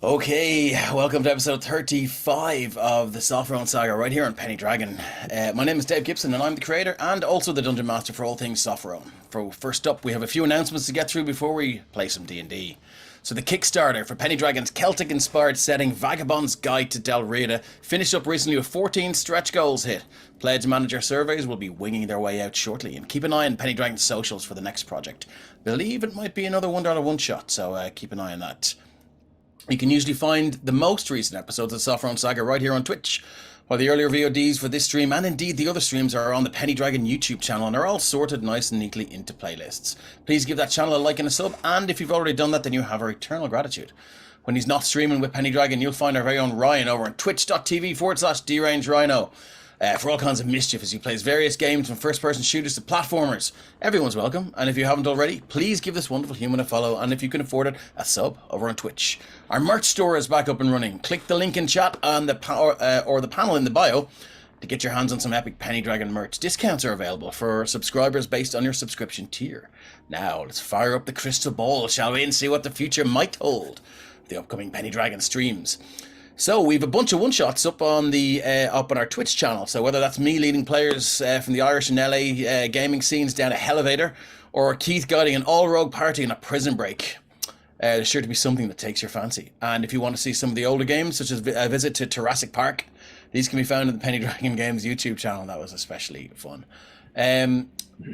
Okay, welcome to episode 35 of the Sopherone Saga right here on Penny Dragon. My name is Dave Gibson and I'm the creator and also the Dungeon Master for all things Sopherone. First up, we have a few announcements to get through before we play some D&D. So the Kickstarter for Penny Dragon's Celtic-inspired setting Vagabond's Guide to Del Riada finished up recently with 14 stretch goals hit. Pledge manager surveys will be winging their way out shortly, and keep an eye on Penny Dragon's socials for the next project. Believe it might be another $1 one-shot, so keep an eye on that. You can usually find the most recent episodes of Sopherone Saga right here on Twitch, while the earlier VODs for this stream and indeed the other streams are on the Penny Dragon YouTube channel and are all sorted nice and neatly into playlists. Please give that channel a like and a sub, and if you've already done that, then you have our eternal gratitude. When he's not streaming with Penny Dragon, you'll find our very own Ryan over on twitch.tv/DrangeRhino. For all kinds of mischief as he plays various games from first-person shooters to platformers. Everyone's welcome, and if you haven't already, please give this wonderful human a follow, and if you can afford it, a sub over on Twitch. Our merch store is back up and running. Click the link in chat on the panel in the bio to get your hands on some epic Penny Dragon merch. Discounts are available for subscribers based on your subscription tier. Now, let's fire up the crystal ball, shall we, and see what the future might hold for the upcoming Penny Dragon streams. So we've a bunch of one-shots up on our Twitch channel. So whether that's me leading players from the Irish and LA gaming scenes down a Elevator, or Keith guiding an all-rogue party on a prison break, there's sure to be something that takes your fancy. And if you want to see some of the older games, such as a visit to Jurassic Park, these can be found in the Penny Dragon Games YouTube channel. That was especially fun.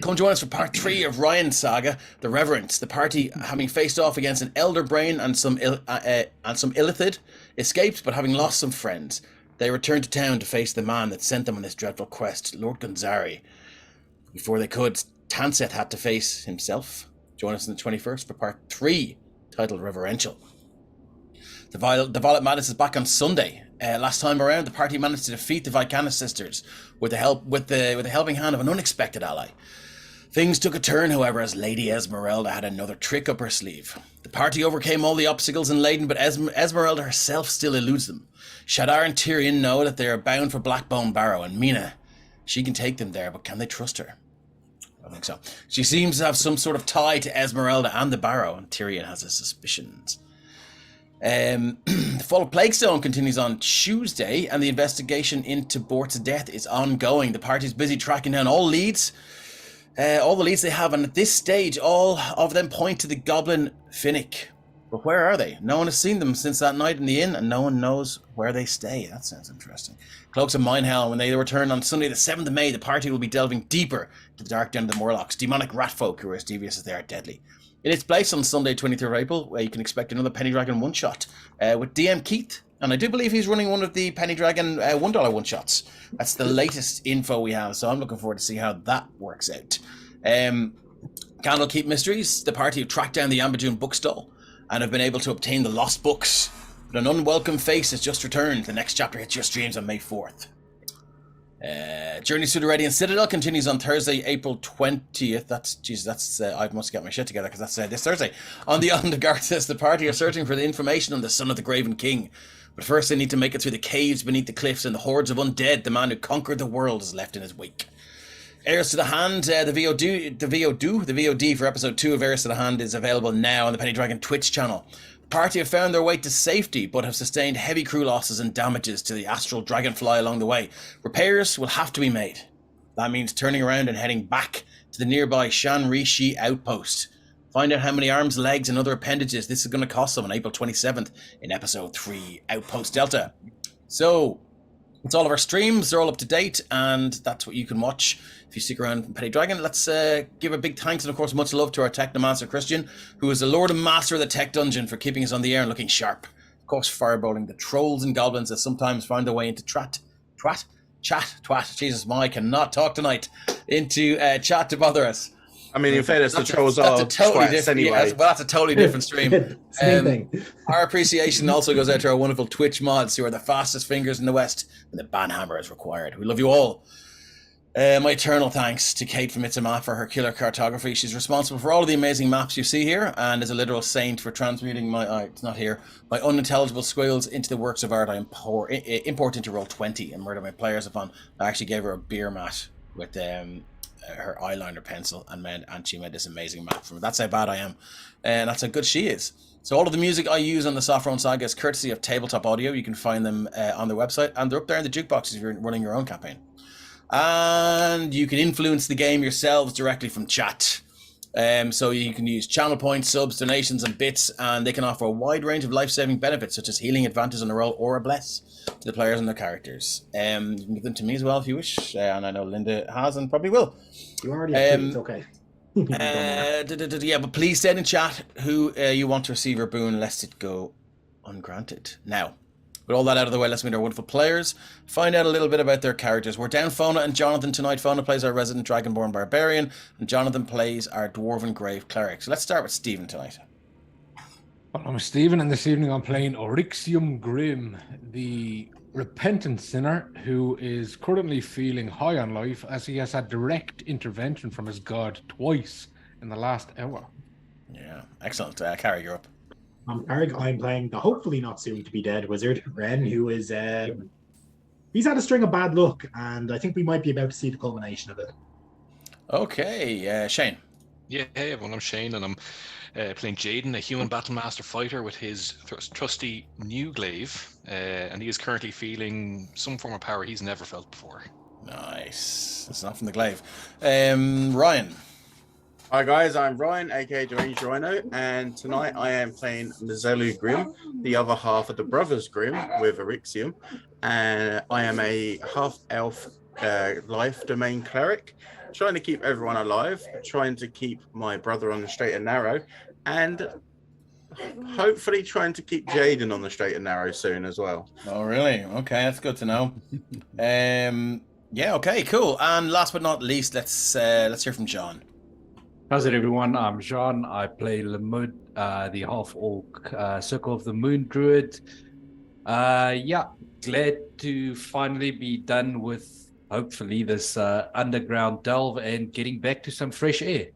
Come join us for part 3 of Ryan's saga, The Reverence. The party, having faced off against an elder brain and some illithid, escaped, but having lost some friends. They returned to town to face the man that sent them on this dreadful quest, Lord Gunzari. Before they could, Tanset had to face himself. Join us on the 21st for part 3, titled Reverential. The Violet Madness is back on Sunday. Last time around, the party managed to defeat the Vicana sisters with the helping hand of an unexpected ally. Things took a turn, however, as Lady Esmeralda had another trick up her sleeve. The party overcame all the obstacles in Leyden, but Esmeralda herself still eludes them. Shadar and Tyrion know that they are bound for Blackbone Barrow, and Mina, she can take them there, but can they trust her? I think so. She seems to have some sort of tie to Esmeralda and the Barrow, and Tyrion has his suspicions. The Fall of Plaguestone continues on Tuesday, and the investigation into Bort's death is ongoing. The party's busy tracking down all the leads they have, and at this stage, all of them point to the Goblin Finnick. But where are they? No one has seen them since that night in the inn, and no one knows where they stay. That sounds interesting. Cloaks of Minehell, when they return on Sunday the 7th of May, the party will be delving deeper to the dark den of the Morlocks, demonic ratfolk who are as devious as they are deadly. In its place on Sunday, 23rd of April, where you can expect another Penny Dragon one-shot with DM Keith. And I do believe he's running one of the Penny Dragon $1 one-shots. That's the latest info we have, so I'm looking forward to see how that works out. Candlekeep Mysteries, the party have tracked down the Ambajune bookstall and have been able to obtain the lost books. But an unwelcome face has just returned. The next chapter hits your streams on May 4th. Journey to the Radiant Citadel continues on Thursday, April 20th. I must get my shit together because that's this Thursday. On the Garthus, the party are searching for the information on the son of the Graven King. But first they need to make it through the caves beneath the cliffs and the hordes of undead. The man who conquered the world is left in his wake. Heirs to the Hand, the VOD for episode 2 of Heirs to the Hand is available now on the Penny Dragon Twitch channel. The party have found their way to safety, but have sustained heavy crew losses and damages to the astral dragonfly along the way. Repairs will have to be made. That means turning around and heading back to the nearby Shan Rishi outpost. Find out how many arms, legs, and other appendages this is going to cost them on April 27th in episode 3, Outpost Delta. So, it's all of our streams, they're all up to date, and that's what you can watch if you stick around from Penny Dragon. Let's give a big thanks and, of course, much love to our Technomancer Christian, who is the Lord and Master of the Tech Dungeon, for keeping us on the air and looking sharp. Of course, fireballing the trolls and goblins that sometimes find their way into Jesus, I cannot talk tonight. Into chat to bother us. I mean, in fairness, the trolls are totally different anyway. well, that's a totally different stream. Same thing. Our appreciation also goes out to our wonderful Twitch mods, who are the fastest fingers in the West when the banhammer is required. We love you all. My eternal thanks to Kate from Itzama for her killer cartography. She's responsible for all of the amazing maps you see here, and is a literal saint for transmuting my unintelligible squills into the works of art I import into Roll20 and murder my players upon. I actually gave her a beer mat with her eyeliner pencil and she made this amazing map from it. That's how bad I am, and that's how good she is. So all of the music I use on the Sopherone Saga is courtesy of Tabletop Audio. You can find them on their website, and they're up there in the jukebox if you're running your own campaign. And you can influence the game yourselves directly from chat. So you can use channel points, subs, donations, and bits, and they can offer a wide range of life-saving benefits, such as healing, advantage on a roll, or a bless to the players and their characters. You can give them to me as well if you wish, and I know Linda has and probably will. You already have two, it's okay. Yeah, but please say in chat who you want to receive your boon, lest it go ungranted. Now, with all that out of the way, let's meet our wonderful players. Find out a little bit about their characters. We're down Fona and Jonathan tonight. Fona plays our resident Dragonborn Barbarian, and Jonathan plays our Dwarven Grave Cleric. So let's start with Stephen tonight. Well, I'm Stephen, and this evening I'm playing Oryxium Grim, the repentant sinner who is currently feeling high on life as he has had direct intervention from his god twice in the last hour. Yeah, excellent. Carrie, you're up. I'm Carrick. I'm playing the hopefully not soon to be dead wizard, Ren, who is he's had a string of bad luck, and I think we might be about to see the culmination of it. Okay, Shane. Yeah, hey everyone, I'm Shane, and I'm playing Jaden, a human battlemaster fighter with his trusty new glaive, and he is currently feeling some form of power he's never felt before. Nice. It's not from the glaive. Ryan. Hi guys, I'm Ryan, aka Deranged Rhino, and tonight I am playing Mizelu Grimm, the other half of the Brothers Grimm with Oryxium, and I am a half-elf life domain cleric, trying to keep everyone alive, trying to keep my brother on the straight and narrow, and hopefully trying to keep Jaden on the straight and narrow soon as well. Oh, really? Okay, that's good to know. Yeah, okay, cool. And last but not least, let's hear from John. How's it, everyone? I'm Jean. I play Lemud, the half-orc Circle of the Moon druid. Yeah, glad to finally be done with, hopefully, this underground delve and getting back to some fresh air.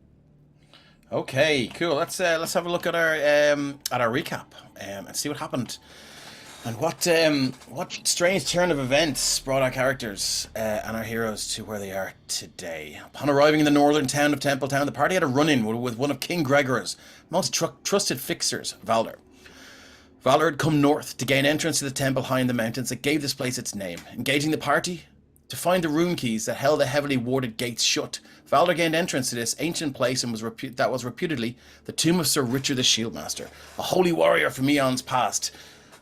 Okay, cool. Let's have a look at our recap and see what happened. And what strange turn of events brought our characters and our heroes to where they are today. Upon arriving in the northern town of Templetown, the party had a run-in with one of King Gregor's most trusted fixers, Valder. Valder had come north to gain entrance to the temple high in the mountains that gave this place its name. Engaging the party to find the rune keys that held the heavily warded gates shut, Valder gained entrance to this ancient place and was reputedly the tomb of Sir Richard the Shieldmaster, a holy warrior from eons past,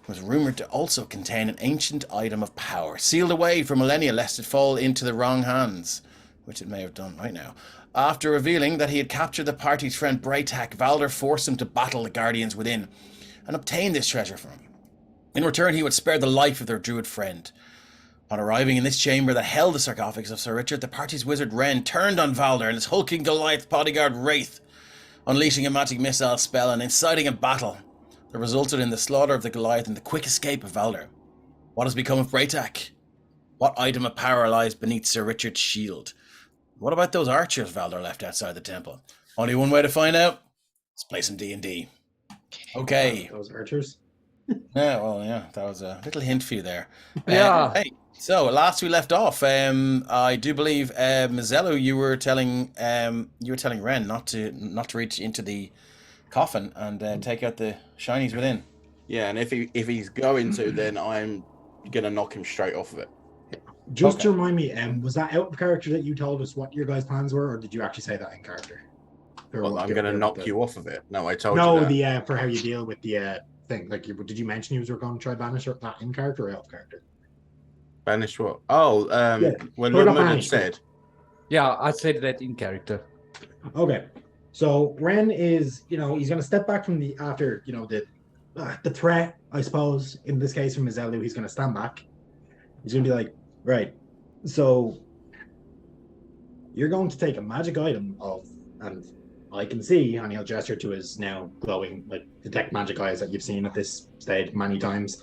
was rumoured to also contain an ancient item of power, sealed away for millennia lest it fall into the wrong hands, which it may have done right now. After revealing that he had captured the party's friend Braytak, Valder forced him to battle the guardians within and obtain this treasure from him. In return, he would spare the life of their druid friend. On arriving in this chamber that held the sarcophagus of Sir Richard, the party's wizard Ren turned on Valder and his hulking Goliath bodyguard Wraith, unleashing a magic missile spell and inciting a battle that resulted in the slaughter of the Goliath and the quick escape of Valder. What has become of Braytak? What item of power lies beneath Sir Richard's shield? What about those archers Valder left outside the temple? Only one way to find out. Let's play some D&D. Okay. Those archers. Yeah, well, yeah, that was a little hint for you there. Yeah. Hey, so last we left off, I do believe Mizelu, you were telling Ren not to reach into the coffin and take out the shinies within. Yeah, and if he's going to, then I'm gonna knock him straight off of it. Just to remind me, was that out of character that you told us what your guys' plans were, or did you actually say that in character? Well, I'm gonna knock you off of it. No, I told you that. No, for how you deal with the thing. Like, did you mention you were going to try banish that in character or out of character? Banish what? Oh, when Lemud had said. Yeah, I said that in character. Okay. So Ren is, he's going to step back from the threat, I suppose, in this case from Mizelu. He's going to stand back. He's going to be like, right, so you're going to take a magic item and I can see, and he'll gesture to his now glowing, like, detect magic eyes that you've seen at this stage many times,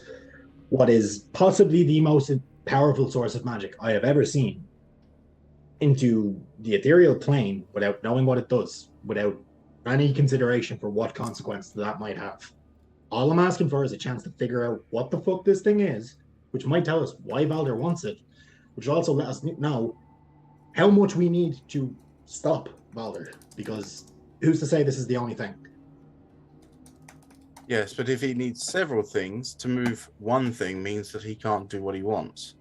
what is possibly the most powerful source of magic I have ever seen, into the ethereal plane without knowing what it does, without any consideration for what consequence that might have. All I'm asking for is a chance to figure out what the fuck this thing is, which might tell us why Valder wants it, which will also let us know how much we need to stop Balder, because who's to say this is the only thing? Yes, but if he needs several things, to move one thing means that he can't do what he wants.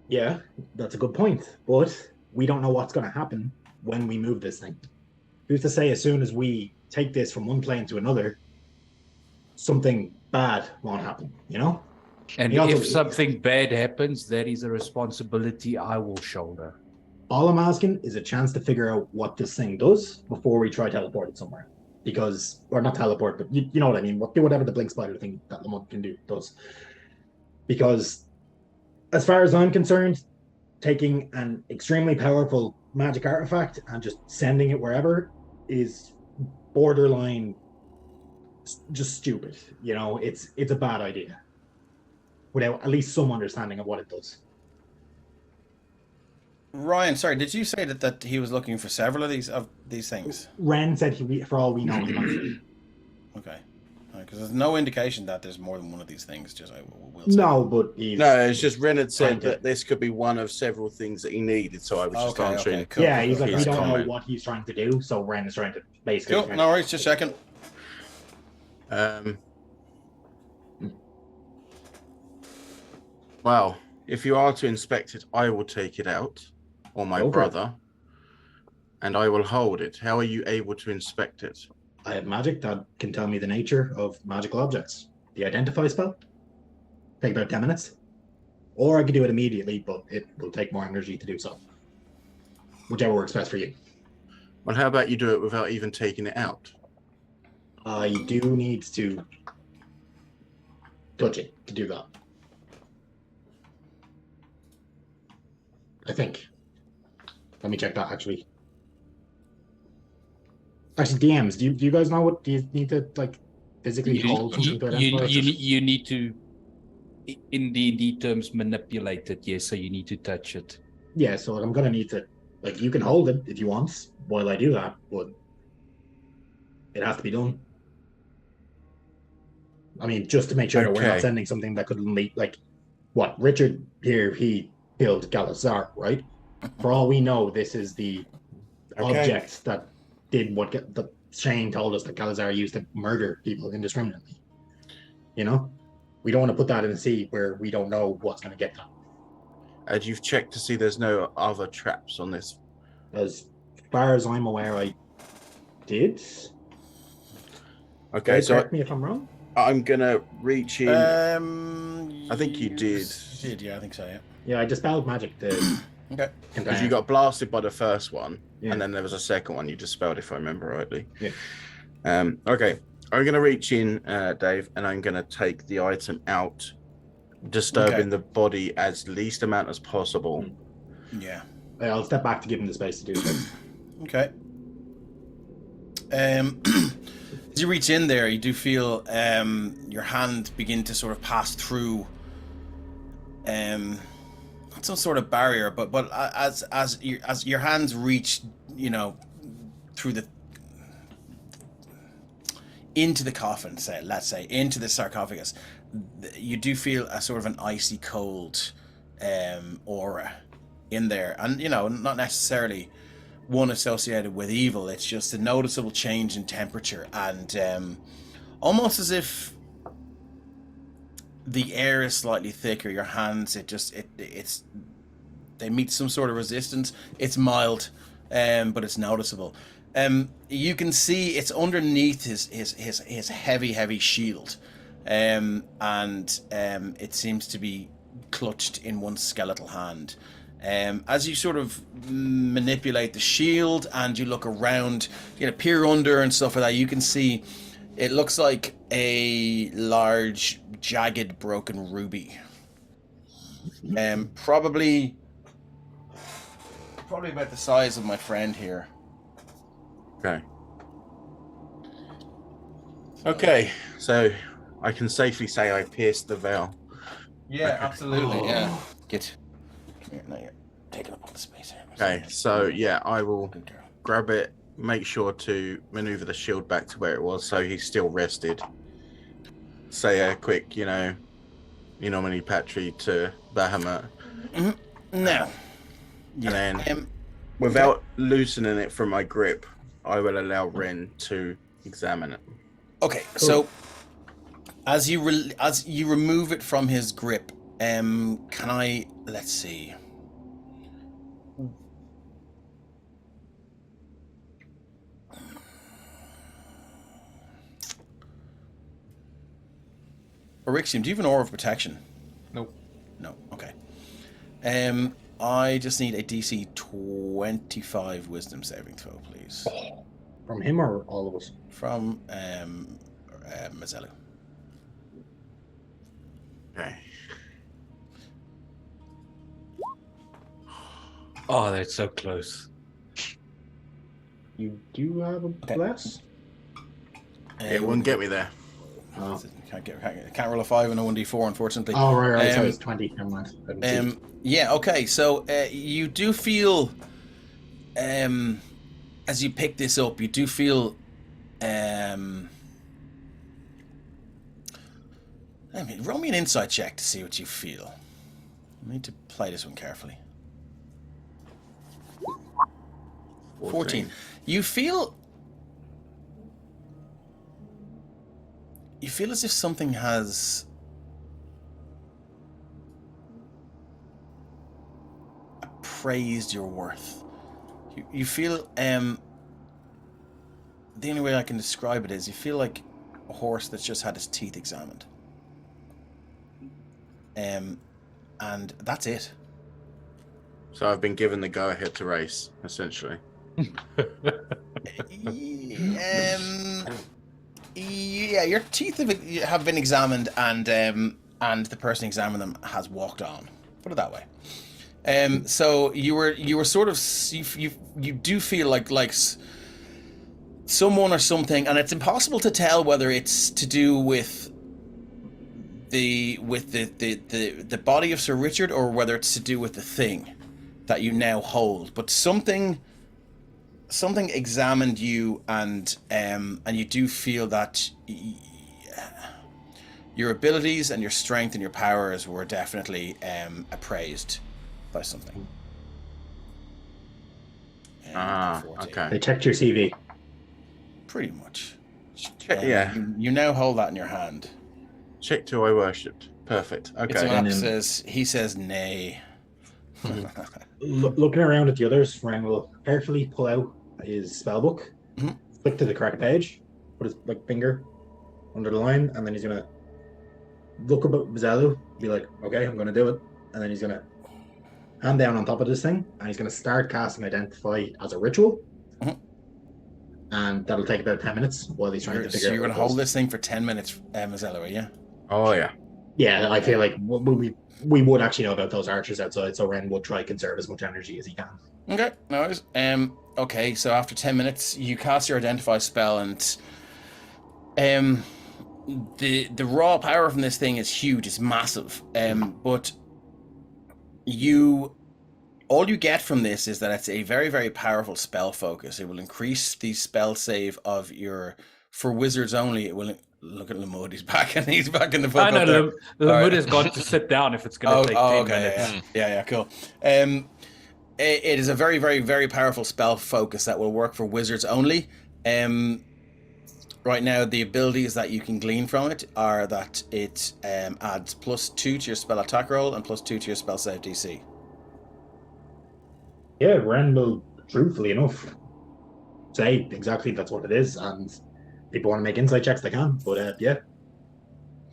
Yeah, that's a good point. But we don't know what's going to happen when we move this thing. Who's to say as soon as we take this from one plane to another, something bad won't happen, you know? And He also- if something bad happens, that is a responsibility I will shoulder. All I'm asking is a chance to figure out what this thing does before we try teleport it somewhere. Because, or not teleport, but you know what I mean. Do whatever the blink spider thing that Lamont can do does. Because, as far as I'm concerned, taking an extremely powerful magic artifact and just sending it wherever is borderline just stupid. You know, it's a bad idea without at least some understanding of what it does. Ryan, sorry, did you say that he was looking for several of these things? Ren said for all we know, he wants it. Okay, because there's no indication that there's more than one of these things. Just I will say. No, but he's No, it's just Ren had said Trying to- that this could be one of several things that he needed, so I was just Okay, answering. okay, cool. yeah, he's like, His we don't comment. know what he's trying to do, so Ren is trying to basically. Cool, no worries, just checking. Well, if you are to inspect it, I will take it out, or my Go for it. brother, and I will hold it. How are you able to inspect it? I have magic that can tell me the nature of magical objects. The identify spell. Take about 10 minutes. Or I could do it immediately, but it will take more energy to do so. Whichever works best for you. Well, how about you do it without even taking it out? I do need to touch it to do that. I think. Let me check that actually. Actually, DMs, do you guys know what do you need to like physically hold something to identify? You need to, in D&D terms, manipulate it. Yes, so you need to touch it. Yeah, so I'm gonna need to like you can hold it if you want while I do that, but it has to be done. I mean, just to make sure that we're not Okay. sending something that could lead like what Richard here he killed Galazar, right? For all we know, this is the Okay. object that did what the Shane told us that Galazar used to murder people indiscriminately. You know, we don't want to put that in the sea where we don't know what's going to get done. And you've checked to see there's no other traps on this. As far as I'm aware, I did. Okay, so correct me if I'm wrong. I'm gonna reach in. I think you did. You did, yeah, I think so, yeah. Yeah, I dispelled magic to Okay. Because you got blasted by the first one, Yeah. and then there was a second one you dispelled, if I remember rightly. Yeah. Okay, I'm gonna reach in, Dave, and I'm gonna take the item out, disturbing Okay. the body as least amount as possible. Yeah. I'll step back to give him the space to do so. Okay. As you reach in there, you do feel your hand begin to sort of pass through not some sort of barrier, but as your hands reach, you know, through the into the coffin, let's say into the sarcophagus, you do feel a sort of an icy cold aura in there, and you know, not necessarily one associated with evil. It's just a noticeable change in temperature, and almost as if the air is slightly thicker. Your hands, it's they meet some sort of resistance. It's mild, but it's noticeable. You can see it's underneath his heavy shield, and it seems to be clutched in one skeletal hand. As you sort of manipulate the shield and you look around, you know, peer under and stuff like that, you can see it looks like a large, jagged, broken ruby. Probably about the size of my friend here. Okay. Okay, so I can safely say I pierced the veil. Yeah, absolutely. Yeah. Get. Come here. Now you're taking up all the space here. Okay, so yeah, I will Good girl. grab it, make sure to maneuver the shield back to where it was so he's still rested. Say a quick, Mini Patry to Bahamut. Now. And then Without loosening it from my grip, I will allow Ren to examine it. Okay, so as you remove it from his grip, let's see. Orixium, do you have an aura of protection? Nope. No. Okay. I just need a DC 25 Wisdom saving throw, please. From him or all of us? From Mazellu. Okay. Oh, that's so close. You do have a bless? It wouldn't get me there. Oh. Can't roll a 5 and a 1d4, unfortunately. Oh, right. So it's 20. Never mind. Yeah, okay. So you do feel, as you pick this up, you do feel, roll me an insight check to see what you feel. I need to play this one carefully. 14. You feel as if something has appraised your worth. You feel the only way I can describe it is you feel like a horse that's just had its teeth examined. And that's it. So I've been given the go-ahead to race, essentially. Yeah, your teeth have been examined, and the person examining them has walked on. Put it that way. So you were sort of you do feel like someone or something, and it's impossible to tell whether it's to do with the body of Sir Richard or whether it's to do with the thing that you now hold. But something examined you, and you do feel that your abilities and your strength and your powers were definitely appraised by something. Okay. They checked your CV. Pretty much. Yeah. You now hold that in your hand. Checked who I worshipped. Perfect. It's Okay. an app he says nay. Looking around at the others, Ryan will carefully pull out his spellbook, flick to the correct page, put his finger under the line, and then he's gonna look up at Mazellu, be like, "Okay, I'm gonna do it," and then he's gonna hand down on top of this thing, and he's gonna start casting Identify as a ritual, and that'll take about 10 minutes while he's trying to figure out. So you're gonna hold this thing for 10 minutes, Mazellu, are you? Oh yeah. Yeah, I feel like we would actually know about those archers outside, so Ren would try to conserve as much energy as he can. Okay, no worries. Okay, so after 10 minutes, you cast your Identify spell, and the raw power from this thing is huge. It's massive. But all you get from this is that it's a very, very powerful spell focus. It will increase the spell save of for wizards only. It will. Look at Lamud, he's back in the book. I know, Lamud has got to sit down if it's going to take 10 minutes. Yeah, cool. It is a very, very, very powerful spell focus that will work for wizards only. Right now, the abilities that you can glean from it are that it adds +2 to your spell attack roll and +2 to your spell save DC. Yeah, Ren will, truthfully enough, say exactly that's what it is, and people want to make insight checks, they can, but yeah.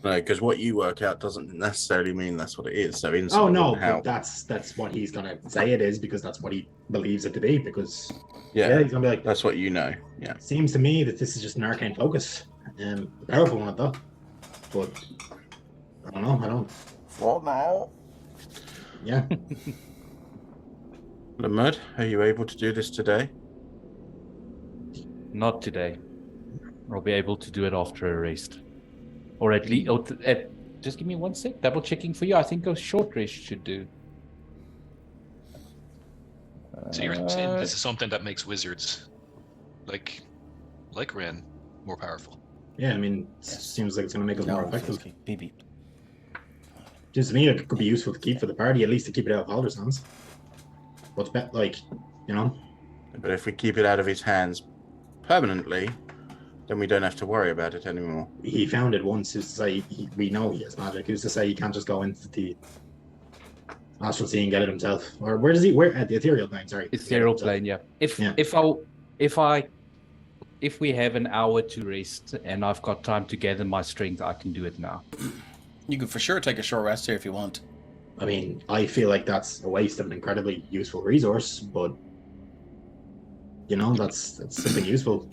No, because what you work out doesn't necessarily mean that's what it is. So insight. Oh no, but that's what he's gonna say it is, because that's what he believes it to be. Because yeah, he's gonna be like, that's what you know. Yeah. Seems to me that this is just an arcane focus, and a powerful one at that. But I don't know. What now? Yeah. Lamud, are you able to do this today? Not today. I'll be able to do it after a rest. Or at least, just give me 1 sec. Double checking for you. I think a short rest should do. So you're saying this is something that makes wizards, like Ren, more powerful? Yeah, I mean, seems like it's going to make us more effective. Beep beep. Just to me, it could be useful to keep for the party, at least to keep it out of Halder's hands. What's You know, But if we keep it out of his hands permanently, then we don't have to worry about it anymore. he found it once. Who's to say we know he has magic? Who's to say he can't just go into the astral sea and get it himself? Or where does he? Where at the ethereal plane? Sorry, Ethereal plane, yeah. If we have an hour to rest and I've got time to gather my strength, I can do it now. You could for sure take a short rest here if you want. I mean, I feel like that's a waste of an incredibly useful resource, but you know, that's something useful.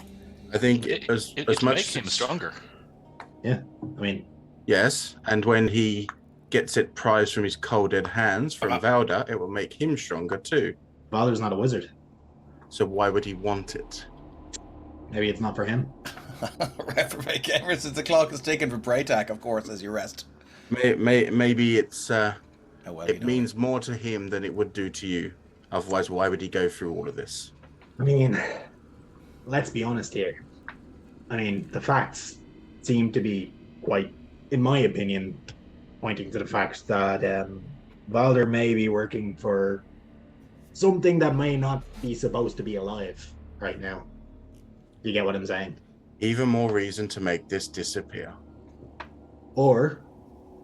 I think It as make much him stronger. I mean, yes, and when he gets it prized from his cold dead hands from Valda, it will make him stronger too. Valor's not a wizard. So why would he want it? Maybe it's not for him. Reprobate gamer since the clock is ticking for Braytac, of course, as you rest. Maybe it's Oh, well, you it know. means more to him than it would do to you. Otherwise, why would he go through all of this? I mean, let's be honest here. I mean, the facts seem to be quite, in my opinion, pointing to the fact that Valder may be working for something that may not be supposed to be alive right now. You get what I'm saying? Even more reason to make this disappear. Or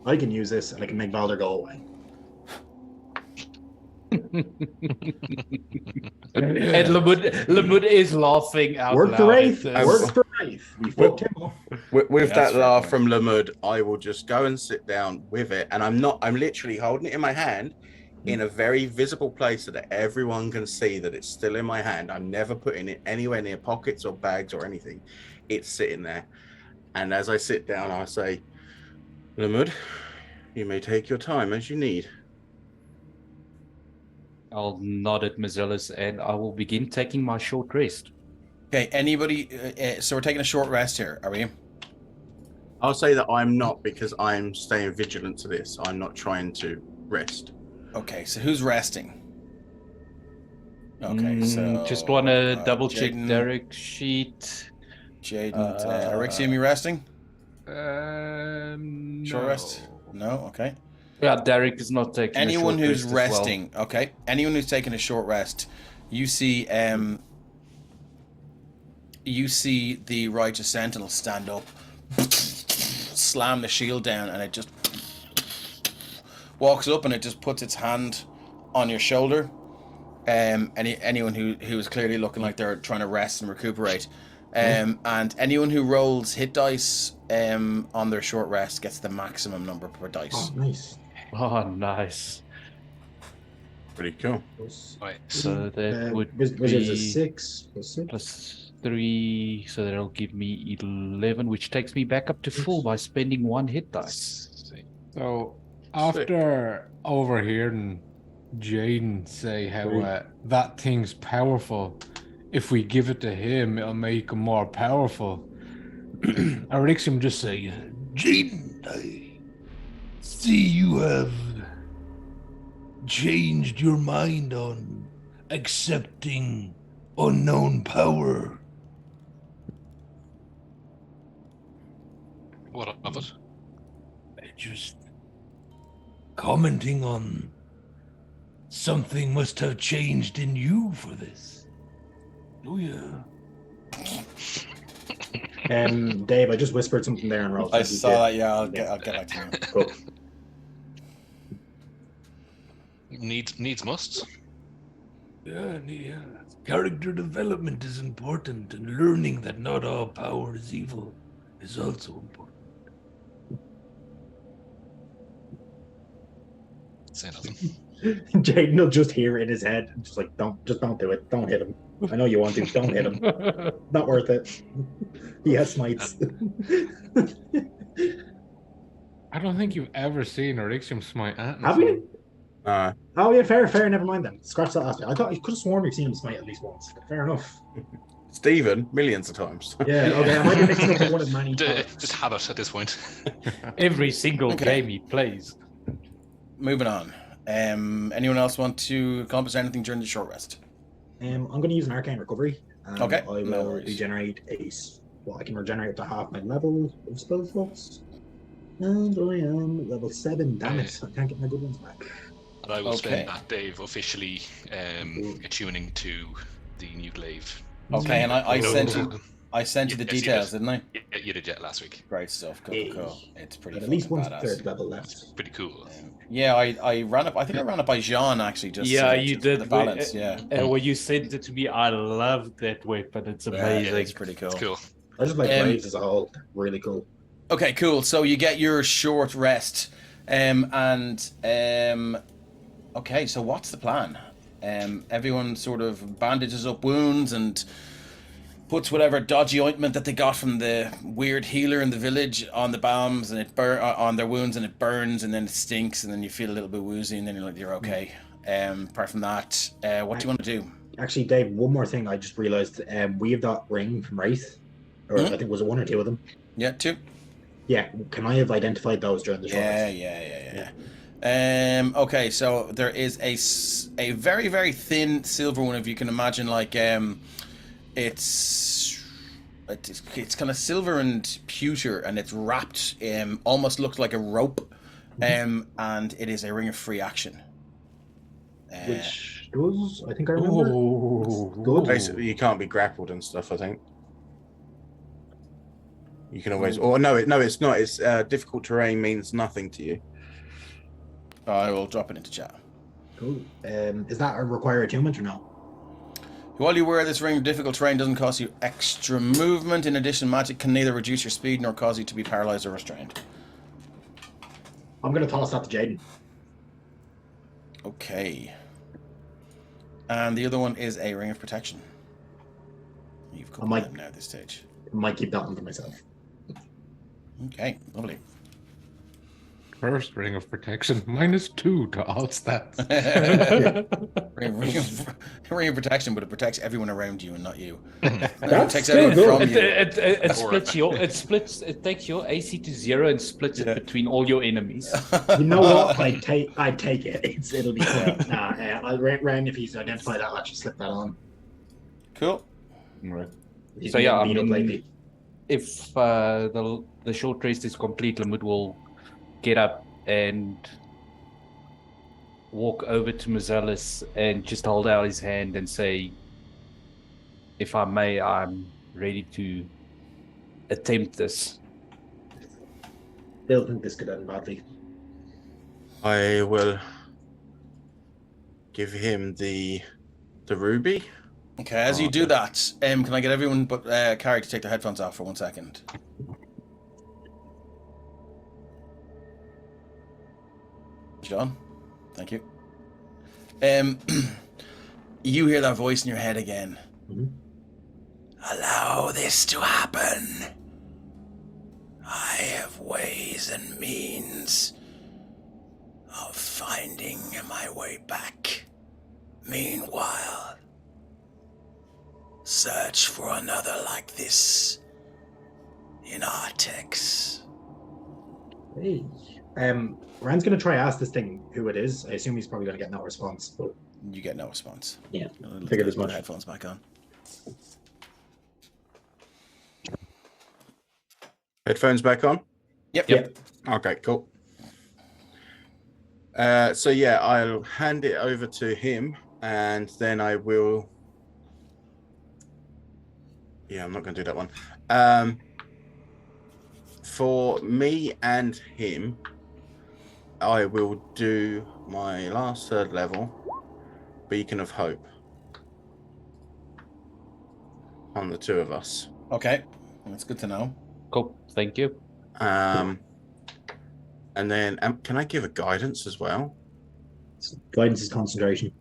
I can use this and I can make Valder go away. And Lamud is laughing out Work loud. for Wraith. at this. Work for Wraith. We fucked him up. With That's that fair laugh point. from Lamud, I will just go and sit down with it, and I'm literally holding it in my hand in a very visible place so that everyone can see that it's still in my hand. I'm never putting it anywhere near pockets or bags or anything. It's sitting there. And as I sit down, I say, Lamud, you may take your time as you need. I'll nod at Mazelis and I will begin taking my short rest. Okay, anybody? So we're taking a short rest here, are we? I'll say that I'm not, because I'm staying vigilant to this. I'm not trying to rest. Okay, so who's resting? Okay, so Just want to double check Jaden- Derek's sheet. Jaden, Arixium, you resting? No. Short rest? No. Okay. Yeah, Derek is not taking Anyone a short who's rest as well. resting, okay. Anyone who's taking a short rest, you see the righteous sentinel stand up, slam the shield down, and it just walks up and it just puts its hand on your shoulder. Anyone who is clearly looking like they're trying to rest and recuperate. And anyone who rolls hit dice on their short rest gets the maximum number per dice. Oh, nice. Oh, nice. Pretty cool. Right. So that would Wizards be is 6 + 6. plus 3, so that'll give me 11, which takes me back up to full by spending 1 hit dice. So after overhearing Jaden say how that thing's powerful, if we give it to him, it'll make him more powerful. Arixium just say, Jaden, I see you have changed your mind on accepting unknown power. What of it? Just commenting on something must have changed in you for this. Oh yeah. Dave, I just whispered something there and rolled. I saw that. Yeah, I'll get back to you. Cool. Needs musts. Yeah. Character development is important, and learning that not all power is evil is also important. Say nothing. Jaden will just hear it in his head, just like, don't do it. Don't hit him. I know you want to. Don't hit him. Not worth it. He has smites. I don't think you've ever seen Arixium smite at Have you? Uh, Oh yeah, fair. Never mind then. Scratch that last bit. I thought you could have sworn we've seen him smite at least once. Fair enough. Stephen, millions of times. Yeah. Okay. I might be mixing up with one of many. Just habit at this point. Every single Okay. game he plays. Moving on. Anyone else want to accomplish anything during the short rest? I'm going to use an arcane recovery. Okay, I no will worries. regenerate I can regenerate up to half my level of spell slots. And I am level 7. Damn it! I can't get my good ones back. And I will Okay. spend that, Dave, officially attuning to the new glaive. Okay, and I sent you Oh. I sent you the Yes, you details, did. didn't I? Yeah, you did last week. Great stuff. Cool. It's pretty But at least fucking one badass. third level left. Pretty cool. Yeah, I ran up. I think I ran it by Jean actually. Just Yeah, you for did. the balance. Yeah, When you sent it to me, I love that weapon. It's yeah, amazing. it's pretty cool. It's cool. I just like waves as a whole. Really cool. Okay, cool. So you get your short rest, okay. So what's the plan? Everyone sort of bandages up wounds and puts whatever dodgy ointment that they got from the weird healer in the village on the bombs, and it on their wounds, and it burns, and then it stinks, and then you feel a little bit woozy, and then you're okay. Apart from that, what do you want to do? Actually, Dave, one more thing I just realized. We have that ring from Wraith, or I think was it one or two of them. Yeah, 2. Yeah, can I have identified those during the short rest? Yeah. Okay, so there is a very, very thin silver one, if you can imagine, like it's kind of silver and pewter, and it's wrapped almost looks like a rope, and it is a ring of free action. Which does, I think I remember. Good. Basically, you can't be grappled and stuff, I think. You can always, or no, it's not. It's difficult terrain means nothing to you. I will drop it into chat. Cool. Is that a require attunement or no? While you wear this ring, difficult terrain doesn't cost you extra movement. In addition, magic can neither reduce your speed nor cause you to be paralyzed or restrained. I'm going to toss that to Jaden. Okay. And the other one is a ring of protection. You've got them now at this stage. I might keep that one for myself. Okay, lovely. First ring of protection, -2 to all stats. ring of protection, but it protects everyone around you and not you. It That's protects still everyone good. from you. It splits it takes your AC to 0 and splits it between all your enemies. You know what? I'd take it. It'll be cool. I'll Ren, if he's identified that, I'll actually slip that on. Cool. Right. He's So yeah, I beat up mean, lately. if the short rest is complete, Lamud will get up and walk over to Mazelis and just hold out his hand and say, if I may, I'm ready to attempt this. They'll think this could end badly. I will give him the ruby. Okay, as you do that, can I get everyone but Carrie to take their headphones off for 1 second? John, thank you. You hear that voice in your head again. Mhm. Allow this to happen. I have ways and means of finding my way back. Meanwhile, search for another like this in Artex. Hey. Ren's going to try ask this thing who it is. I assume he's probably going to get no response. But You get no response. yeah, Let's figured put as the much. headphones back on. Headphones back on. Yep. Okay, cool. So yeah, I'll hand it over to him, and then I will. Yeah, I'm not going to do that one. For me and him, I will do my last 3rd level, Beacon of Hope, on the 2 of us. Okay, that's good to know. Cool, thank you. And then, can I give a guidance as well? Guidance is concentration.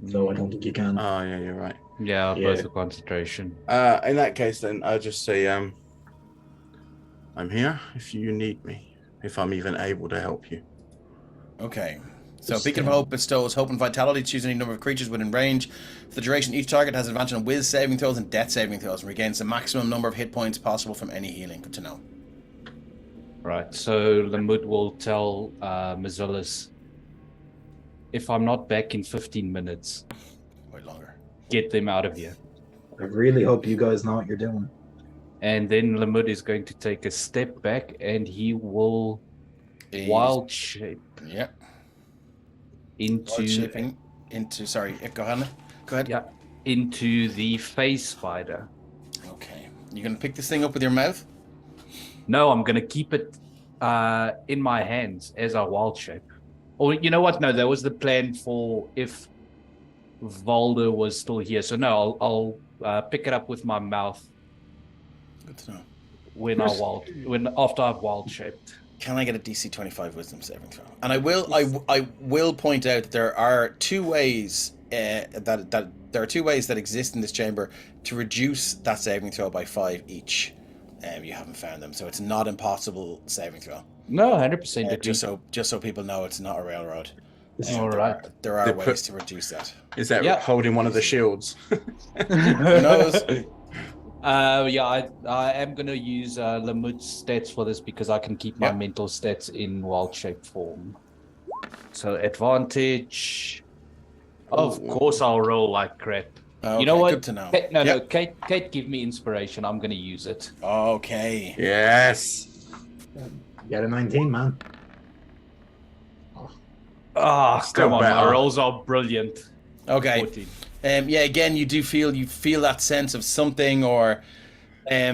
So I don't think you can. Oh yeah, you're right. Yeah, Yeah. both the concentration. In that case, then I'll just say, I'm here if you need me, if I'm even able to help you. Okay. So Beacon of Hope bestows hope and vitality. Choose any number of creatures within range. For the duration, each target has advantage on Wiz saving throws and Death saving throws, and regains the maximum number of hit points possible from any healing. Good to know. Right, so Lamud will tell Mazelis, if I'm not back in 15 minutes, Wait longer. get them out of here. I really hope you guys know what you're doing. And then Lamud is going to take a step back and he will wild shape. Yep. into shaping into. Sorry, go ahead. Go ahead. yeah, into the phase spider. Okay. You gonna pick this thing up with your mouth? No, I'm gonna keep it in my hands as a wild shape. Or you know what? No, that was the plan for if Volder was still here. So no, I'll pick it up with my mouth Good to know. when after I've wild shaped. Can I get a DC 25 Wisdom saving throw? And I will point out that there are two ways that exist in this chamber to reduce that saving throw by 5 each. You haven't found them, so it's not impossible saving throw. No, 100% agree. Just so people know, it's not a railroad. All right. There are ways to reduce that. Is that holding one of the shields? Who knows? I am gonna use Lamut's stats for this because I can keep my mental stats in wild shape form. So advantage. Of course, I'll roll like crap. Okay, you know what? Good to know. No, Kate, give me inspiration. I'm gonna use it. Okay. Yes. Get a 19, man. Still come on, better. my rolls are brilliant. Okay. 14. Again, you feel that sense of something, or I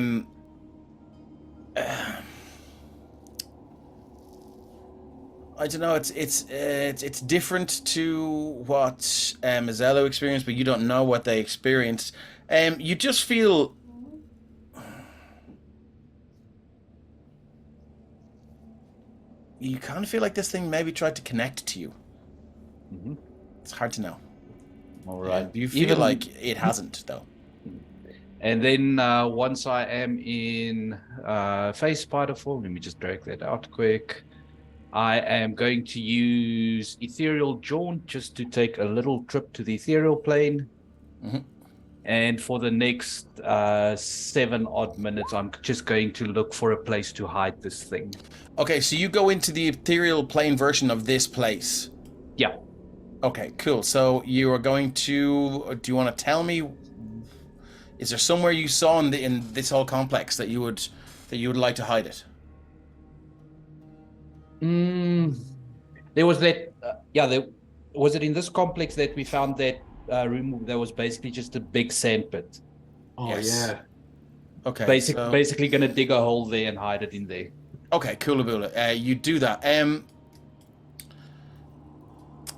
don't know. It's different to what Mazzello experienced, but you don't know what they experienced. You just feel. You kind of feel like this thing maybe tried to connect to you. Mm-hmm. It's hard to know. All right. You feel like it hasn't, though. And then once I am in phase spider form, let me just drag that out quick. I am going to use ethereal jaunt just to take a little trip to the ethereal plane. Mm-hmm. And for the next 7 odd minutes, I'm just going to look for a place to hide this thing. Okay, so you go into the ethereal plane version of this place. Yeah. Okay, cool. So you are going to. Do you want to tell me? Is there somewhere you saw in this whole complex that you would like to hide it? There was that. Was it in this complex that we found that room that was basically just a big sand pit? Oh, Yes. yeah. Okay. Basically going to dig a hole there and hide it in there. Okay, coolaboola. You do that.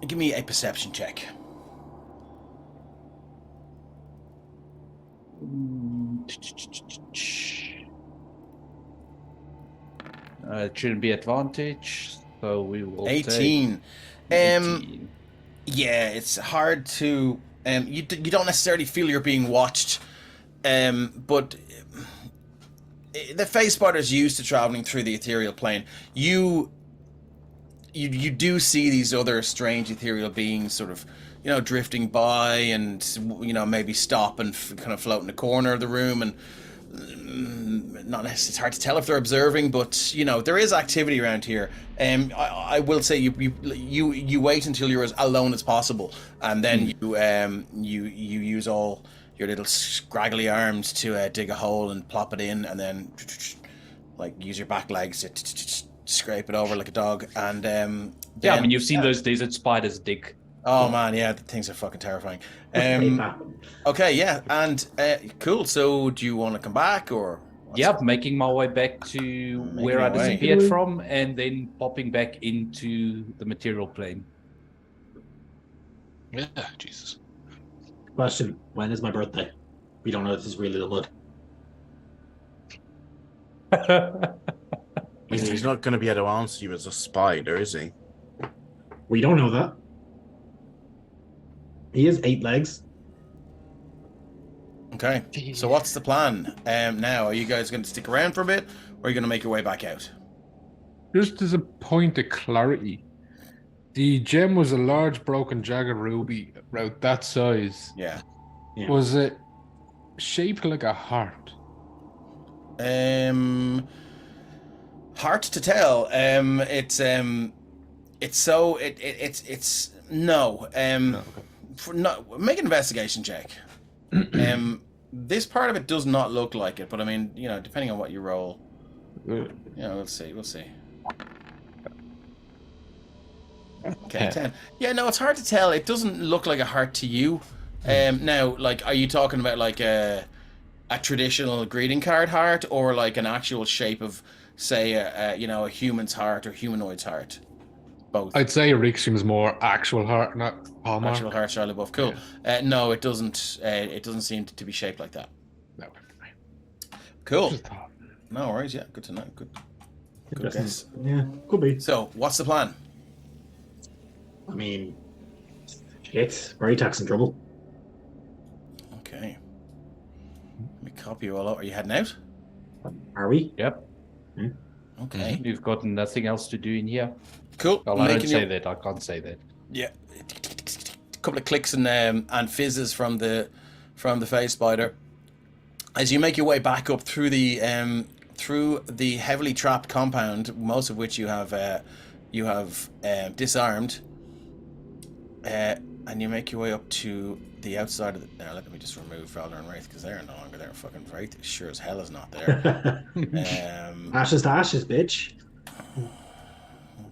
Give me a perception check. It shouldn't be advantage, so we will 18. take 18. Yeah, it's hard to. You don't necessarily feel you're being watched, but the phase spiders used to traveling through the ethereal plane. You do see these other strange ethereal beings sort of, drifting by and, maybe stop and kind of float in the corner of the room, and not necessarily, it's hard to tell if they're observing, but, there is activity around here. I will say you wait until you're as alone as possible, and then you use all your little scraggly arms to dig a hole and plop it in, and then use your back legs to scrape it over like a dog, and I mean, you've seen those desert spiders dig. Oh man, yeah, the things are fucking terrifying. Okay, yeah, and cool. So, do you want to come back, or? Making my way back to where I disappeared from, and then popping back into the material plane. Yeah, Jesus. Question: when is my birthday? We don't know if this is really the mud. He's not going to be able to answer you as a spider, is he? We don't know that. He has 8 legs. Okay, so what's the plan now? Are you guys going to stick around for a bit, or are you going to make your way back out? Just as a point of clarity, the gem was a large, broken, jagged ruby about that size. Yeah. Was it shaped like a heart? Hard to tell. It's no. Okay. Make an investigation check. This part of it does not look like it, but I mean, depending on what you roll, we'll see. Okay, 10. Yeah, no, it's hard to tell. It doesn't look like a heart to you. Now, like, are you talking about like a traditional greeting card heart, or like an actual shape of, say, a human's heart or humanoid's heart? Both. I'd say Rixium's more actual heart, not Hallmark. Actual heart, Charlie Buff. Cool. No, it doesn't. It doesn't seem to be shaped like that. No. Cool. No worries. Yeah, good to know. Good guess. Yeah, could be. So, what's the plan? I mean, shit, Braytax in trouble. Okay. Let me copy you all out. Are you heading out? Are we? Yep. Okay. You've got nothing else to do in here. Cool. Well, I don't say that. I can't say that. Yeah. A couple of clicks and fizzes from the phase spider. As you make your way back up through the heavily trapped compound, most of which you have disarmed, and you make your way up to the outside of the. Now let me just remove Valor and Wraith because they're no longer there. Fucking Wraith sure as hell is not there. Ashes to ashes, bitch.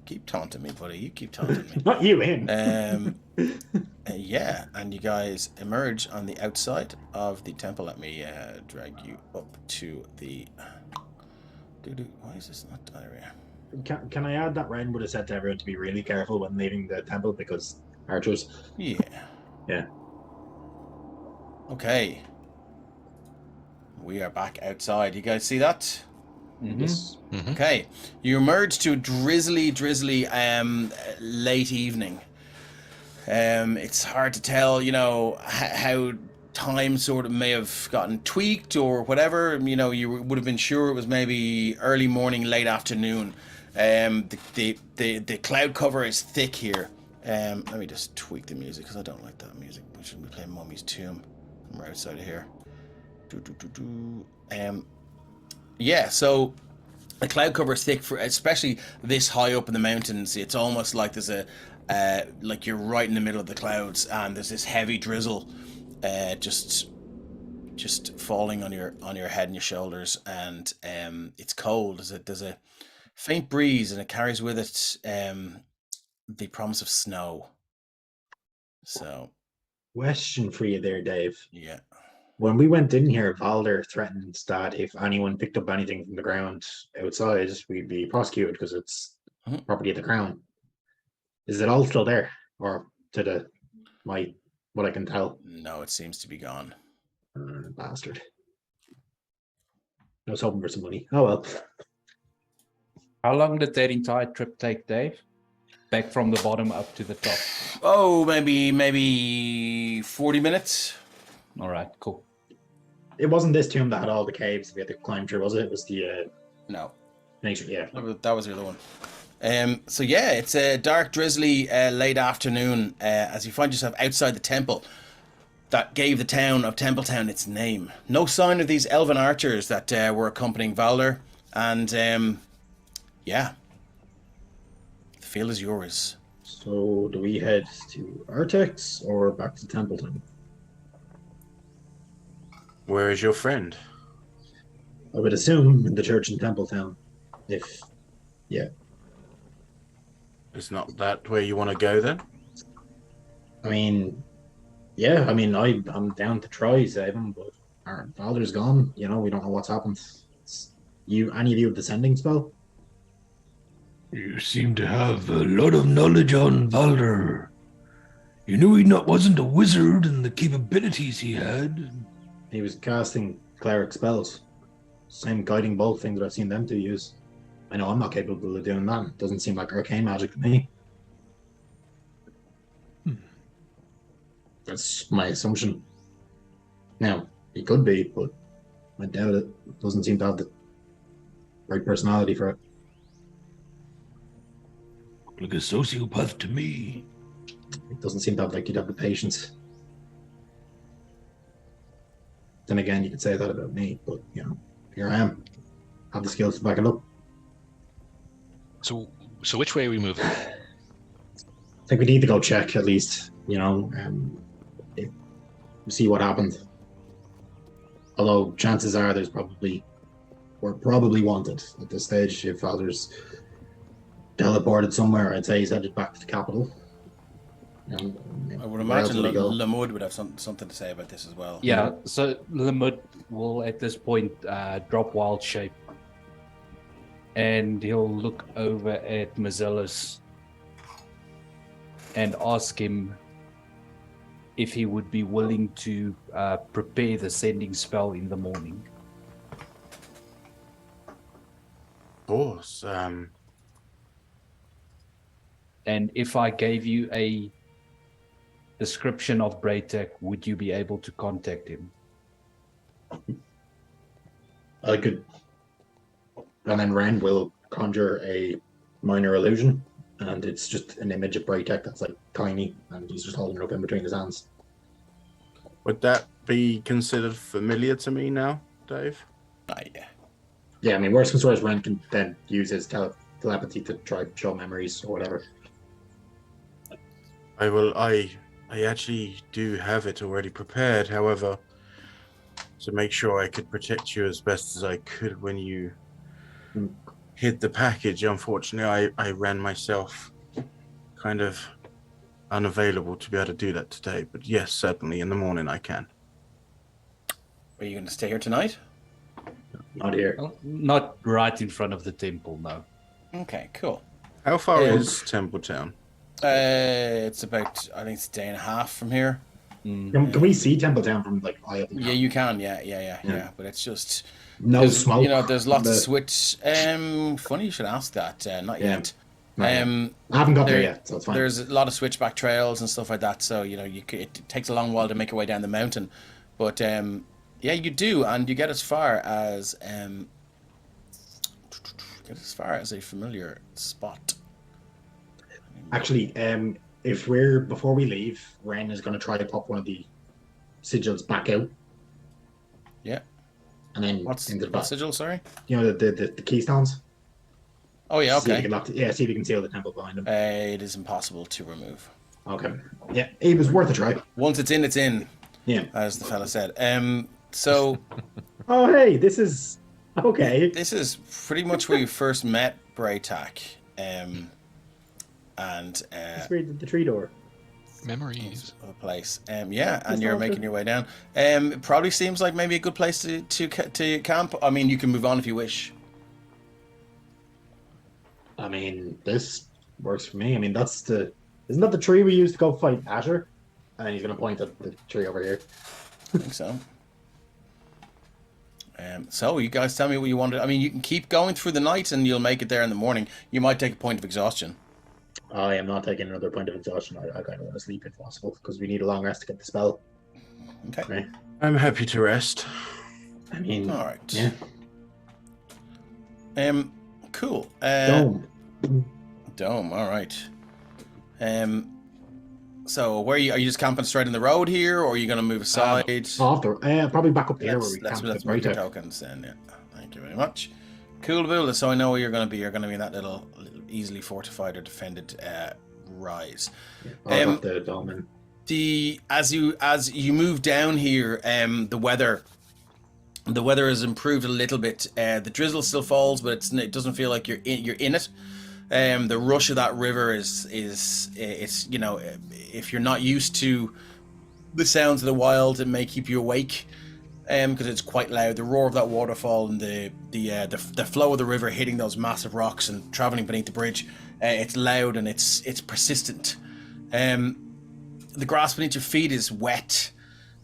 Keep taunting me, buddy. You keep taunting me. Not you, him. Yeah, and you guys emerge on the outside of the temple. Let me drag you up to the. Why is this not diarrhea? Can I add that Ren would have said to everyone to be really careful when leaving the temple because archers. Yeah. Yeah. Okay. We are back outside. You guys see that? Yes. Mhm. Okay. You emerge to drizzly, late evening. It's hard to tell, how time sort of may have gotten tweaked or whatever. You would have been sure it was maybe early morning, late afternoon. The cloud cover is thick here. Let me just tweak the music because I don't like that music. We shouldn't be playing Mummy's Tomb. We're outside of here. Yeah, so the cloud cover is thick, especially this high up in the mountains. It's almost like there's like you're right in the middle of the clouds, and there's this heavy drizzle, just falling on your head and your shoulders, and it's cold. There's a faint breeze, and it carries with it the promise of snow. So, Question for you there, Dave. yeah. When we went in here, Valder threatened that if anyone picked up anything from the ground outside, we'd be prosecuted because it's property of the crown. Is it all still there, or to what I can tell? No, it seems to be gone. Bastard. I was hoping for some money. Oh well. How long did that entire trip take, Dave? Back from the bottom up to the top. Oh, maybe 40 minutes. All right, cool. It wasn't this tomb that had all the caves we had to climb through, was it? It was the No. nature, yeah. That was the other one. So yeah, it's a dark, drizzly, late afternoon as you find yourself outside the temple that gave the town of Templetown its name. No sign of these elven archers that were accompanying Valder, and yeah, the field is yours. So do we head to Artex or back to Templeton? Where is your friend? I would assume in the church in Templetown. Is not that where you want to go then? I mean, yeah, I'm down to try save him, but our father's gone. We don't know what's happened. Any of you have the sending spell? You seem to have a lot of knowledge on Valder. You knew he wasn't a wizard and the capabilities he had. He was casting cleric spells. Same guiding bolt thing that I've seen them two use. I know I'm not capable of doing that. Doesn't seem like arcane magic to me. That's my assumption. Now, he could be, but I doubt it. Doesn't seem to have the right personality for it. Like a sociopath to me. It doesn't seem to have you'd have the patience. Then again, you could say that about me, but here I am. Have the skills to back it up. So which way are we moving? I think we need to go check at least, see what happened. Although chances are we're probably wanted at this stage if Father's teleported somewhere. I'd say he's headed back to the capital. I would Where else imagine would he go? Lamud would have something to say about this as well. Yeah, so Limud will at this point drop wild shape. And he'll look over at Mazellus and ask him if he would be willing to prepare the sending spell in the morning. Of course. And if I gave you a description of Braytek, would you be able to contact him? I could. And then Ren will conjure a minor illusion, and it's just an image of Braytek that's like tiny, and he's just holding it up in between his hands. Would that be considered familiar to me now, Dave? Yeah. Yeah, I mean, worst comes to worst, Ren can then use his telepathy to try to show memories or whatever. I actually do have it already prepared. However, to make sure I could protect you as best as I could when you hid the package, unfortunately, I ran myself kind of unavailable to be able to do that today. But yes, certainly in the morning I can. Are you going to stay here tonight? Not here. Well, not right in front of the temple, no. Okay, cool. How far is Templetown? It's about, I think it's a day and a half from here. Can we see Templetown from like eye of the Yeah, you can. Yeah. But it's just No smoke. You know, there's lots The- of switch. Funny you should ask that. Not Yeah. yet. Not yet. I haven't got there yet, so it's fine. There's a lot of switchback trails and stuff like that. So you know, it takes a long while to make your way down the mountain, but yeah, you do, and you get as far as a familiar spot. Actually, if before we leave, Ren is going to try to pop one of the sigils back out. Yeah. And then What's into the what back. sigil? Sorry. You know the keystones. Oh yeah. See if Okay. you can see if you can seal the temple behind him. It is impossible to remove. Okay. Yeah, it was worth a try. Once it's in, it's in. Yeah. As the fella said. So Oh hey, this is okay. this is pretty much where you first met Braytek. And Let's read the tree door. Memories. a place. Yeah, and It's you're all making good. your way down. It probably seems like maybe a good place to camp. I mean, you can move on if you wish. I mean, this works for me. I mean, isn't that the tree we used to go fight Asher? And he's gonna point at the tree over here. I think so. So you guys tell me what you wanted. I mean, you can keep going through the night and you'll make it there in the morning. You might take a point of exhaustion. I am not taking another point of exhaustion. I kind of want to sleep if possible because we need a long rest to get the spell. Okay. Right. I'm happy to rest. I mean, All right. yeah. Cool. Dome. All right. So where are you just camping straight in the road here, or are you going to move aside? Probably back up here where we let's camped mark your right out. tokens then. Yeah. Thank you very much. Cool, Bill. So I know where you're going to be. You're going to be in that little easily fortified or defended rise. I'll have the dome in. As you move down here, the weather has improved a little bit. The drizzle still falls, but it doesn't feel like you're in it. The rush of that river is you know, if you're not used to the sounds of the wild, it may keep you awake, because it's quite loud. The roar of that waterfall and the flow of the river hitting those massive rocks and traveling beneath the bridge, it's loud and it's persistent. The grass beneath your feet is wet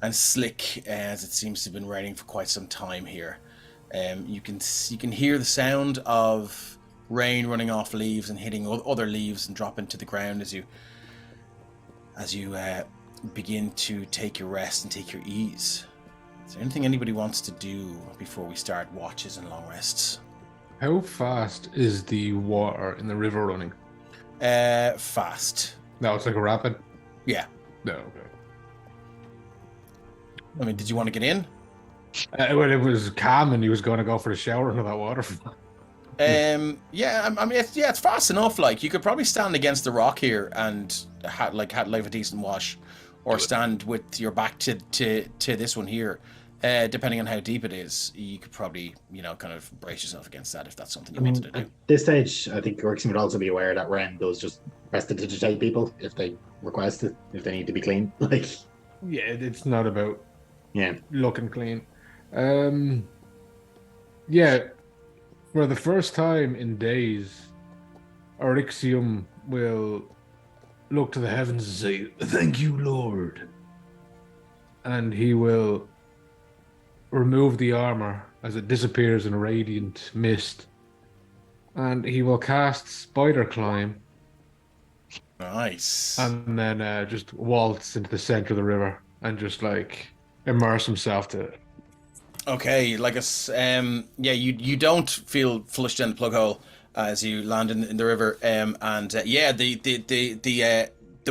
and slick, as it seems to have been raining for quite some time here. You can hear the sound of rain running off leaves and hitting other leaves and dropping to the ground as you begin to take your rest and take your ease. Is there anything anybody wants to do before we start watches and long rests? How fast is the water in the river running? Fast. No, it's like a rapid. Yeah. No, okay. I mean, did you want to get in? Well, it was calm, and he was going to go for the shower into that water. Yeah. I mean, it's fast enough. Like, you could probably stand against the rock here and have a decent wash, or stand with your back to this one here. depending on how deep it is, you could probably, kind of brace yourself against that if that's something you I mean, wanted to do. at this stage, I think Orixim would also be aware that Ren does just prestidigitate people if they request it, if they need to be clean. Like, Yeah, it's not about yeah, looking clean. Yeah, for the first time in days, Orixium will look to the heavens and say, Thank you, Lord. and he will remove the armor as it disappears in a radiant mist. And he will cast Spider Climb Nice. and then just waltz into the center of the river and just like immerse himself to it. Okay, like you don't feel flushed down the plug hole as you land in the river, the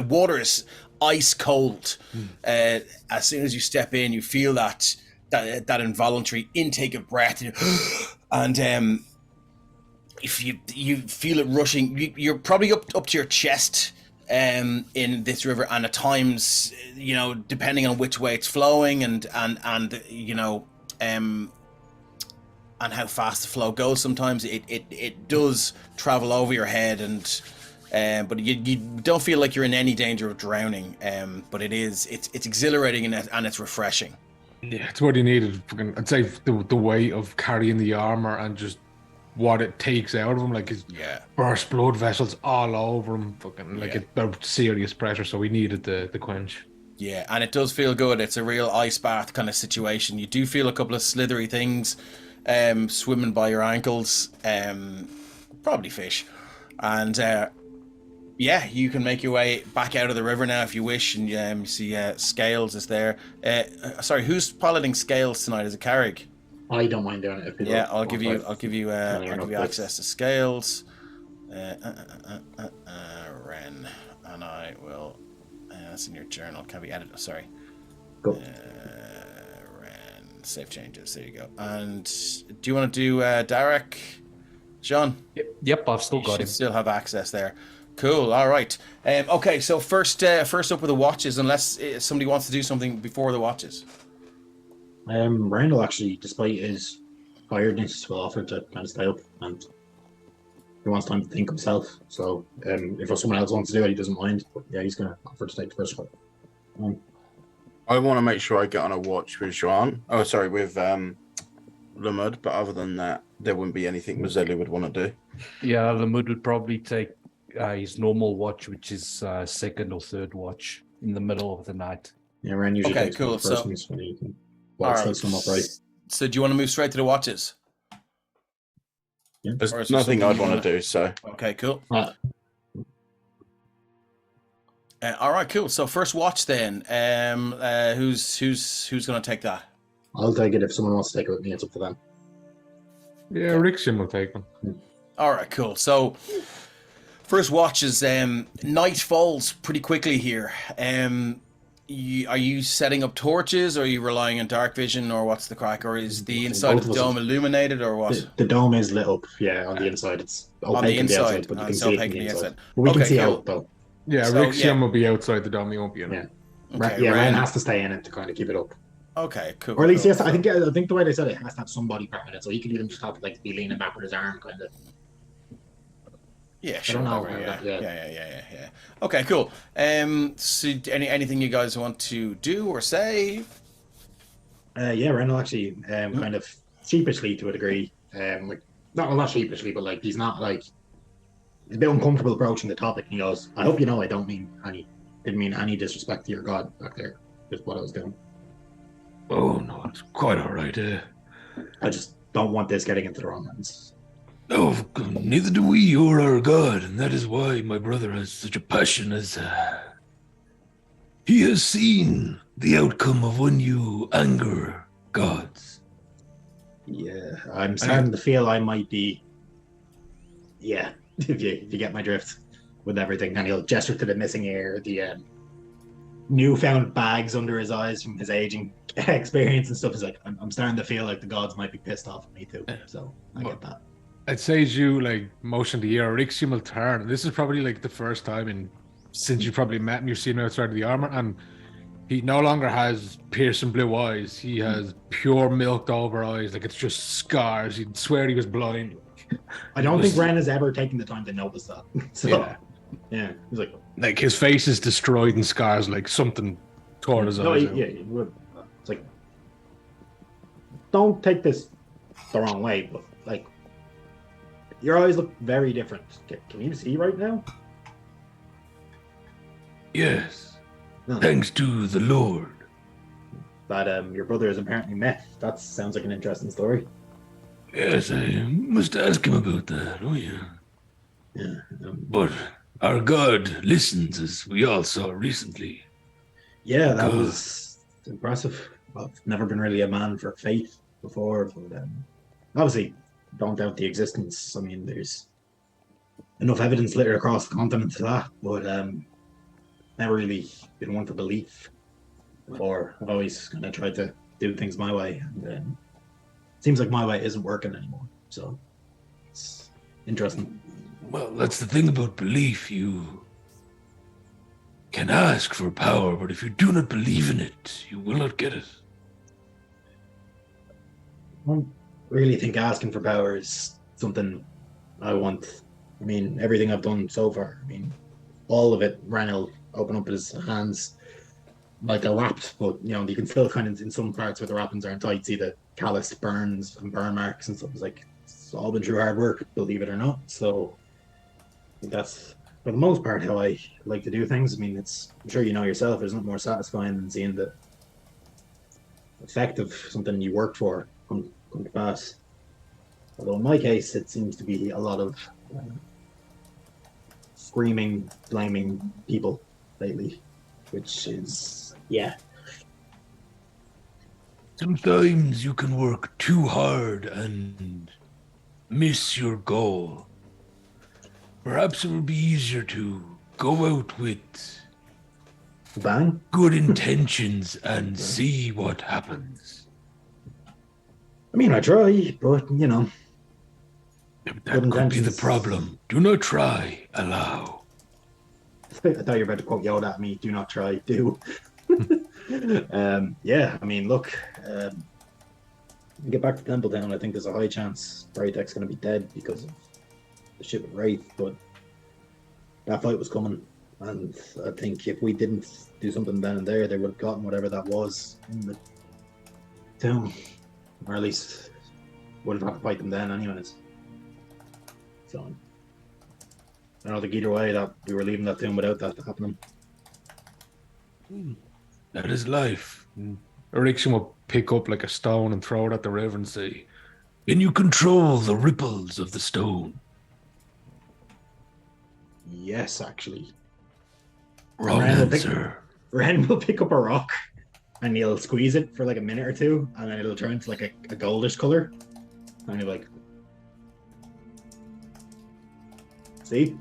water is ice cold. As soon as you step in, you feel that involuntary intake of breath, and if you feel it rushing, you're probably up to your chest in this river, and at times, depending on which way it's flowing and how fast the flow goes, sometimes it does travel over your head, and but you don't feel like you're in any danger of drowning, but it's exhilarating and it's refreshing. Yeah, it's what he needed. I'd say the weight of carrying the armor and just what it takes out of him, like his burst blood vessels all over him, it's serious pressure. So we needed the quench. Yeah, and it does feel good. It's a real ice bath kind of situation. You do feel a couple of slithery things swimming by your ankles, probably fish, and you can make your way back out of the river now if you wish, and you see Scales is there. Sorry, who's piloting Scales tonight? Is it Carrick? I don't mind doing it. If I'll give you access to Scales. Ren, and I will. That's in your journal. Can be edited. Sorry. Go. Ren, save changes. There you go. And do you want to do Derek, John? Yep, I've still got him. Still have access there. Cool. All right. Okay. So first up with the watches, unless somebody wants to do something before the watches. Randall actually, despite his tiredness, will offer to kind of stay up, and he wants time to think himself. So if someone else wants to do it, he doesn't mind. But yeah, he's going to offer to take the first one. I want to make sure I get on a watch with Jean. Oh, sorry, with Lemud. But other than that, there wouldn't be anything Mazzeli would want to do. Yeah, Lemud would probably take his normal watch, which is second or third watch in the middle of the night. Yeah, Ren usually takes cool. the first ones when he can watch those come up right. So do you want to move straight to the watches? Yeah. There's nothing I'd want to do. So okay, cool. All right, cool. So first watch then. Who's going to take that? I'll take it if someone wants to take it with me. It's up to them. Yeah, Rixium will take them. All right, cool. So first watch is night falls pretty quickly here. Are you setting up torches, or are you relying on dark vision, or what's the crack? Or is the inside of the dome illuminated, or what? The dome is lit up, on the inside. It's opaque on the inside, but you can see it on the inside. But we okay, can see cool. out, though. Yeah, So, Rixium will be outside the dome, he won't be in it. Okay, Ren has to stay in it to kind of keep it up. Okay, cool. Or at least, cool. yes, I think the way they said it has to have some body part in it, so he can even just have be leaning back with his arm, kind of. Yeah, sure. I don't know whatever, about yeah. Okay, cool. So anything you guys want to do or say? Ren will actually kind of sheepishly to a degree, not sheepishly, but he's not he's a bit uncomfortable approaching the topic, and he goes, "I hope you know I didn't mean any disrespect to your god back there. Just what I was doing." Oh, no, it's quite all right. I just don't want this getting into the wrong hands. Oh, neither do we or our God, and that is why my brother has such a passion as he has seen the outcome of when you anger gods. Yeah, I'm starting to feel I might be. Yeah, if you get my drift with everything, and he'll gesture to the missing ear, the newfound bags under his eyes from his aging experience and stuff. He's like, I'm starting to feel like the gods might be pissed off at me too. So I get that. I'd say as you motion the ear, Rixium will turn. This is probably the first time since you probably met him, you've seen him outside of the armor, and He no longer has piercing blue eyes. He has pure milked over eyes. Like it's just scars. You'd swear he was blind. I don't think Ren has ever taken the time to notice that. So, yeah. He's like his face is destroyed and scars. Like something tore his eyes out. Yeah, he would. It's like, don't take this the wrong way, but like, your eyes look very different. Can you see right now? Yes. No. Thanks to the Lord. That your brother is apparently meth. That sounds like an interesting story. Yes, I must ask him about that. Oh, yeah. Yeah. But our God listens, as we all saw recently. Yeah, that was impressive. I've never been really a man for faith before, but obviously, don't doubt the existence. I mean, there's enough evidence littered across the continent for that, but never really been one for belief before. I've always kind of tried to do things my way, and seems like my way isn't working anymore. So it's interesting. Well, that's the thing about belief. You can ask for power, but if you do not believe in it, you will not get it. I don't really think asking for power is something I want. I mean, everything I've done so far, I mean, all of it, Ren will open up his hands like they're wrapped, but you know, you can still kind of, in some parts where the wrappings aren't tight, see the callous burns and burn marks and stuff. It's like, it's all been through hard work, believe it or not. So I think that's, for the most part, how I like to do things. I mean, I'm sure you know yourself, there's nothing more satisfying than seeing the effect of something you worked for come to pass. Although in my case, it seems to be a lot of screaming, blaming people lately, which is, yeah. Sometimes you can work too hard and miss your goal. Perhaps it would be easier to go out with Bang? good intentions and see what happens. I mean, I try, but you know. That could be the problem. Do not try, allow. I thought you were about to quote Yoda at me. Do not try, do. Yeah, I mean, look. Get back to Templetown. I think there's a high chance Braytek's going to be dead because of the shit with Wraith, but that fight was coming. And I think if we didn't do something then and there, they would have gotten whatever that was in the tomb. Or at least would have had to fight them then anyways. So I don't think either way that we were leaving that tomb without that happening. That is life. Erickson will pick up like a stone and throw it at the river and say, Can you control the ripples of the stone? Yes, actually. Wrong answer. Ren will pick up a rock and he'll squeeze it for like a minute or two, and then it'll turn into like a goldish color. And he'll like, see?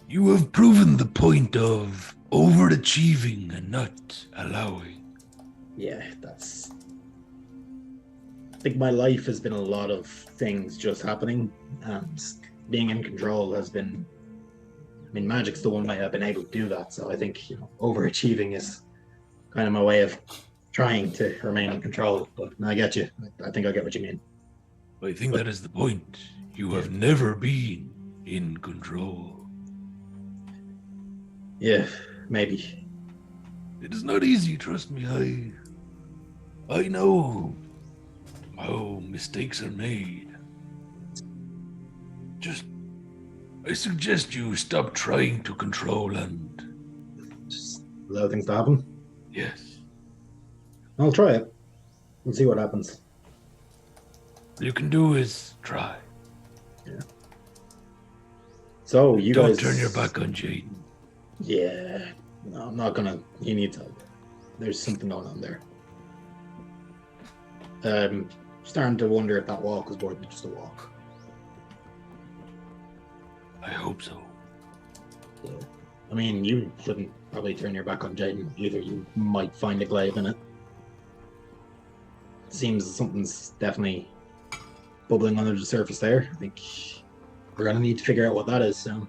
You have proven the point of overachieving and not allowing. Yeah, that's... I think my life has been a lot of things just happening, and being in control has been... I mean, magic's the one way I've been able to do that, so I think, you know, overachieving is kind of my way of trying to remain in control. But I get you. I think I get what you mean. I think that is the point. You have never been in control. Yeah, maybe. It is not easy, trust me. I know how mistakes are made. I suggest you stop trying to control and... Just allow things to happen? Yes. I'll try it. We'll see what happens. All you can do is try. Yeah. So, you Don't guys... turn your back on Jaden. Yeah. No, I'm not gonna... He needs help. There's something going on there. Starting to wonder if that walk was more than just a walk. I hope so. So, I mean, you shouldn't probably turn your back on Jaden either. You might find a glaive in it. Seems something's definitely bubbling under the surface there. I think we're gonna need to figure out what that is soon.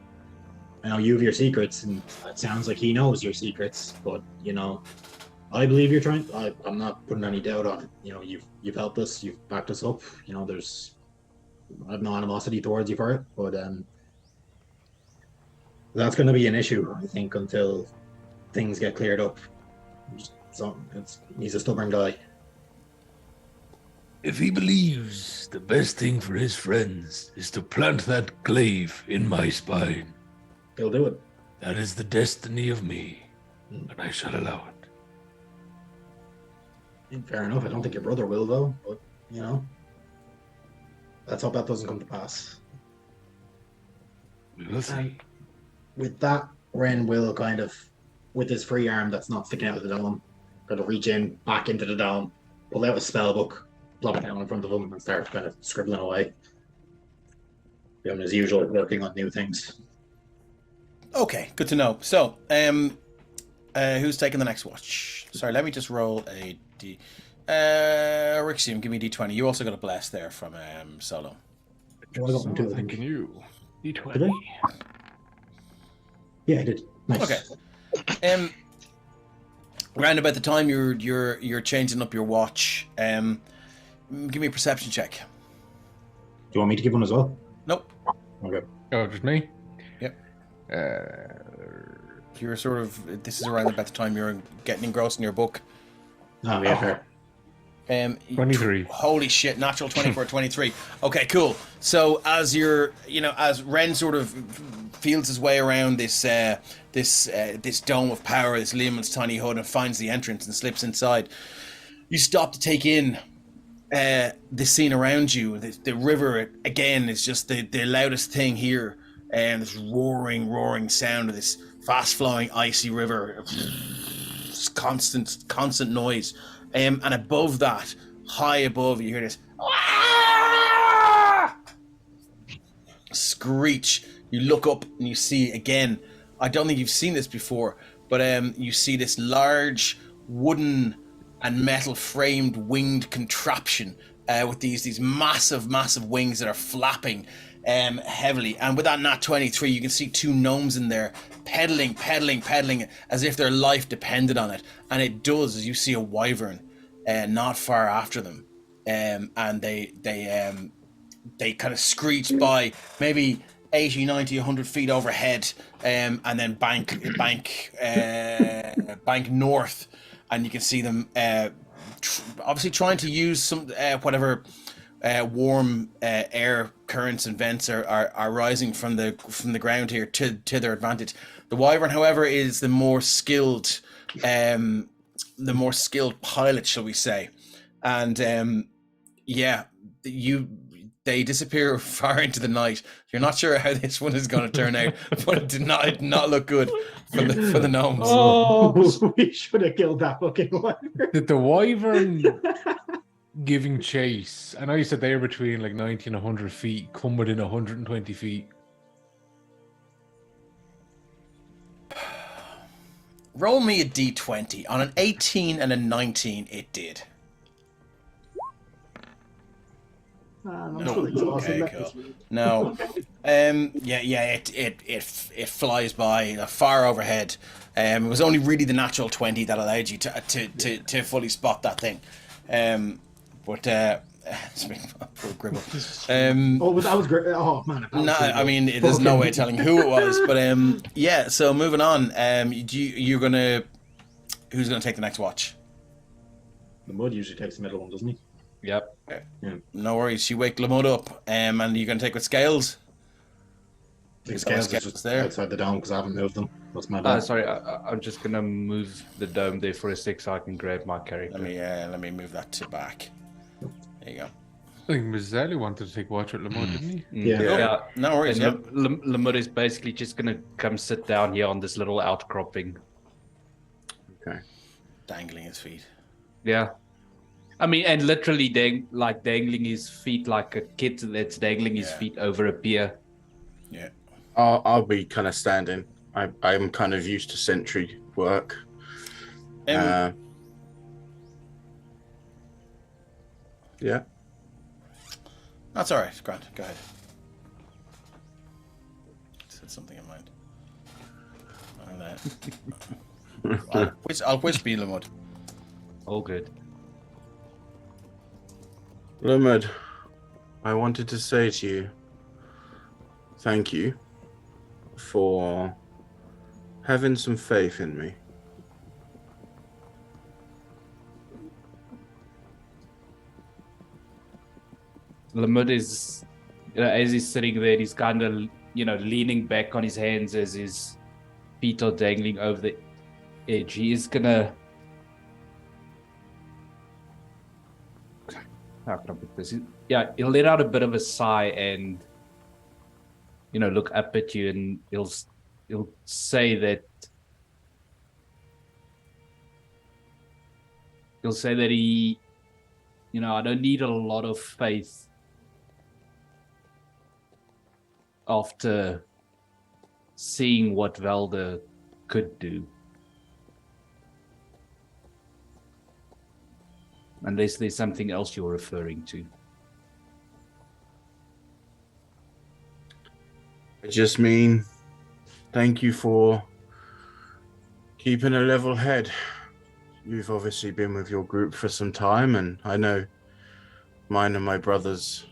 I know you have your secrets, and it sounds like he knows your secrets. But you know, I believe you're trying. I'm not putting any doubt on it. You know, you've helped us. You've backed us up. You know, I have no animosity towards you for it. But that's going to be an issue, I think, until things get cleared up. He's a stubborn guy. If he believes the best thing for his friends is to plant that glaive in my spine, He'll do it. that is the destiny of me, and I shall allow it. Fair enough. I don't think your brother will, though. But you know, let's hope that doesn't come to pass. We will see. With that, Ren will kind of, with his free arm that's not sticking out of the dome, kind of reach in back into the dome, pull out a spell book, plop it down in front of him, and start kind of scribbling away. Doing his usual, working on new things. Okay, good to know. So, who's taking the next watch? Sorry, let me just roll a D. Rixium, give me D20. You also got a bless there from Solo. Well, I got one too, I think. Thinking you. D20. Did I? Yeah, I did. Nice. Okay. Around about the time you're changing up your watch, give me a perception check. Do you want me to give one as well? Nope. Okay. Oh, just me? Yep. You're sort of. This is around about the time you're getting engrossed in your book. Oh, yeah, fair. 23. Holy shit, natural 20 for 23. Okay, cool. So as as Ren sort of feels his way around this dome of power, this Liam's tiny hood, and finds the entrance and slips inside, you stop to take in the scene around you. The river, again, is just the loudest thing here. And this roaring sound of this fast-flowing, icy river. Just constant noise. And above that, high above, you hear this screech. You look up and you see again, I don't think you've seen this before, but you see this large wooden and metal framed winged contraption with these massive wings that are flapping heavily. And with that nat 23, you can see two gnomes in there pedaling as if their life depended on it. And it does, as you see a wyvern not far after them, and they kind of screech by maybe 80, 90, 100 feet overhead, and then bank north, and you can see them obviously trying to use some whatever warm air currents and vents are rising from the ground here to their advantage. The wyvern, however, is the more skilled pilot, shall we say, and they disappear far into the night. You're not sure how this one is going to turn out, but it did not look good for the gnomes. Oh, we should have killed that fucking wyvern. Did the wyvern giving chase, I know you said they were between like 90 and 100 feet, come within 120 feet? Roll me a d20. On an 18 and a 19, it did. No. Okay, cool. No. It flies by far overhead. It was only really the natural 20 that allowed you to fully spot that thing. Poor Gribble. That was great. Oh man. No, I mean, there's no way of telling who it was, but so moving on. Who's gonna take the next watch? The mud usually takes the middle one, doesn't he? Yep. Yeah. No worries. You wake Lamud up, and you're gonna take with Scales. The scales are just there outside the dome because I haven't moved them. That's my bad. Sorry, I'm just gonna move the dome there for a sec so I can grab my character. Let me move that to back. There you go. I think Mazzeli wanted to take watch at Lamont, didn't he? Yeah. No worries. And Lamud is basically just gonna come sit down here on this little outcropping. Okay. Dangling his feet. Yeah. I mean, and literally dangling his feet like a kid that's dangling his feet over a pier. Yeah. I'll be kind of standing. I'm kind of used to sentry work. Yeah. That's all right, Grant. Go ahead. Just had something in mind. I'll whisper you, Lamud. All good. Lumad, I wanted to say to you, thank you for having some faith in me. Lamud is, as he's sitting there, he's kind of, leaning back on his hands as his feet are dangling over the edge. He is gonna. How can I put this? He'll let out a bit of a sigh and, look up at you, and he'll say that. He'll say that he, I don't need a lot of faith after seeing what Velda could do. Unless there's something else you're referring to. I just mean, thank you for keeping a level head. You've obviously been with your group for some time, and I know mine and my brother's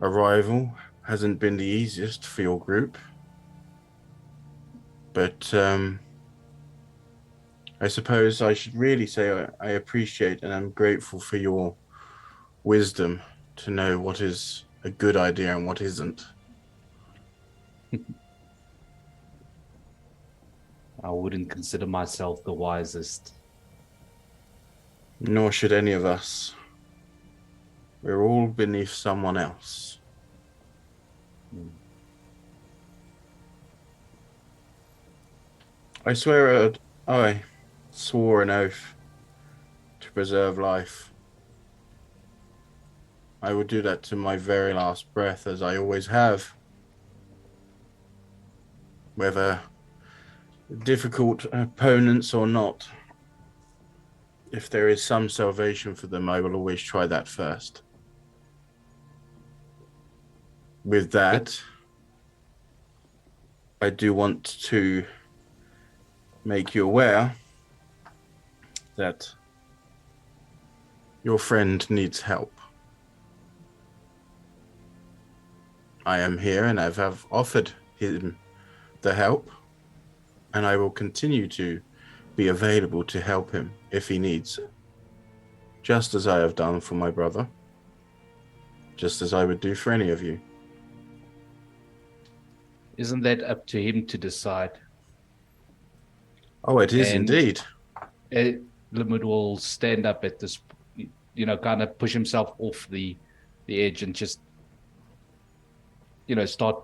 arrival hasn't been the easiest for your group. But I suppose I should really say I appreciate and I'm grateful for your wisdom to know what is a good idea and what isn't. I wouldn't consider myself the wisest. Nor should any of us. We're all beneath someone else. I swear I swore an oath to preserve life. I would do that to my very last breath, as I always have. Whether difficult opponents or not, if there is some salvation for them, I will always try that first. With that, I do want to make you aware that your friend needs help. I am here and I have offered him the help, and I will continue to be available to help him if he needs, just as I have done for my brother, just as I would do for any of you. Isn't that up to him to decide? Oh, it is indeed. Limud will stand up at this, kind of push himself off the edge and just, start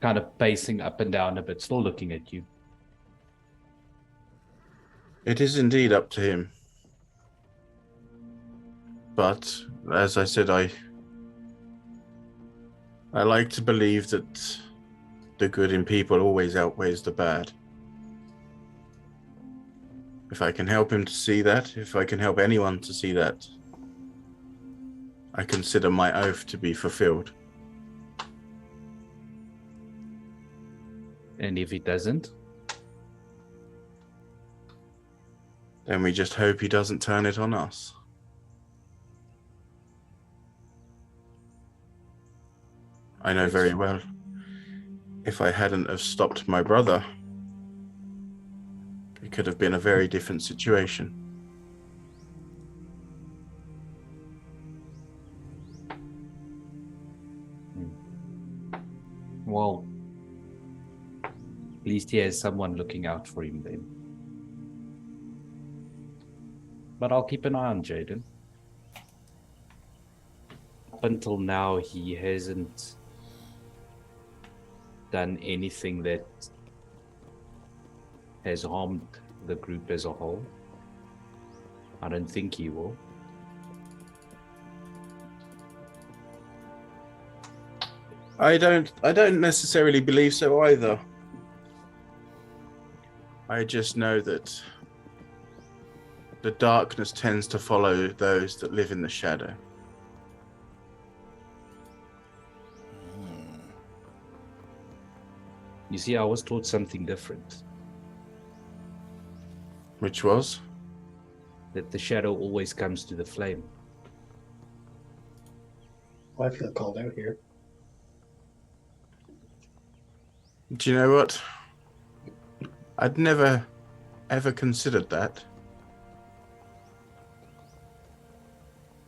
kind of pacing up and down a bit, still looking at you. It is indeed up to him. But, as I said, I like to believe that the good in people always outweighs the bad. If I can help him to see that, if I can help anyone to see that, I consider my oath to be fulfilled. And if he doesn't? Then we just hope he doesn't turn it on us. I know very well, if I hadn't have stopped my brother, it could have been a very different situation. Well, at least he has someone looking out for him then. But I'll keep an eye on Jaden. Up until now, he hasn't done anything that has harmed the group as a whole. I don't think he will. I don't necessarily believe so either. I just know that the darkness tends to follow those that live in the shadow. You see, I was taught something different. Which was? That the shadow always comes to the flame. I feel called out here. Do you know what? I'd never ever considered that.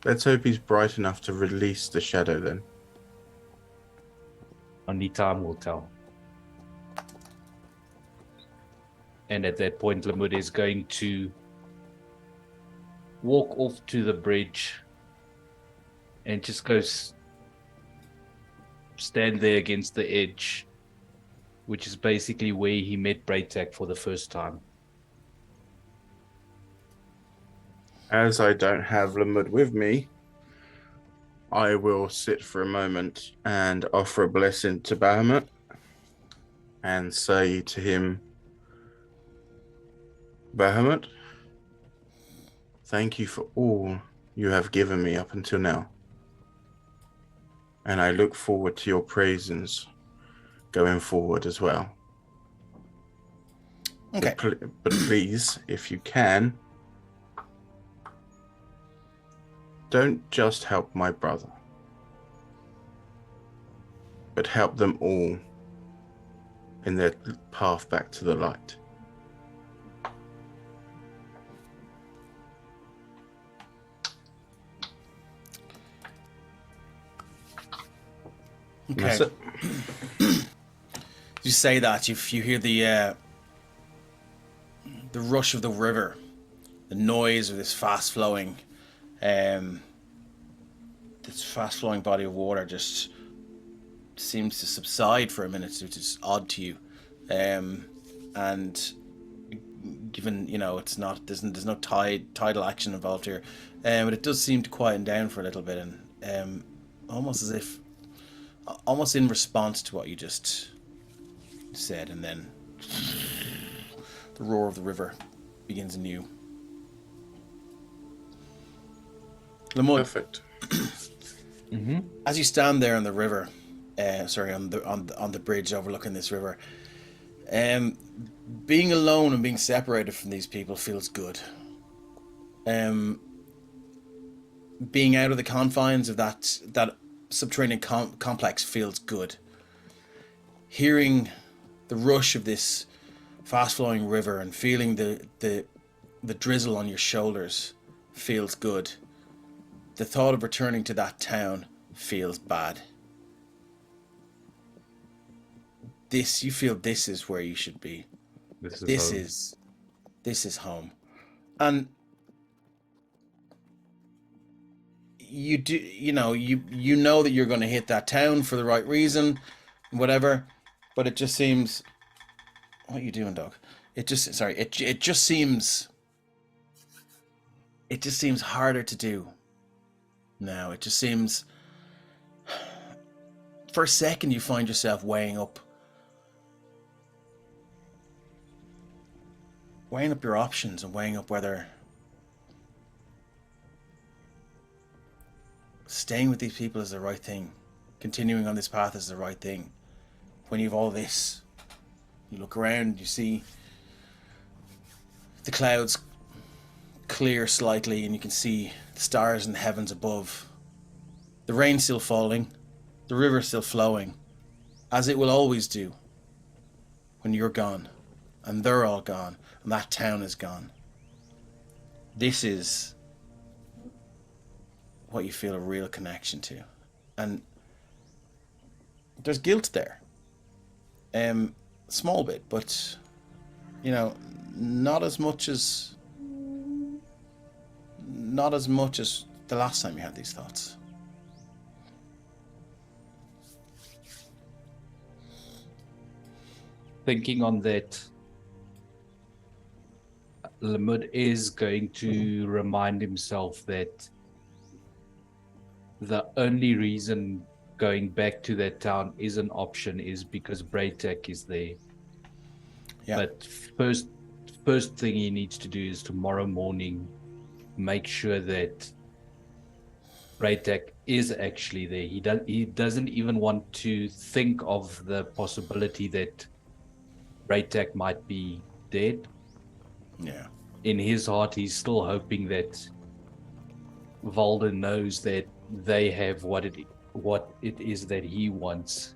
Let's hope he's bright enough to release the shadow then. Only time will tell. And at that point, Lamud is going to walk off to the bridge and just stand there against the edge, which is basically where he met Braytak for the first time. As I don't have Lamud with me, I will sit for a moment and offer a blessing to Bahamut and say to him, Bahamut, thank you for all you have given me up until now. And I look forward to your praises going forward as well. Okay. But please, if you can, don't just help my brother, but help them all in their path back to the light. Okay. That's it. You say that you hear the rush of the river, the noise of this fast flowing body of water just seems to subside for a minute, which is odd to you, and given it's not there's no tidal action involved here, but it does seem to quieten down for a little bit, and almost in response to what you just said, and then the roar of the river begins anew. Lamud, Perfect. as you stand there on the river, on the bridge overlooking this river, being alone and being separated from these people feels good. Being out of the confines of that subterranean complex feels good. Hearing the rush of this fast-flowing river and feeling the drizzle on your shoulders feels good. The thought of returning to that town feels bad. You feel this is where you should be. This is home. And you do, you know that you're going to hit that town for the right reason, whatever, but it just seems, what are you doing, dog? It just seems harder to do now. It just seems, for a second you find yourself weighing up your options and weighing up whether staying with these people is the right thing, continuing on this path is the right thing. When you have all this, you look around, you see the clouds clear slightly, and you can see the stars in the heavens above. The rain's still falling, the river's still flowing, as it will always do when you're gone, and they're all gone, and that town is gone. This is what you feel a real connection to. And there's guilt there. Small bit, but not as much as the last time you had these thoughts. Thinking on that, Lamud is going to remind himself that the only reason going back to that town is an option is because Braytak is there. Yeah. But first thing he needs to do is tomorrow morning make sure that Braytak is actually there. He doesn't even want to think of the possibility that Braytak might be dead. Yeah. in his heart, he's still hoping that Valden knows that they have what it is that he wants.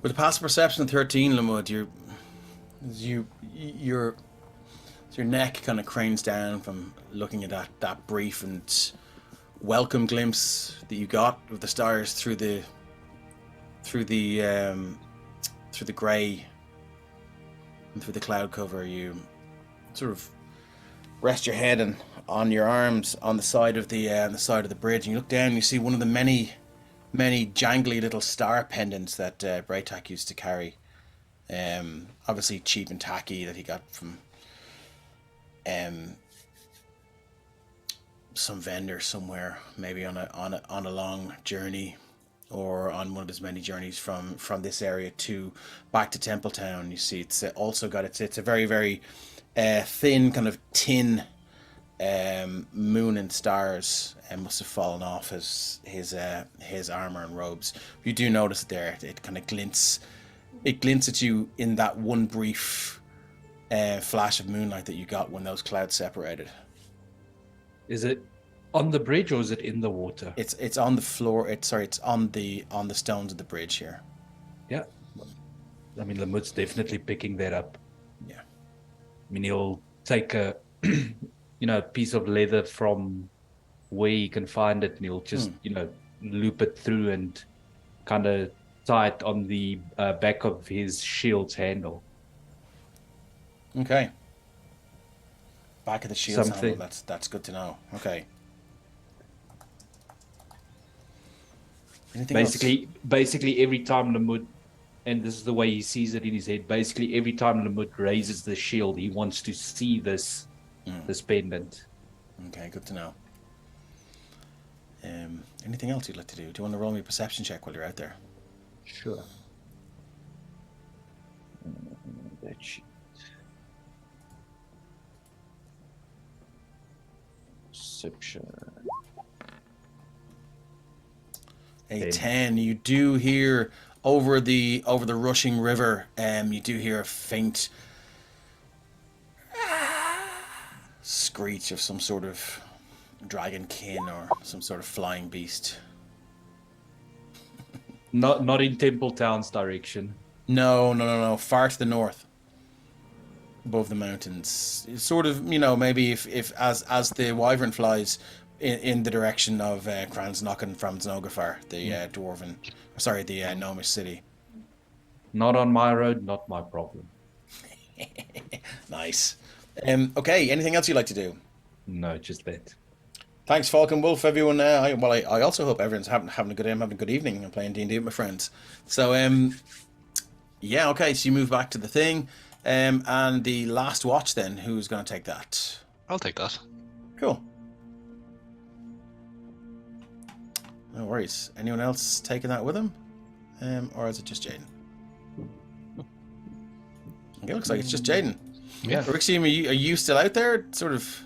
With a passive perception of 13, Lamud, your neck kind of cranes down from looking at that brief and welcome glimpse that you got of the stars through the grey and through the cloud cover. You sort of rest your head on your arms on the side of the bridge, and you look down and you see one of the many jangly little star pendants that Braytak used to carry. Obviously cheap and tacky, that he got from some vendor somewhere, maybe on a long journey, or on one of his many journeys from this area back to Templetown. You see, it's also got it's a very, very thin kind of tin moon and stars, and must have fallen off his armor and robes. You do notice it there. It kind of glints. It glints at you in that one brief flash of moonlight that you got when those clouds separated. Is it on the bridge or is it in the water? It's on the floor. It's on the stones of the bridge here. Yeah. I mean, Lamud's definitely picking that up. Yeah. I mean, he'll take a piece of leather from where he can find it, and he'll just loop it through and kind of tie it on the back of his shield's handle. Okay. Back of the shield's handle. That's good to know. Okay. Anything basically every time Lamud, and this is the way he sees it in his head, basically every time Lamud raises the shield, he wants to see this pendant. Okay, good to know. Anything else you'd like to do? Do you want to roll me a perception check while you're out there? Sure. That sheet. Perception. A 10. You do hear over the rushing river, you do hear a faint screech of some sort of dragonkin or some sort of flying beast. Not in Templetown's direction. No. Far to the north, above the mountains. It's sort of, maybe if as the wyvern flies in the direction of Kransnocken from Znogafar, the gnomish city. Not on my road, not my problem. Nice. Okay, anything else you'd like to do? No, just that. Thanks, Falcon Wolf, everyone. I also hope everyone's having a good day. I'm having a good evening. I'm playing D&D with my friends. So, yeah, okay, so you move back to the thing. And the last watch then, who's going to take that? I'll take that. Cool. No worries. Anyone else taking that with him? Or is it just Jaden? Okay, looks like it's just Jaden. Yeah. Rixium, are you still out there? Sort of.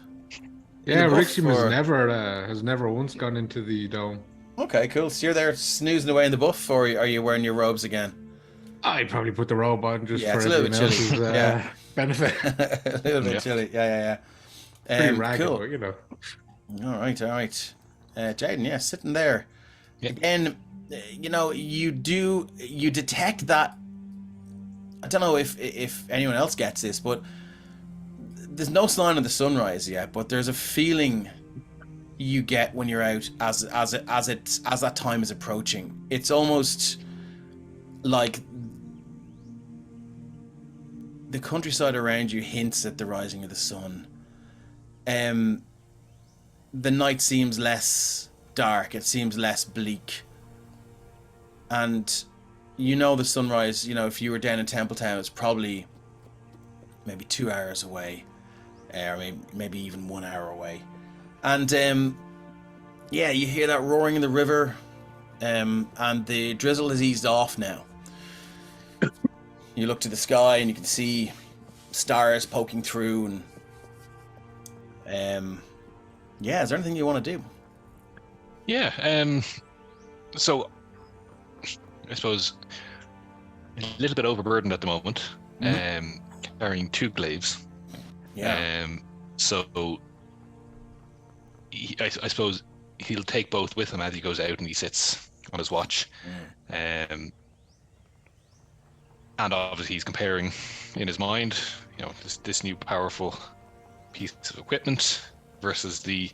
Yeah, Rixium has never once gone into the dome. Okay, cool. So you're there snoozing away in the buff, or are you wearing your robes again? I'd probably put the robe on just for it's a little bit everyone chilly. else's benefit. A little bit chilly. Yeah. Pretty ragged, cool. but, All right. Jaden, sitting there. Yeah. Again, you detect that. I don't know if anyone else gets this, but there's no sign of the sunrise yet. But there's a feeling you get when you're out as that time is approaching. It's almost like the countryside around you hints at the rising of the sun. The night seems less dark, it seems less bleak. And the sunrise, if you were down in Templetown, it's probably maybe 2 hours away, or maybe even 1 hour away. And you hear that roaring in the river, and the drizzle has eased off now. You look to the sky and you can see stars poking through, and is there anything you want to do? Yeah, so I suppose a little bit overburdened at the moment. carrying 2 glaives. Yeah. So I suppose he'll take both with him as he goes out and he sits on his watch. And obviously he's comparing in his mind, this new powerful piece of equipment versus the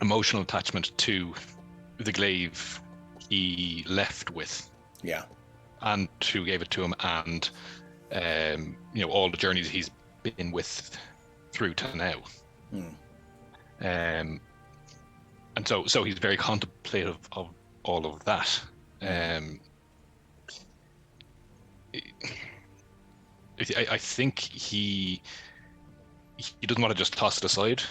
emotional attachment to the glaive he left with. Yeah. And who gave it to him, and all the journeys he's been with through to now. And so he's very contemplative of all of that. I think he doesn't want to just toss it aside.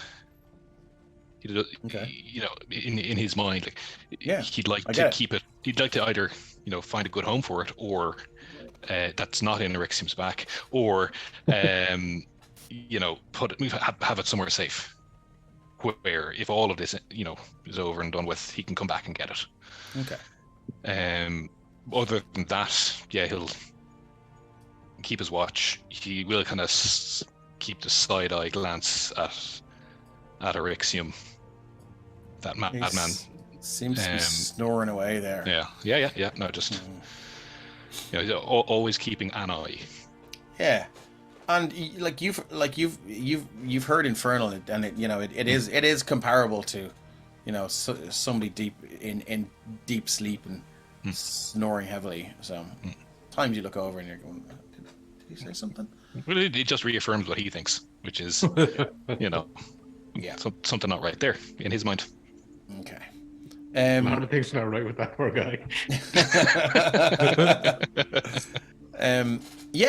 In his mind, he'd like to keep it. He'd like to either find a good home for it, or that's not in Erixium's back, or have it somewhere safe, where if all of this is over and done with, he can come back and get it. Other than that, he'll keep his watch. He will kind of keep the side-eye glance at Erixium, that madman. Seems to be snoring away there. Yeah. No, just always keeping an eye. Yeah, and you've heard Infernal, and it is comparable to somebody deep in deep sleep and snoring heavily. So times you look over and you're going, did he say something? Well, it just reaffirms what he thinks, which is something not right there in his mind. Okay. A lot of things not right with that poor guy.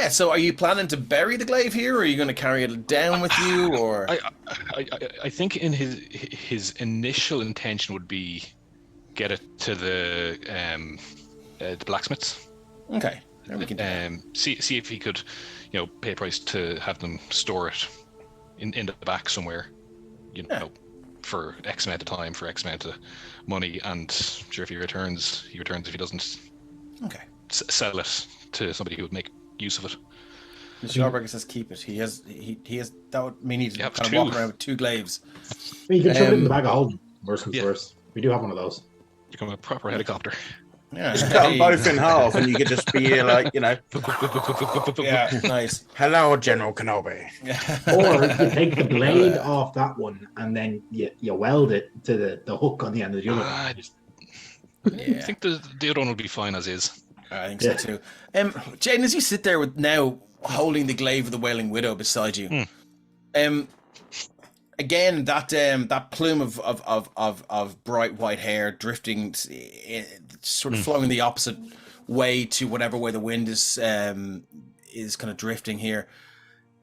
So are you planning to bury the glaive here, or are you going to carry it down with you, or? I think in his initial intention would be get it to the blacksmiths. Okay. Then we can see if he could, pay a price to have them store it in the back somewhere, for X amount of time, for X amount of money, and sure, if he returns. If he doesn't, sell it to somebody who would make use of it. Mr. Jarberger says keep it. He has. That would mean he's kind of walking around with 2 glaives. You can shove it in the bag of holding. Worst comes worst. We do have one of those. Become a proper helicopter. Yeah. Just cut them both in half, and you could just be like, Yeah, nice. Hello, General Kenobi. Or you take the blade off that one, and then you weld it to the hook on the end of the other one. I think the other one will be fine as is. I think so too. Jaden, as you sit there with now holding the glaive of the Wailing Widow beside you, again that plume of bright white hair drifting, sort of flowing the opposite way to whatever way the wind is kind of drifting here.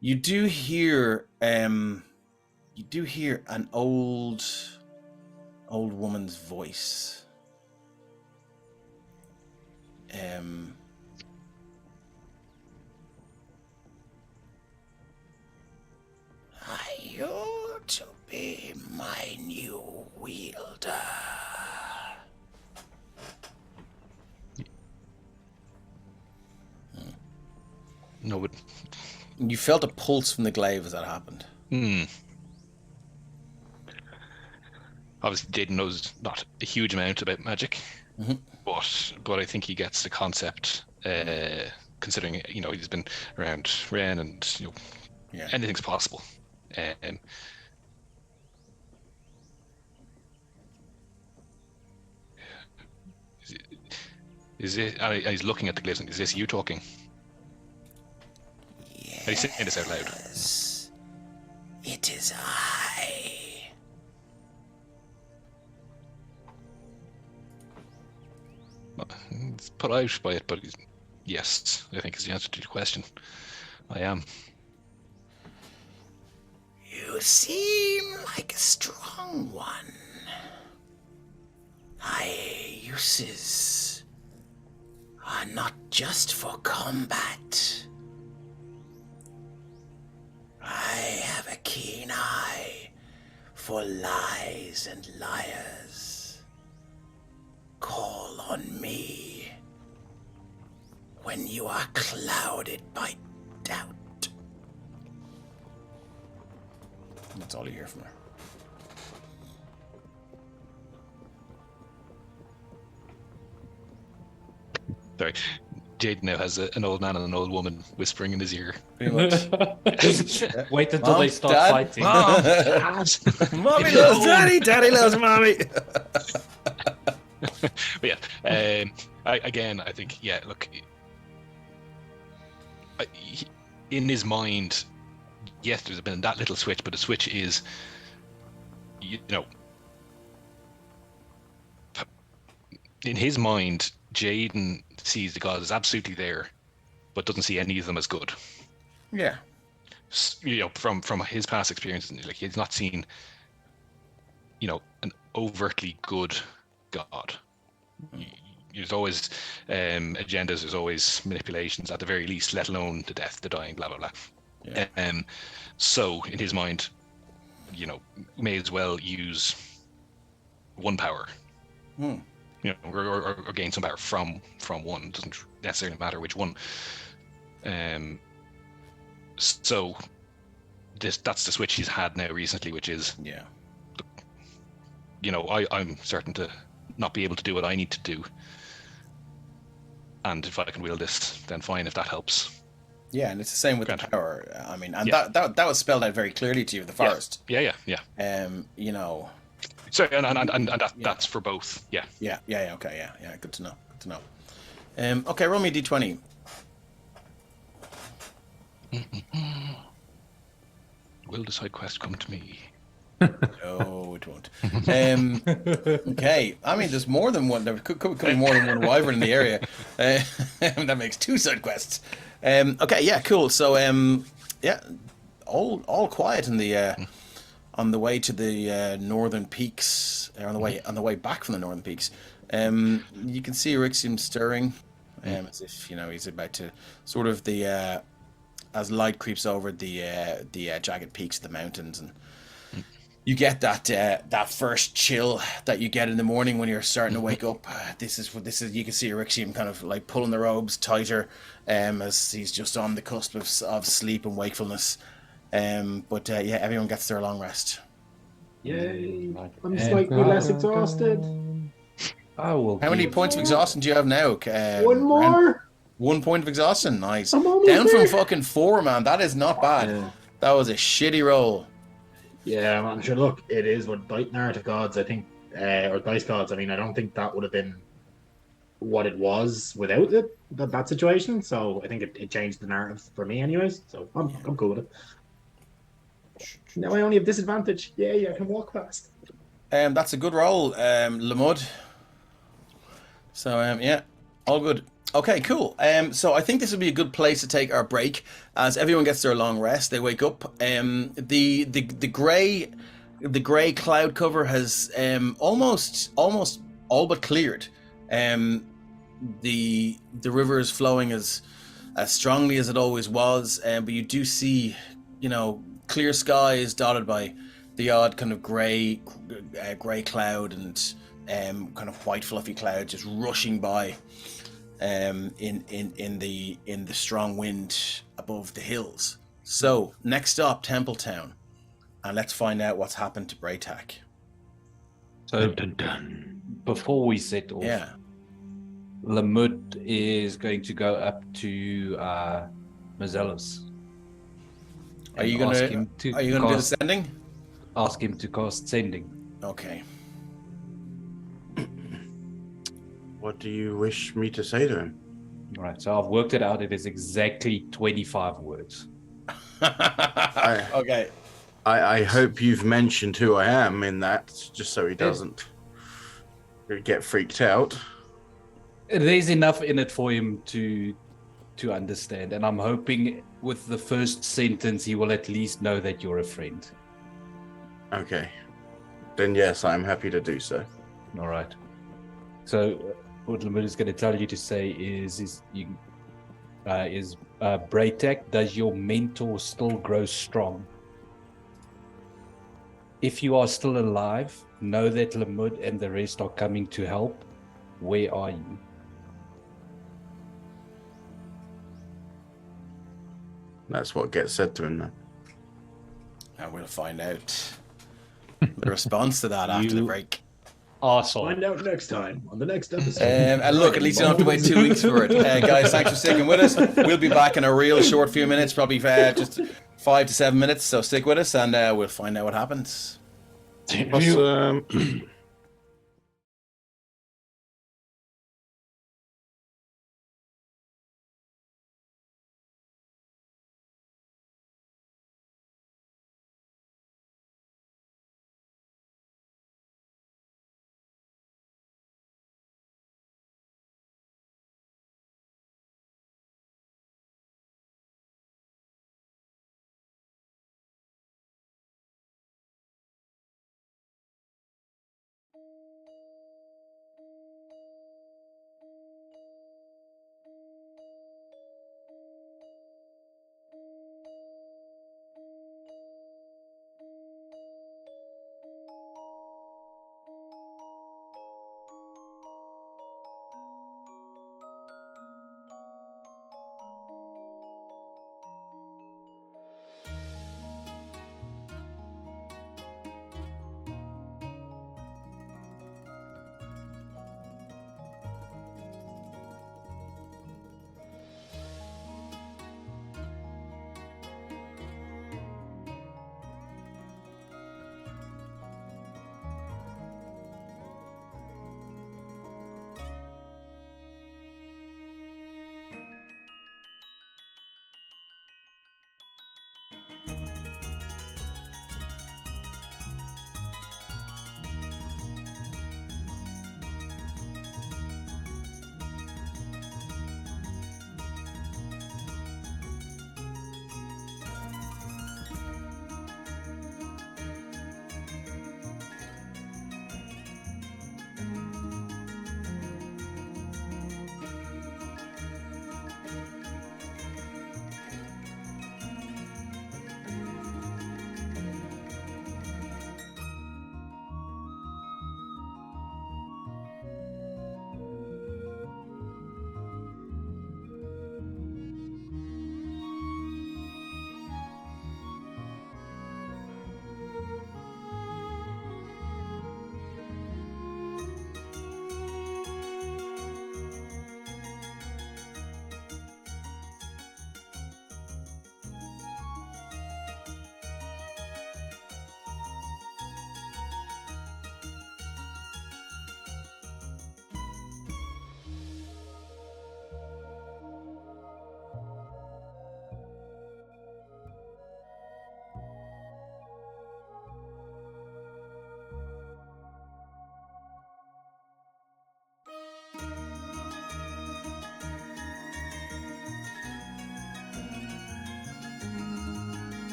You do hear an old woman's voice. Are you to be my new wielder? No, but You felt a pulse from the glaive as that happened. Obviously, Jaden knows not a huge amount about magic, but I think he gets the concept. Considering he's been around Ren, and anything's possible. Is it? He's looking at the glaives. Is this you talking? Yes. Are you saying this out loud? It is I. It's put out by it, but yes, I think is the answer to your question. I am. You seem like a strong one. My uses are not just for combat. I have a keen eye for lies and liars. Call on me when you are clouded by doubt. And that's all you hear from her. Sorry. Jade now has an old man and an old woman whispering in his ear. Pretty much. Wait until Mom, they start Dad? fighting. Mom, Dad. Mommy loves Daddy, Daddy loves Mommy. But yeah, I think, yeah, look, in his mind, yes, there's been that little switch, but the switch is, you know, in his mind, Jaden sees the gods as absolutely there, but doesn't see any of them as good. Yeah. You know, from his past experience, like he's not seen, you know, an overtly good god. There's always agendas, there's always manipulations, at the very least, let alone the death, the dying, blah blah blah. Yeah. So in his mind, you know, may as well use one power. You know, or gain some power from one. It doesn't necessarily matter which one. So that's the switch he's had now recently, which is, Yeah. you know, I'm certain to not be able to do what I need to do, and if I can wield this, then fine. If that helps. Yeah, and it's the same with the Gotcha. power. I mean, and Yeah. that was spelled out very clearly to you in the forest. Yeah. You know. So and that's for both. Yeah. Yeah. Okay. Yeah. Good to know. Okay, roll me a d20. Will the side quest come to me? No, it won't. Okay. I mean, there's more than one. There could be more than one wyvern in the area. That makes 2 side quests. Okay. Yeah. Cool. So yeah, all quiet in the on the way to the northern peaks, or on the way back from the northern peaks. You can see Rixium stirring, as if, you know, he's about to sort of as light creeps over the jagged peaks of the mountains, and you get that first chill that you get in the morning when you're starting to wake up. This is you can see Rixium kind of like pulling the robes tighter, as he's just on the cusp of sleep and wakefulness. But yeah, everyone gets their long rest. Yay! I'm slightly less exhausted. How many points of exhaustion do you have now? One more. 1 point of exhaustion. Nice. I'm almost Down there. from fucking 4, man. That is not bad. Yeah. That was a shitty roll. Yeah, man. Sure. Look, it is what narrative gods, I think, or dice gods. I mean, I don't think that would have been what it was without it, that situation. So I think it changed the narrative for me, anyways. So I'm cool with it. Now I only have disadvantage. Yeah, I can walk fast. That's a good roll, Lamud. So yeah, all good. Okay, cool. So I think this would be a good place to take our break, as everyone gets their long rest. They wake up. The grey cloud cover has almost all but cleared. The river is flowing as strongly as it always was, but you do see, you know, clear skies dotted by the odd kind of grey cloud and kind of white fluffy cloud just rushing by. In the strong wind above the hills. So next up, Templetown, and let's find out what's happened to Braytac. So Dun, dun, dun. before we set off, Yeah. Lamud is going to go up to Mazelos. Are you and gonna ask him to do the cast- sending? Ask him to cast sending. Okay. What do you wish me to say to him? All right, so I've worked it out. It is exactly 25 words. Okay. I hope you've mentioned who I am in that, just so he doesn't get freaked out. There's enough in it for him to understand, and I'm hoping with the first sentence he will at least know that you're a friend. Okay. Then yes, I'm happy to do so. All right. So what Lamud is going to tell you to say is Braytac, does your mentor still grow strong? If you are still alive, know that Lamud and the rest are coming to help. Where are you? That's what gets said to him now. And we'll find out the response to that after the break. Awesome. Find out next time on the next episode. And look, at least you don't have to wait 2 weeks for it. Guys, thanks for sticking with us. We'll be back in a real short few minutes, probably just 5 to 7 minutes. So stick with us, and we'll find out what happens. Awesome.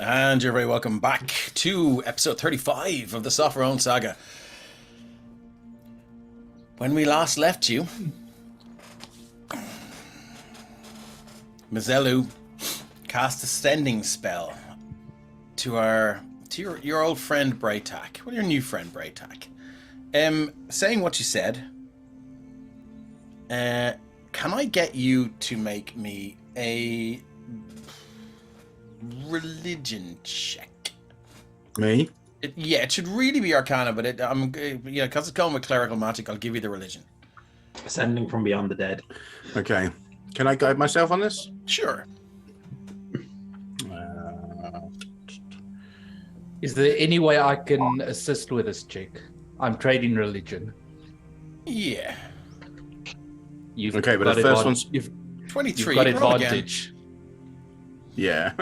And you're very welcome back to episode 35 of the Sopherone Saga. When we last left you, Mizelu cast a sending spell to your old friend Braytak. Well, your new friend Braytak. Saying what you said, can I get you to make me a religion check? Me? It should really be Arcana, but because it's going with clerical magic, I'll give you the religion. Ascending from beyond the dead. Okay. Can I guide myself on this? Sure. Is there any way I can assist with this check? I'm trading religion. Yeah. You've Okay, but got the first one's 23. You've got roll again. advantage. yeah.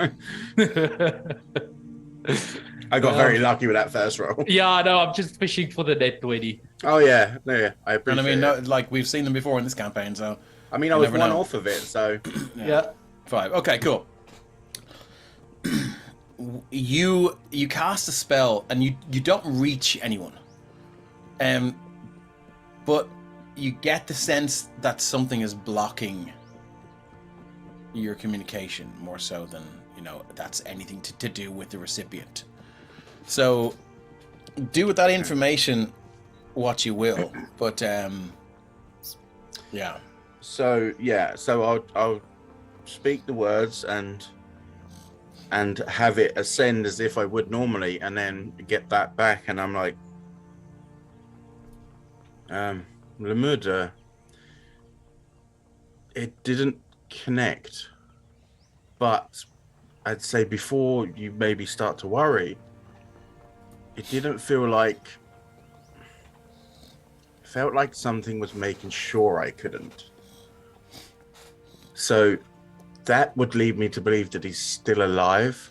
I got very lucky with that first roll. Yeah, I know. I'm just fishing for the net 20. Oh yeah, no, I And appreciate I mean, it. like we've seen them before in this campaign, so I mean, you I was never one know. off of it, so Yeah. 5. Okay, cool. You cast a spell and you don't reach anyone, but you get the sense that something is blocking your communication more so than that's anything to do with the recipient. So do with that information what you will, but yeah. So I'll speak the words and have it ascend as if I would normally, and then get that back, and I'm like, Lemud, it didn't connect, but I'd say before you maybe start to worry, it didn't feel like, it felt like something was making sure I couldn't. So that would lead me to believe that he's still alive,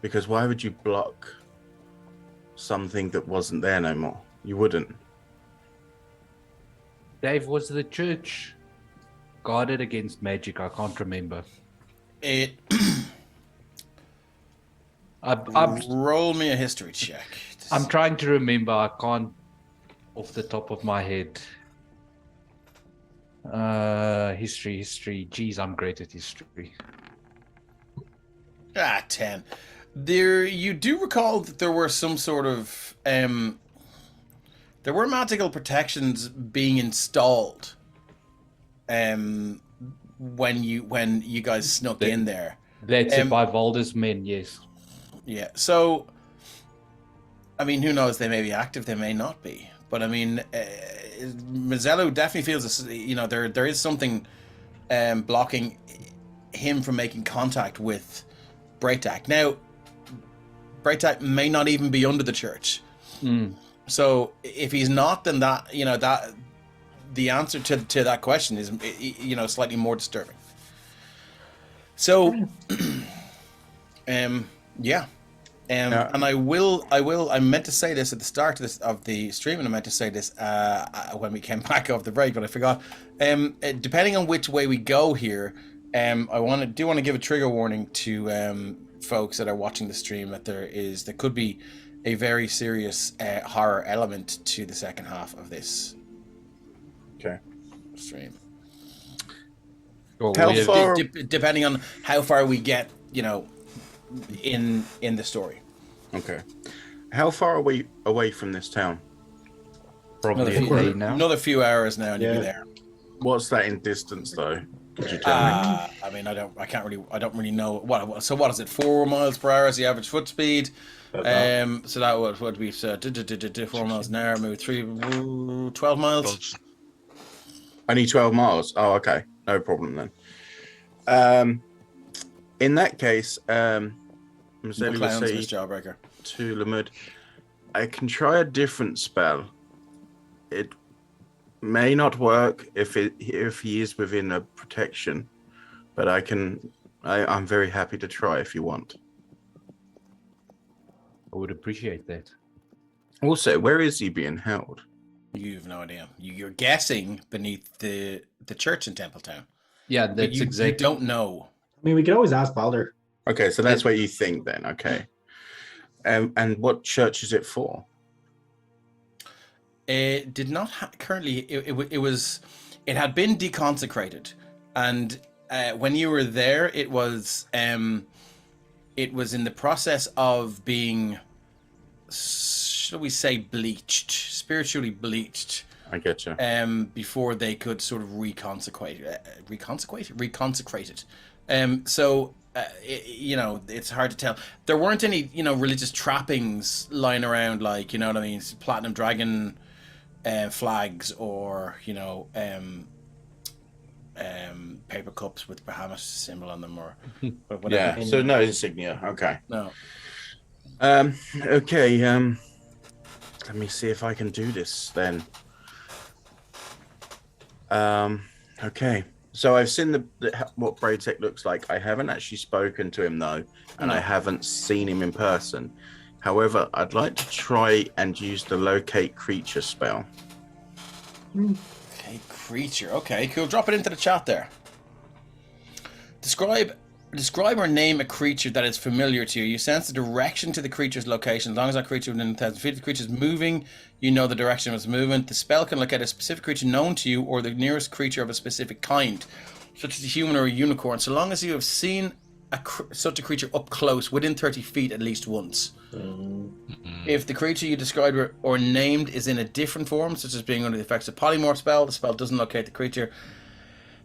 because why would you block something that wasn't there no more? You wouldn't. Dave, was the church guarded against magic? I can't remember. Roll me a history check. I'm trying to remember. I can't off the top of my head. History. Jeez, I'm great at history. 10. You do recall that there were some sort of there were magical protections being installed when you guys snuck in there. That's it, by Valder's men, yes. Yeah. So I mean, who knows? They may be active, they may not be. But I mean, Mizelu definitely feels there is something blocking him from making contact with Braytak. Now, Braytak may not even be under the church. So if he's not, then that the answer to that question is slightly more disturbing. So, yeah. And I meant to say this at the start of the stream, and I meant to say this when we came back off the break, but I forgot. Depending on which way we go here, I want to give a trigger warning to folks that are watching the stream that there could be a very serious horror element to the second half of this stream. Well, How far? Depending on how far we get, in the story. Okay. How far away from this town? Probably Another few hours now, and you'll be there. What's that in distance, though? Could you tell me? I mean, I don't really know what is it? 4 miles per hour is the average foot speed. So that would be 4 miles an hour, maybe 12 miles. Only 12 miles. Oh, okay, no problem then. In that case, Mizelu will say Jawbreaker to Lemud, I can try a different spell. It may not work if he is within a protection, but I'm very happy to try if you want. I would appreciate that. Also, where is he being held? You have no idea. You're guessing beneath the church in Templetown. Yeah, that's exactly. You don't know. I mean, we could always ask Balder. Okay, so that's what you think then. Okay. And what church is it for? It did not currently. It had been deconsecrated, and when you were there, it was in the process of being, shall we say, bleached, spiritually bleached. I get you. Before they could sort of reconsecrate it. So it's hard to tell. There weren't any, religious trappings lying around, like, you know what I mean, platinum dragon flags, or paper cups with Bahamas symbol on them, or whatever. Yeah. So no insignia. Okay. No. Okay. Let me see if I can do this then. Okay. So I've seen what Braytech looks like. I haven't actually spoken to him though, and I haven't seen him in person. However, I'd like to try and use the locate creature spell. Okay, creature. Okay, cool. Drop it into the chat there. Describe or name a creature that is familiar to you. You sense the direction to the creature's location. As long as that creature within 1,000 feet of the creature is moving, you know the direction of its movement. The spell can locate a specific creature known to you or the nearest creature of a specific kind, such as a human or a unicorn, so long as you have seen such a creature up close, within 30 feet at least once. If the creature you described or named is in a different form, such as being under the effects of polymorph spell, the spell doesn't locate the creature.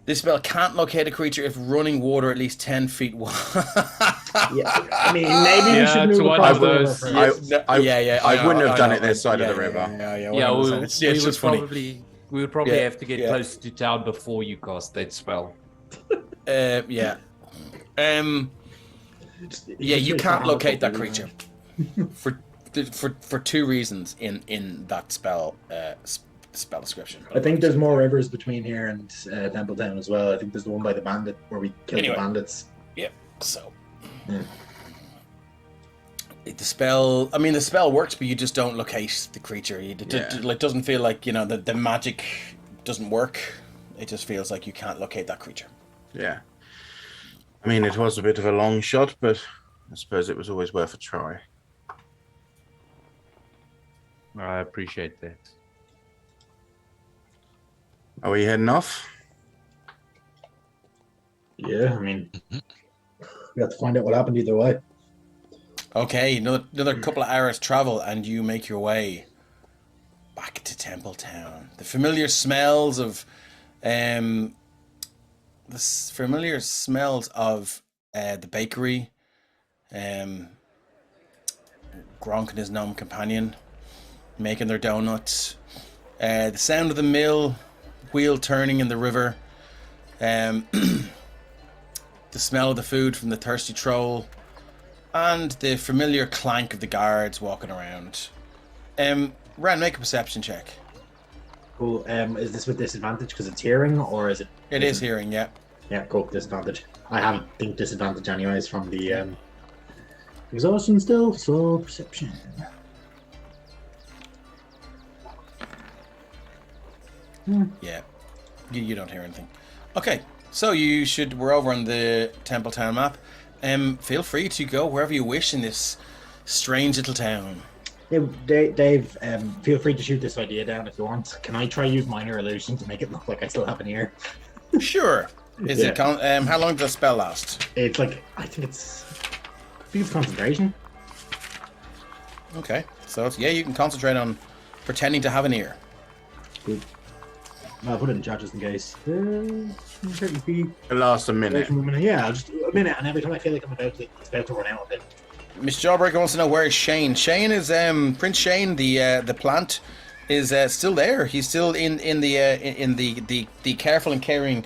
This spell can't locate a creature if running water at least 10 feet wide. Yeah, I mean, maybe we should move across the river first. I wouldn't have done it this side of the river. We would probably have to get close to town before you cast that spell. You can't locate that creature for two reasons in that spell description. I think there's more rivers between here and Templetown as well. I think there's the one by the bandit where we killed the bandits. Yeah. So the spell works, but you just don't locate the creature. It doesn't feel like the magic doesn't work. It just feels like you can't locate that creature. Yeah. I mean, it was a bit of a long shot, but I suppose it was always worth a try. I appreciate that. Are we heading off? Yeah, I mean, we have to find out what happened either way. Okay, another couple of hours travel, and you make your way back to Templetown. The familiar smells of the bakery, Gronk and his gnome companion making their donuts, the sound of the mill wheel turning in the river, the smell of the food from the thirsty troll, and the familiar clank of the guards walking around. Ren, make a perception check. Cool. Is this with disadvantage because it's hearing, or is it? It is hearing, yeah. Yeah, cool. Disadvantage. I have disadvantage anyways from the exhaustion still, so perception. Yeah, you don't hear anything. Okay, so we're over on the Templetown map. Feel free to go wherever you wish in this strange little town. Yeah, Dave, feel free to shoot this idea down if you want. Can I try use minor illusion to make it look like I still have an ear? Sure. How long does the spell last? It's like, I think it's concentration. Okay, so you can concentrate on pretending to have an ear. Good. I'll put it in chat just in case. 30 feet. It lasts a minute. Yeah, just a minute, and every time I feel like it's about to run out of it. Miss Jawbreaker wants to know, where is Shane? Shane is Prince Shane, the plant, is still there. He's still in the careful and caring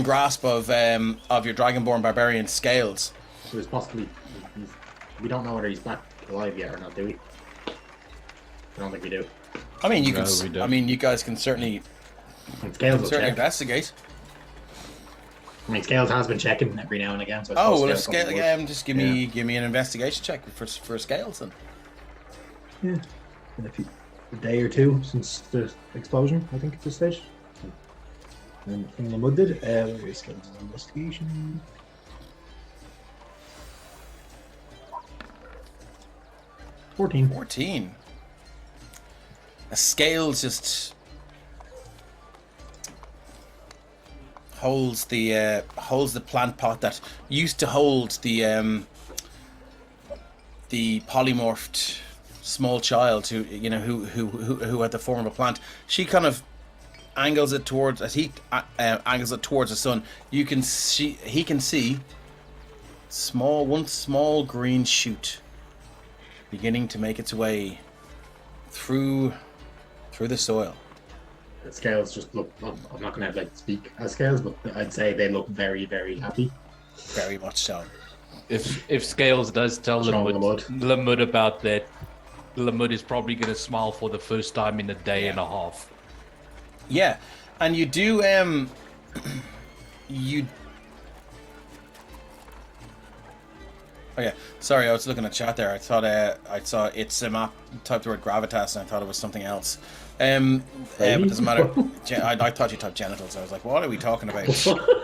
grasp of your Dragonborn barbarian scales. So it's possibly we don't know whether he's back alive yet or not, do we? I don't think we do. I mean, you guys can certainly investigate. I mean, Scales has been checking every now and again. So if Scales, just give me an investigation check for Scales then. Yeah, a day or two since the explosion, I think at this stage. And the mud did. Scales investigation. 14. 14. A scale just holds the plant pot that used to hold the polymorphed small child who had the form of a plant. She kind of angles it towards angles it towards the sun. He can see one small green shoot beginning to make its way through the soil. The scales just look. I'm not going to speak as scales, but I'd say they look very, very happy. Very much so. If Scales does tell Lamud about that, Lamud is probably going to smile for the first time in a day and a half. Yeah, and you do Okay, sorry, I was looking at chat there. I saw it's a map typed the word gravitas, and I thought it was something else. But it doesn't matter. I thought you typed genitals. I was like, what are we talking about? But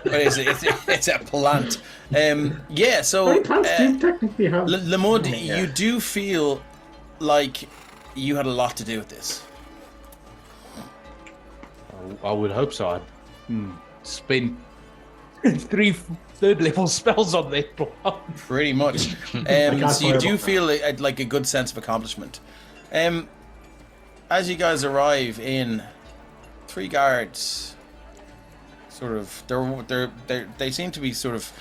it's a plant. Yeah. So technically have. Lamud, you do feel like you had a lot to do with this. I would hope so. I spent 3 third-level spells on that plant. Pretty much. So you do feel like a good sense of accomplishment. As you guys arrive in, 3 guards, sort of, they seem to be sort of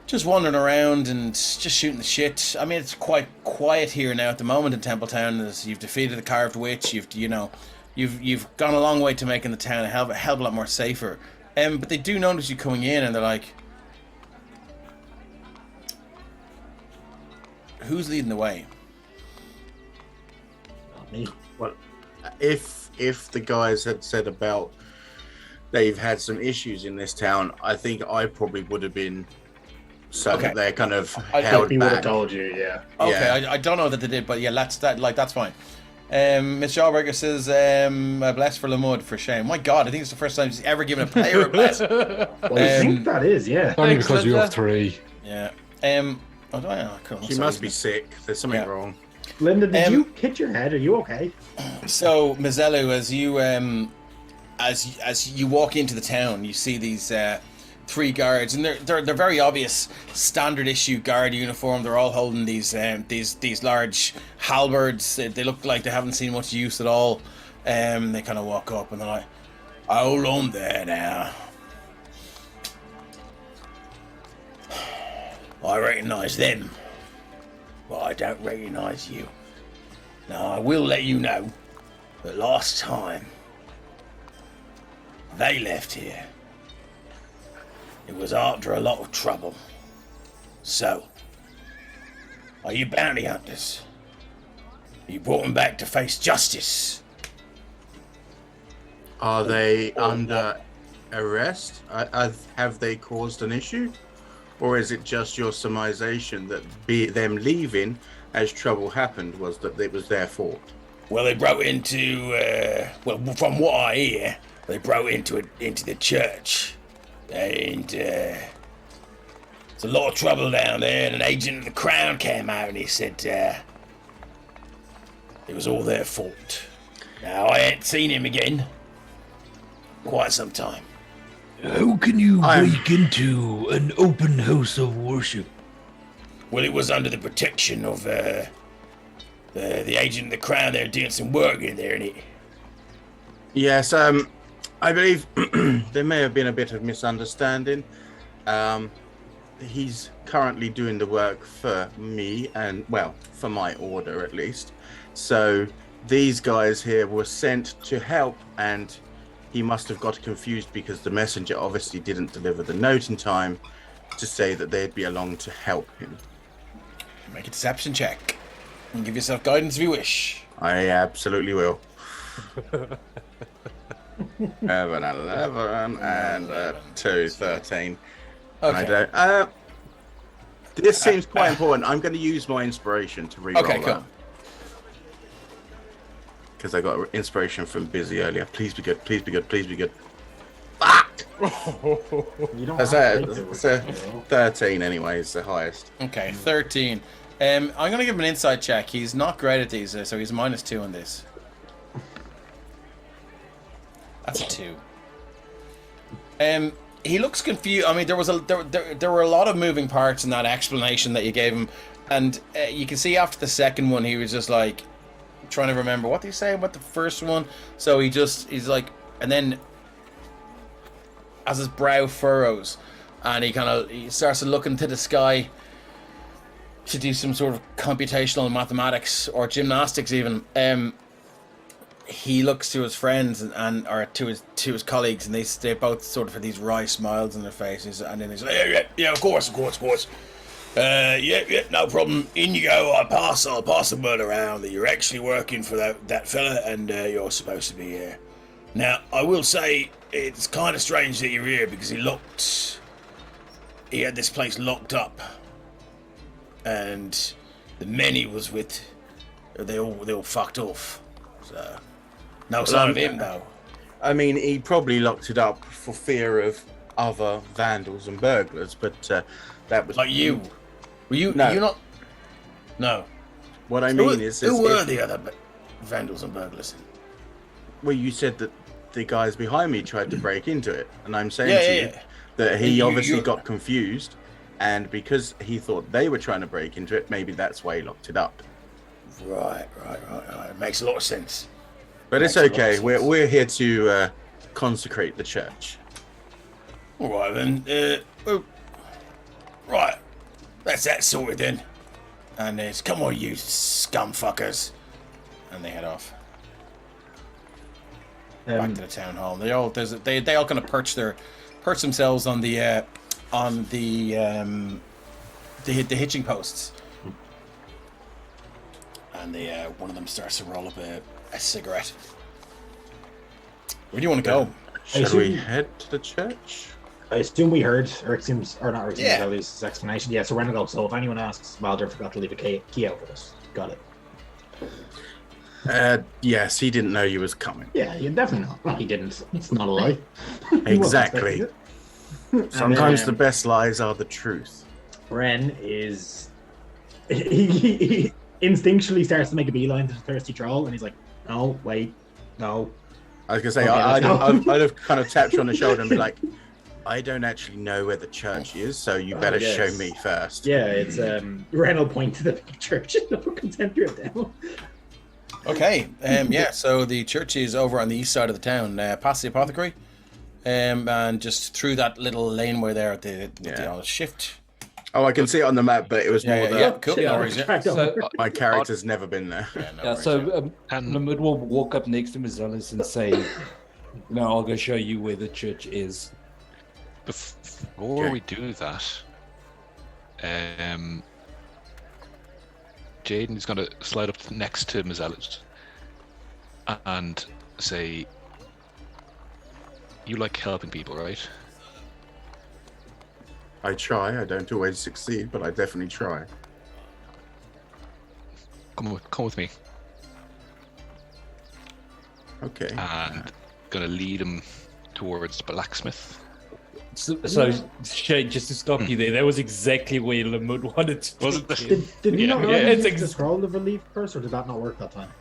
just wandering around and just shooting the shit. I mean, it's quite quiet here now at the moment in Templetown. As you've defeated the Carved Witch, you've gone a long way to making the town a hell of a lot more safer. But they do notice you coming in, and they're like, "Who's leading the way?" Not me. Well, if the guys had said about they've had some issues in this town, I think I probably would have been that they're kind of held He would have back. told you, yeah. Okay, Yeah. I don't know that they did, but yeah, that's fine. Miss Schauberger says, a bless for Lamud, for shame. My God, I think it's the first time he's ever given a player a bless. Well, I think that is, yeah. Only because you have 3. Yeah. Cool. She must be sick. There's something wrong. Linda, did you hit your head? Are you okay? So, Mizelu, as you walk into the town, you see these 3 guards, and they're very obvious standard issue guard uniform. They're all holding these large halberds. They look like they haven't seen much use at all. They kind of walk up and they're like, "Hold on there now. I recognise them, but I don't recognise you. Now, I will let you know that last time they left here, it was after a lot of trouble. So, are you bounty hunters? You brought them back to face justice? Are they under arrest? Have they caused an issue? Or is it just your surmisation that them leaving as trouble happened was that it was their fault? Well, they broke into, from what I hear, they broke into the church. And there's a lot of trouble down there, and an agent of the Crown came out and he said it was all their fault. Now, I ain't seen him again quite some time. How can you break into an open house of worship? Well, it was under the protection of the agent of the Crown. They were doing some work in there, innit? Yes, I believe there may have been a bit of misunderstanding. He's currently doing the work for me and, well, for my order at least. So these guys here were sent to help, and he must have got confused because the messenger obviously didn't deliver the note in time to say that they'd be along to help him. Make a deception check and give yourself guidance if you wish. I absolutely will. Have an 11 and a 2, 13. Okay. I don't. This seems quite important. I'm going to use my inspiration to reroll Okay, cool. that. Because I got inspiration from Busy earlier. Please be good. Please be good. Please be good. Fuck! You don't That's have it. to take It's a 13 anyway. It's the highest. Okay, 13. I'm going to give him an insight check. He's not great at these, so he's -2 on this. That's a 2. He looks confused. I mean, there were a lot of moving parts in that explanation that you gave him, and you can see after the second one, he was just like trying to remember what did he say about the first one. So he's like, and then as his brow furrows, and he starts to look into the sky to do some sort of computational mathematics or gymnastics even. He looks to his friends or to his colleagues, and they both sort of have these wry smiles on their faces, and then he's like, yeah, of course. Yeah, no problem. In you go. I'll pass the word around that you're actually working for that fella, and you're supposed to be here. Now, I will say it's kind of strange that you're here because he had this place locked up, and the men he was with, they all fucked off. So no sign of him though. I mean, he probably locked it up for fear of other vandals and burglars, but that was Like you. Were you? No. You're not. No. What I mean is who were the other vandals and burglars? Well, you said that the guys behind me tried to break into it, and I'm saying that he obviously got confused, and because he thought they were trying to break into it, maybe that's why he locked it up. Right. It makes a lot of sense. But it's okay. We're here to consecrate the church. All right then. Right. That's that sorted then. And there's come on, you scum fuckers, and they head off back to the town hall. They all kind of perch themselves on the hitching posts, and one of them starts to roll up a cigarette. Where do you want to go? Should we head to the church? I assume we heard Alexi's explanation. Yeah, so we're gonna go. So if anyone asks, Valder forgot to leave a key out for us. Got it. Yes, he didn't know you was coming. Yeah, you definitely not. Well, he didn't. It's not a lie. Exactly. Sometimes the best lies are the truth. Ren is he instinctually starts to make a beeline to the thirsty troll, and he's like, "No, wait, no." I was gonna say, Okay, I'd have kind of tapped you on the shoulder and be like, I don't actually know where the church is, so you better show me first. Yeah, it's Ren will point to the church in the fucking center of town. Okay. So the church is over on the east side of the town, past the apothecary, and just through that little laneway there at the shift. Oh, I can see it on the map, but it was more cool. No worries, So, my character's never been there. Lamud will walk up next to Mazelis and say, I'll go show you where the church is. Before we do that, Jaden is going to slide up next to Mazelis and say, "You like helping people, right?" I try. I don't always succeed, but I definitely try. Come with me. Okay. And gonna lead him towards the blacksmith. So Shane, just to stop you there, that was exactly where Lamud wanted to. Was it? Did you not know it's the scroll of relief first, or did that not work that time?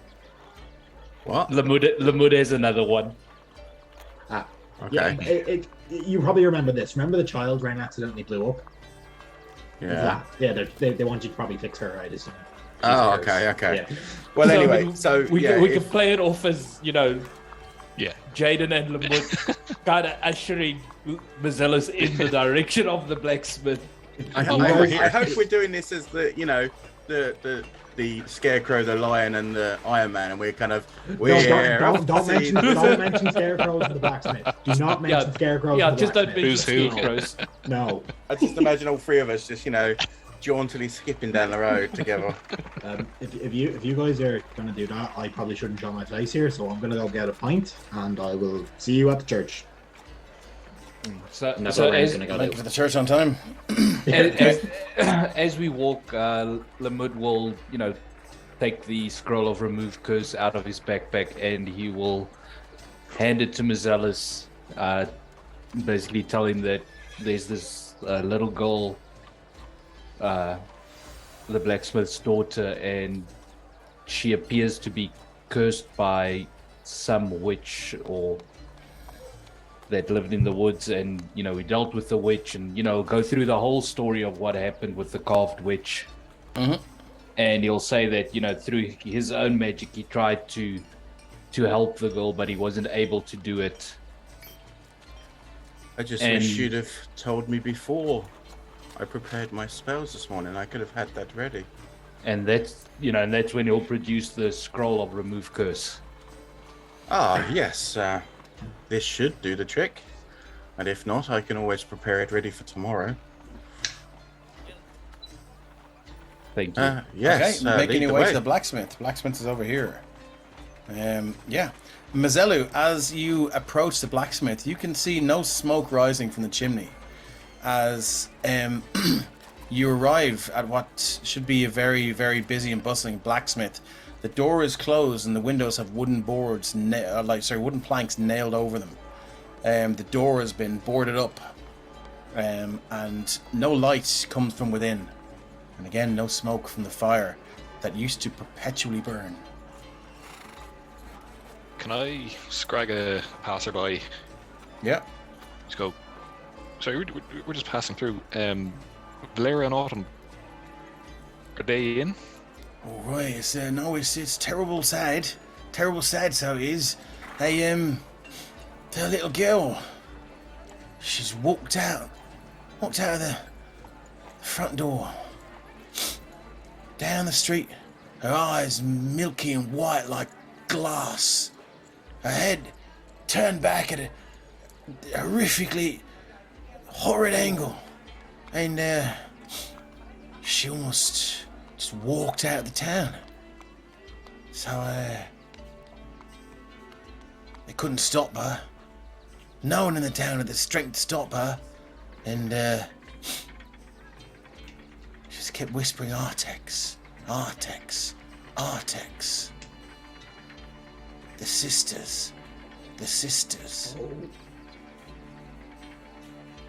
What? Lamud has another one. Okay. Yeah, you probably remember this. Remember the child Ren accidentally blew up? Yeah. Yeah, they want you to probably fix her, right? Oh, okay. Yeah. Well, anyway, we can play it off as, Yeah. Jaden and Lamud kind of ushering Mazelis in the direction of the blacksmith. I hope we're doing this as the Scarecrow, the Lion, and the Iron Man, and we're kind of don't mention Scarecrows and the blacksmith. Do not mention Scarecrows. Yeah, and the just don't blacksmith. mention Scarecrows. No. I just imagine all three of us just jauntily skipping down the road together. If you guys are gonna do that, I probably shouldn't show my face here, so I'm gonna go get a pint, and I will see you at the church. So Make Make it to the church on time. as we walk, Lamud will, take the scroll of remove curse out of his backpack, and he will hand it to Mazelis, basically tell him that there's this little girl the blacksmith's daughter, and she appears to be cursed by some witch or that lived in the woods, and we dealt with the witch, and go through the whole story of what happened with the carved witch. Mm-hmm. And he'll say that through his own magic he tried to help the girl, but he wasn't able to do it. I just wish you'd have told me before I prepared my spells this morning. I could have had that ready. And that's that's when he'll produce the scroll of remove curse. Ah, yes. This should do the trick. And if not, I can always prepare it ready for tomorrow. Thank you. Yes. Okay, making lead your the way way. to the blacksmith. Blacksmith is over here. Yeah. Mazelu, as you approach the blacksmith, you can see no smoke rising from the chimney. As you arrive at what should be a very, very busy and bustling blacksmith, the door is closed and the windows have wooden boards, wooden planks nailed over them. The door has been boarded up, and no light comes from within. And again, no smoke from the fire that used to perpetually burn. Can I scrag a passerby? Yeah. Just go. Sorry, we're just passing through. Valera and Autumn, are they in? Oh, right, it's terrible sad. Terrible sad, so it is. The little girl, she's walked out of the front door, down the street, her eyes milky and white like glass, her head turned back at a horrifically horrid angle, and she almost just walked out of the town. So they couldn't stop her. No one in the town had the strength to stop her, and she just kept whispering, Artex, Artex, Artex. The sisters. The sisters.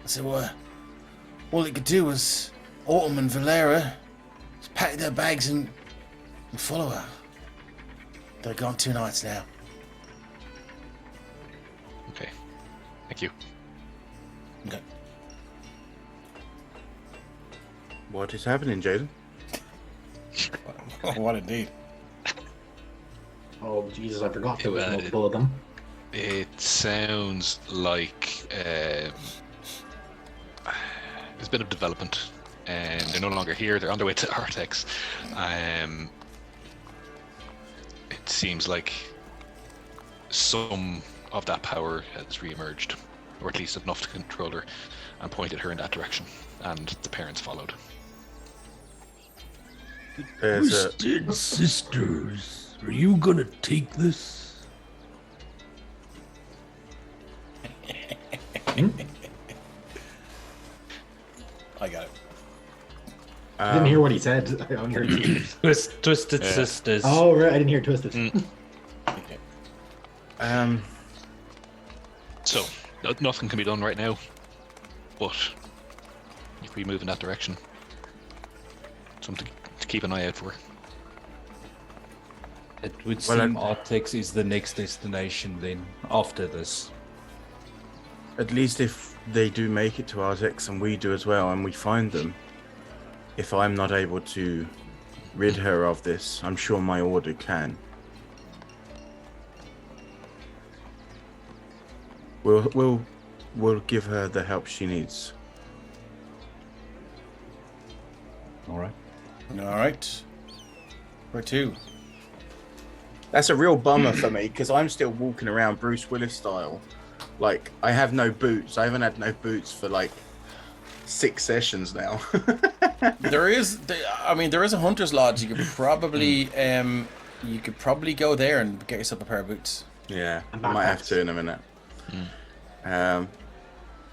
So, all it could do was Autumn and Valera just pack their bags and follow her. They're gone 2 nights now. Okay. Thank you. Okay. What is happening, Jaden? What indeed. Oh, Jesus, I forgot there was Well, multiple of them. It sounds like there's a bit of development, and they're no longer here. They're on their way to Artex. It seems like some of that power has re-emerged, or at least enough to control her, and pointed her in that direction. And the parents followed. There's a... Twisted Sisters, are you gonna take this? I got it. I didn't hear what he said. I only heard Twisted Sisters. Oh, right. I didn't hear Twisted. Okay. So, nothing can be done right now, but if we move in that direction, something to keep an eye out for. It would Well, seem Artex is the next destination then, after this. At least if they do make it to Artex and we do as well, and we find them, if I'm not able to rid her of this, I'm sure my order can. We'll give her the help she needs. All right. All right. Where to? That's a real bummer for me because I'm still walking around Bruce Willis style. Like, I have no boots. I haven't had no boots for like 6 sessions now. There is a hunter's lodge. You could probably go there and get yourself a pair of boots. Yeah, And I might have backpacks. to in a minute.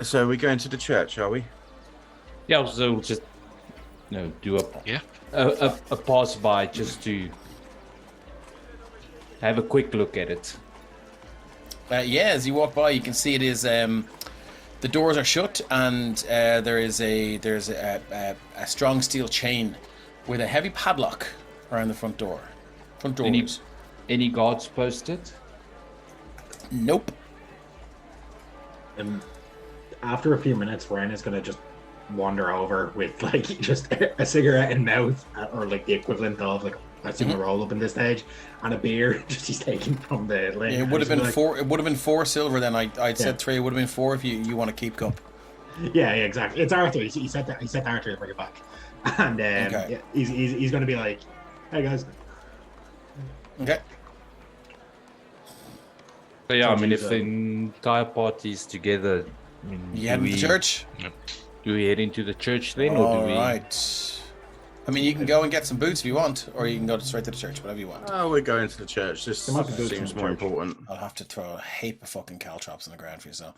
So we're going to the church, are we? Yeah, so we'll just do Yeah. a pass by just to have a quick look at it. As you walk by, you can see it is the doors are shut, and there's a strong steel chain with a heavy padlock around the front door. Front doors. Any guards posted? Nope. After a few minutes, Ren is gonna just wander over with like just a cigarette in mouth, or like the equivalent of like I assume a roll up in this stage, and a beer just he's taken from the lane. It would have been 4. It would have been 4 silver. Then I'd said 3. It would have been 4 if you want to keep cup. Yeah, exactly. It's Arthur. He said that. He said to Arthur to bring it back, and Okay. he's going to be like, "Hey guys." Okay. So yeah, I mean, if the entire party's together, I mean, You head into the church. do we head into the church then, or do All we? right. I mean, you can go and get some boots if you want, or you can go straight to the church, whatever you want. Oh, we're going to the church. This There might be good seems in the more church. important. I'll have to throw a heap of fucking caltrops on the ground for you, so.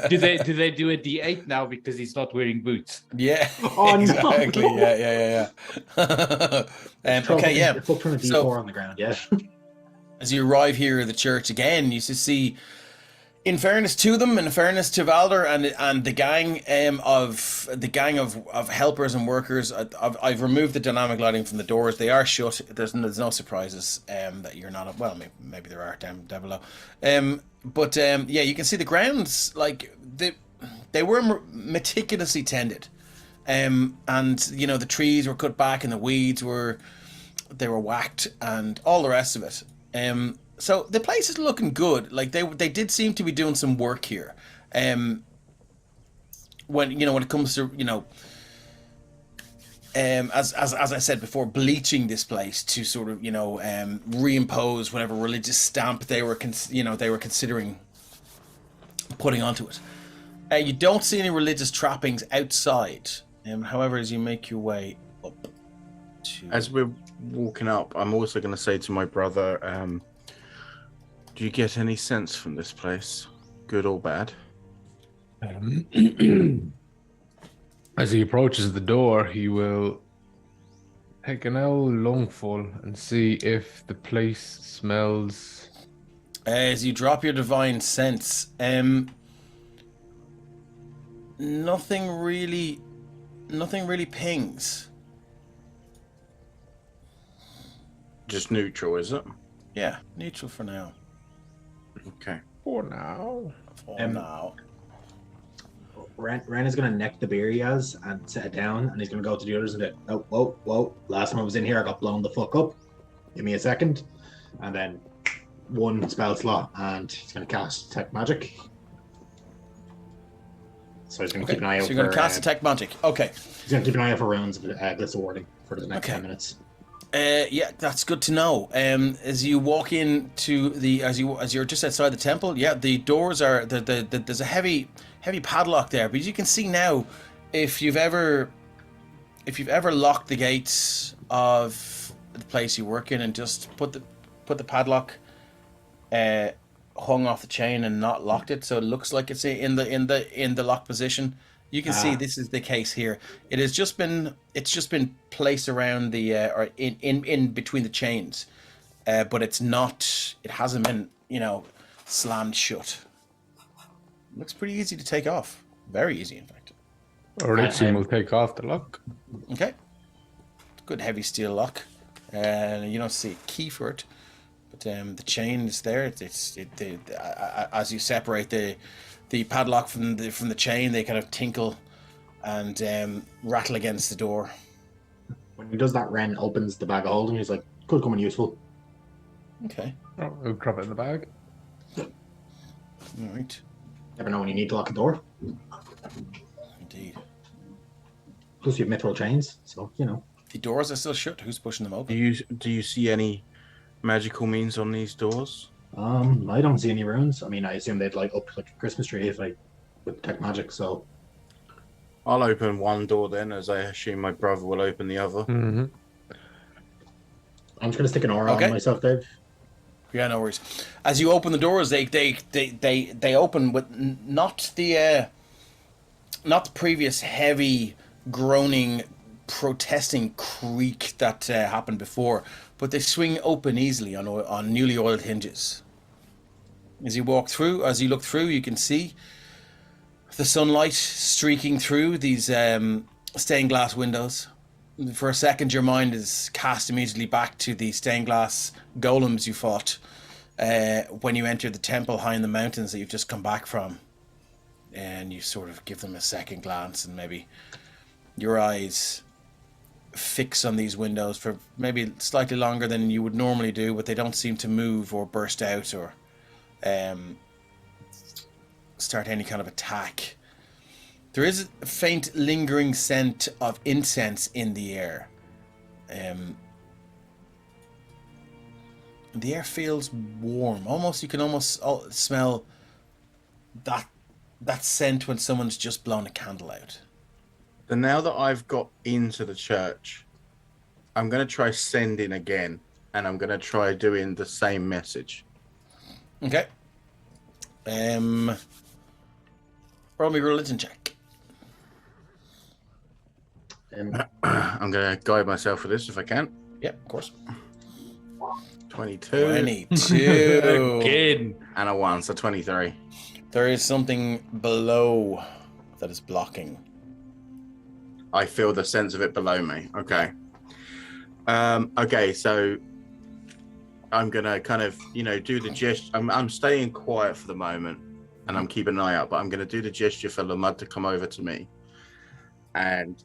do they do a D8 now because he's not wearing boots? Yeah. Oh, no. Exactly. Yeah. Okay, yeah. You're throwing a D4 So- on the ground. Yeah. As you arrive here at the church again, you see, in fairness to them, in fairness to Valder and the gang of helpers and workers, I've removed the dynamic lighting from the doors. They are shut. There's no surprises that you're not. Well, maybe there are down below. But yeah, you can see the grounds like they were meticulously tended, and you know the trees were cut back and the weeds were whacked and all the rest of it. So the place is looking good. Like they did seem to be doing some work here. When it comes to as I said before, bleaching this place to sort of reimpose whatever religious stamp they were considering putting onto it. You don't see any religious trappings outside. However, as you make your way up to As we're walking up, I'm also going to say to my brother, do you get any sense from this place, good or bad? As he approaches the door, he will take an old lungful and see if the place smells. as you drop your divine sense, nothing really pings. Just neutral, is it? Yeah, neutral for now. Okay. For now. For Um, now. Ren is going to neck the beer he has and set it down, and he's going to go to the others and be, oh, whoa. Last time I was in here, I got blown the fuck up. Give me a second. And then one spell slot, and he's going to cast Tech Magic. So he's going to keep an eye out So you're going to cast Detect Magic. Okay. He's going to keep an eye out for rounds of Bliss Warding for the next Okay. 10 minutes. Yeah, that's good to know. As you walk into as you're just outside the temple, yeah, the doors are there's a heavy padlock there. But as you can see now, if you've ever locked the gates of the place you work in and just put the padlock hung off the chain and not locked it, so it looks like it's in the locked position. You can see this is the case here. It's just been placed around the or in between the chains, but it hasn't been slammed shut. Looks pretty easy to take off. Very easy, in fact. Orixium will take off the lock. Okay. Good heavy steel lock. You don't see a key for it, but the chain is there. As you separate the padlock from the chain, they kind of tinkle and rattle against the door. When he does that, Ren opens the bag of holding. He's like, could come in useful. Okay. Oh, we'll drop it in the bag. All right. Never know when you need to lock a door. Indeed. Plus you have mithril chains, so The doors are still shut. Who's pushing them open? Do you see any magical means on these doors? I don't see any runes. I mean, I assume they'd light up like a Christmas tree if with Tech Magic. So I'll open one door then, as I assume my brother will open the other. Mm-hmm. I'm just gonna stick an aura Okay. on myself, Dave. Yeah, no worries. As you open the doors, they open with not the previous heavy groaning, protesting creak that happened before, but they swing open easily on newly oiled hinges. As you look through, you can see the sunlight streaking through these stained glass windows. For a second, your mind is cast immediately back to the stained glass golems you fought when you entered the temple high in the mountains that you've just come back from. And you sort of give them a second glance, and maybe your eyes fix on these windows for maybe slightly longer than you would normally do, but they don't seem to move or burst out or start any kind of attack. There is a faint lingering scent of incense in the air. The air feels warm. You can almost smell that scent when someone's just blown a candle out. And now that I've got into the church, I'm going to try sending again, and I'm going to try doing the same message. Okay. Roll me a religion check. I'm going to guide myself for this if I can. Yep, of course. 22. 22. Again. And a 1, so 23. There is something below that is blocking. I feel the sense of it below me. Okay. Okay, so I'm going to kind of, do the gesture. I'm staying quiet for the moment, and I'm keeping an eye out, but I'm going to do the gesture for Lamud to come over to me. And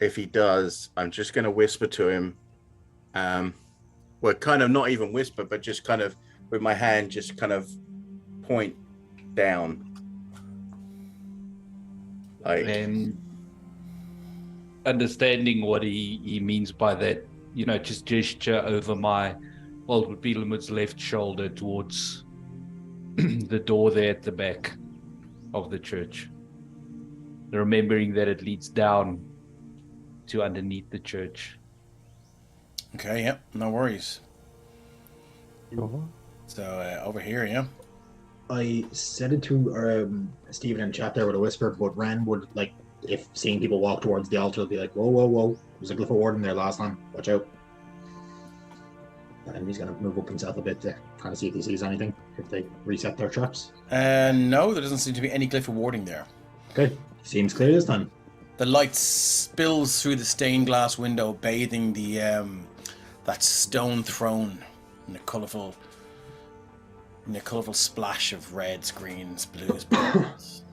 if he does, I'm just going to whisper to him. Well, kind of not even whisper, but just kind of with my hand, just kind of point down. Like, And understanding what he means by that, just gesture over my, well, it would be Lamud's left shoulder towards the door there at the back of the church. Remembering that it leads down to underneath the church. Okay, yep, no worries. So over here, yeah. I said it to Stephen in chat there with a whisper, but Ren would, like, if seeing people walk towards the altar, be like, whoa, whoa, whoa. There's a glyph of warden there last time. Watch out. And he's going to move up himself a bit to kind of see if he sees anything, if they reset their traps. No, there doesn't seem to be any glyph of warding there. Okay, seems clear this time. The light spills through the stained glass window, bathing the that stone throne in a colourful splash of reds, greens, blues, purples.